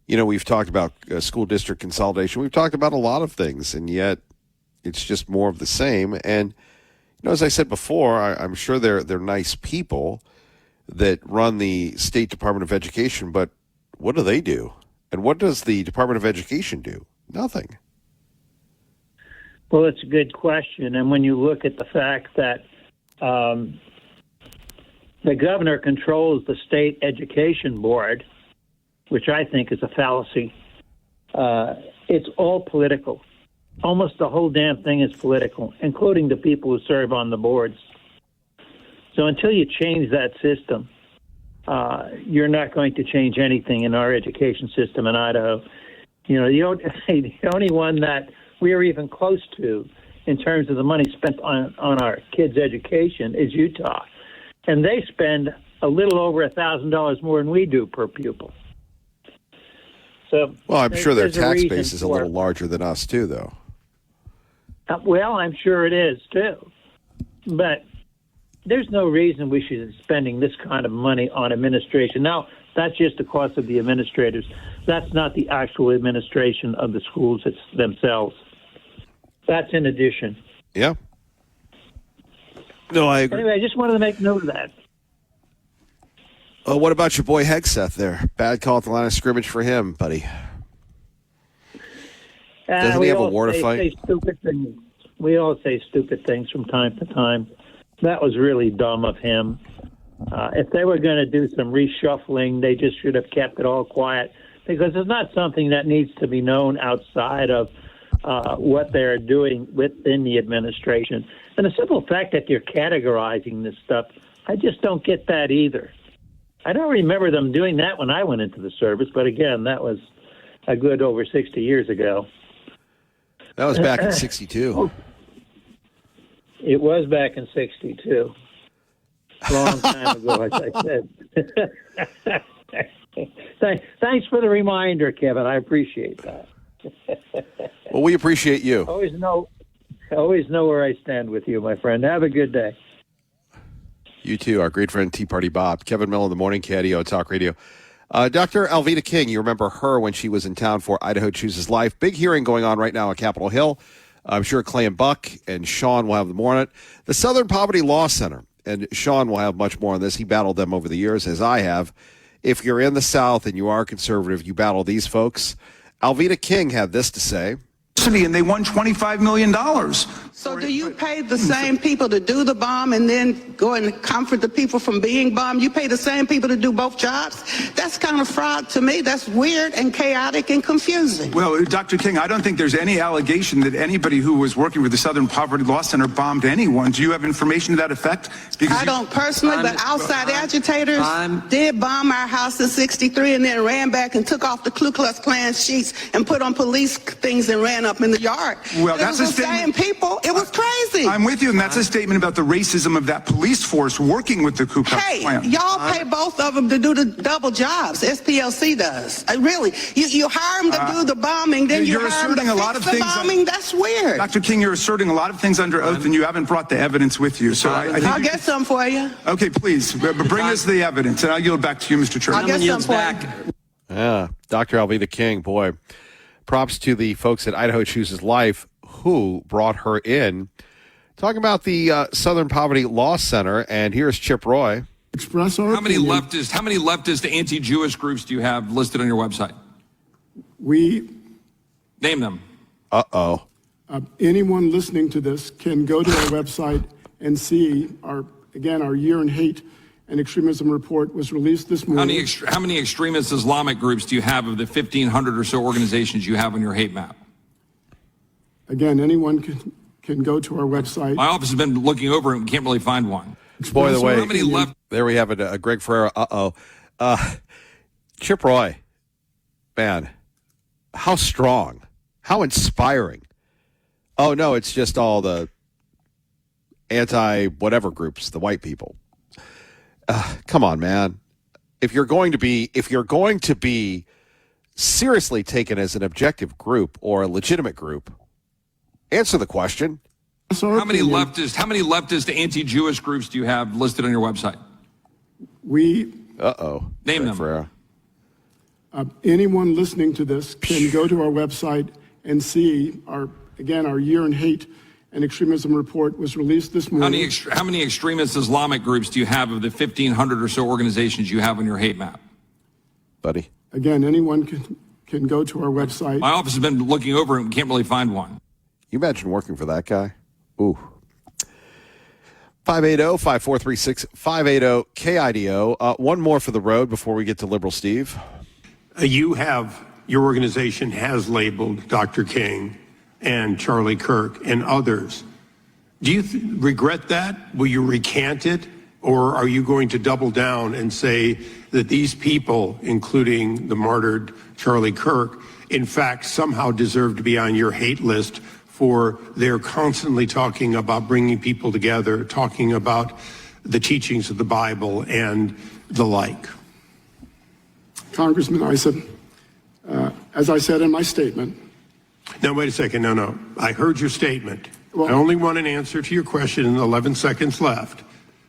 you know, we've talked about school district consolidation. We've talked about a lot of things, and yet it's just more of the same. And, you know, as I said before, I'm sure they're nice people that run the State Department of Education, but what do they do? And what does the Department of Education do? Nothing. Well, it's a good question. And when you look at the fact that the governor controls the state education board, which I think is a fallacy, it's all political. Almost the whole damn thing is political, including the people who serve on the boards. So until you change that system, you're not going to change anything in our education system in Idaho. You know, the only one that we're even close to in terms of the money spent on our kids' education is Utah. And they spend a little over $1,000 more than we do per pupil. So, well, I'm sure their tax base is a little larger than us, too, though. Well, I'm sure it is, too. But there's no reason we should be spending this kind of money on administration. Now, that's just the cost of the administrators. That's not the actual administration of the schools themselves. That's in addition. Yeah. No, I agree. Anyway, I just wanted to make note of that. What about your boy Hegseth there? Bad call at the line of scrimmage for him, buddy. Doesn't he have a war to fight? Say stupid things. We all say stupid things from time to time. That was really dumb of him. If they were going to do some reshuffling, they just should have kept it all quiet, because it's not something that needs to be known outside of what they're doing within the administration. And the simple fact that you're categorizing this stuff, I just don't get that either. I don't remember them doing that when I went into the service, but again, that was a good over 60 years ago. That was back in 62. It was back in 62. Long time ago, as I said. Thanks for the reminder, Kevin. I appreciate that. Well, we appreciate you. Always know where I stand with you, my friend. Have a good day. You too, our great friend Tea Party Bob. Kevin Miller in the morning, KIDO Talk Radio. Dr. Alveda King, you remember her when she was in town for Idaho Chooses Life. Big hearing going on right now at Capitol Hill. I'm sure Clay and Buck and Sean will have more on it. The Southern Poverty Law Center, and Sean will have much more on this. He battled them over the years, as I have. If you're in the South and you are conservative, you battle these folks. Alveda King had this to say. And they won $25 million. So do you pay the same people to do the bomb and then go and comfort the people from being bombed? You pay the same people to do both jobs? That's kind of fraud to me. That's weird and chaotic and confusing. Well, Dr. King, I don't think there's any allegation that anybody who was working with the Southern Poverty Law Center bombed anyone. Do you have information to that effect? Because I don't personally, but outside agitators did bomb our house in '63 and then ran back and took off the Ku Klux Klan sheets and put on police things and ran up in the yard. Well, that's the same people. It was crazy. SPLC. I'm with you, and that's a statement about the racism of that police force working with the Ku Klux Klan. Y'all pay both of them to do the double jobs. SPLC does. Really, you hire them to do the bombing, then you hire them to fix the bombing. That's weird. Dr. King, you're asserting a lot of things under oath, and you haven't brought the evidence with you. So I think I'll get some for you. Okay, please, bring us the evidence, and I'll yield back to you, Mr. Church. I'll get some for you. Yeah, Dr. Alveda King, boy. Props to the folks at Idaho Chooses Life who brought her in. Talking about the Southern Poverty Law Center, and here's Chip Roy. Express our How many leftist anti-Jewish groups do you have listed on your website? Name them. Uh-oh. Anyone listening to this can go to our website and see our year in hate and extremism report was released this morning. How many extremist Islamic groups do you have of the 1,500 or so organizations you have on your hate map? Again, anyone can go to our website. My office has been looking over it and can't really find one. By the way, there we have it. Greg Ferreira. Chip Roy, man, how strong, how inspiring. Oh no, it's just all the anti-whatever groups, the white people. Come on, man. If you're going to be seriously taken as an objective group or a legitimate group, answer the question. How many leftist anti-Jewish groups do you have listed on your website? Name them. Ferreira. Anyone listening to this can go to our website and see our year in hate and extremism report was released this morning. How many extremist Islamic groups do you have of the 1,500 or so organizations you have on your hate map? Buddy. Again, anyone can go to our website. My office has been looking over it and can't really find one. You imagine working for that guy? Ooh. 580-5436, 580-KIDO. One more for the road before we get to Liberal Steve. Your organization has labeled Dr. King and Charlie Kirk and others. Do you regret that? Will you recant it? Or are you going to double down and say that these people, including the martyred Charlie Kirk, in fact, somehow deserve to be on your hate list for they're constantly talking about bringing people together, talking about the teachings of the Bible and the like? Congressman Issa, as I said in my statement. No, wait a second. No. I heard your statement. I only want an answer to your question in 11 seconds left.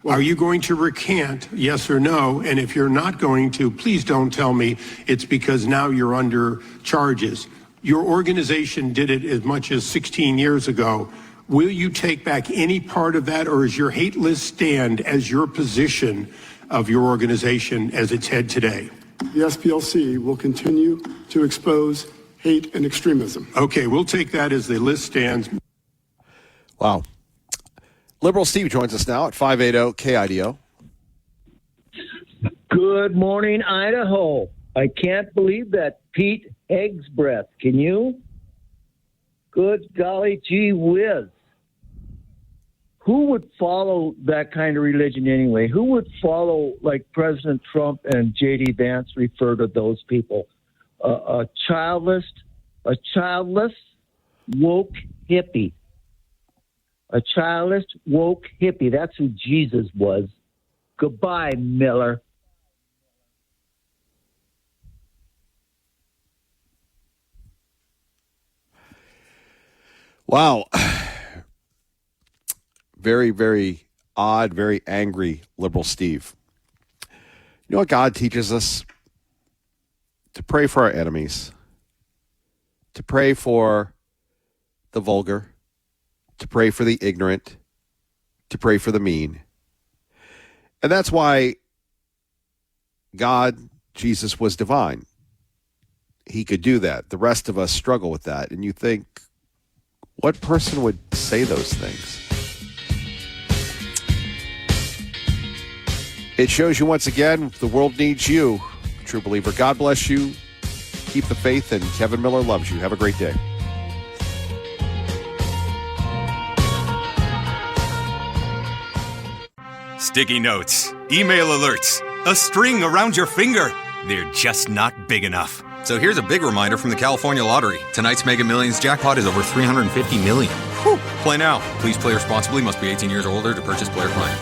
Are you going to recant, yes or no? And if you're not going to, please don't tell me it's because now you're under charges. Your organization did it as much as 16 years ago. Will you take back any part of that, or is your hate list stand as your position of your organization as its head today? The SPLC will continue to expose hate and extremism. Okay, we'll take that as the list stands. Wow. Liberal Steve joins us now at 580-KIDO. Good morning, Idaho. I can't believe that Pete Egg's breath. Can you? Good golly gee whiz. Who would follow that kind of religion anyway? Who would follow, like President Trump and J.D. Vance refer to those people? A childless, woke hippie. A childless, woke hippie. That's who Jesus was. Goodbye, Miller. Wow. Very, very odd, very angry Liberal Steve. You know what God teaches us? To pray for our enemies, to pray for the vulgar, to pray for the ignorant, to pray for the mean. And that's why God, Jesus, was divine. He could do that. The rest of us struggle with that. And you think, what person would say those things? It shows you once again, the world needs you. True believer. God bless you. Keep the faith, and Kevin Miller loves you. Have a great day. Sticky notes, email alerts, a string around your finger. They're just not big enough. So here's a big reminder from the California Lottery. Tonight's Mega Millions jackpot is over $350 million. Play now. Please play responsibly. Must be 18 years or older to purchase player client.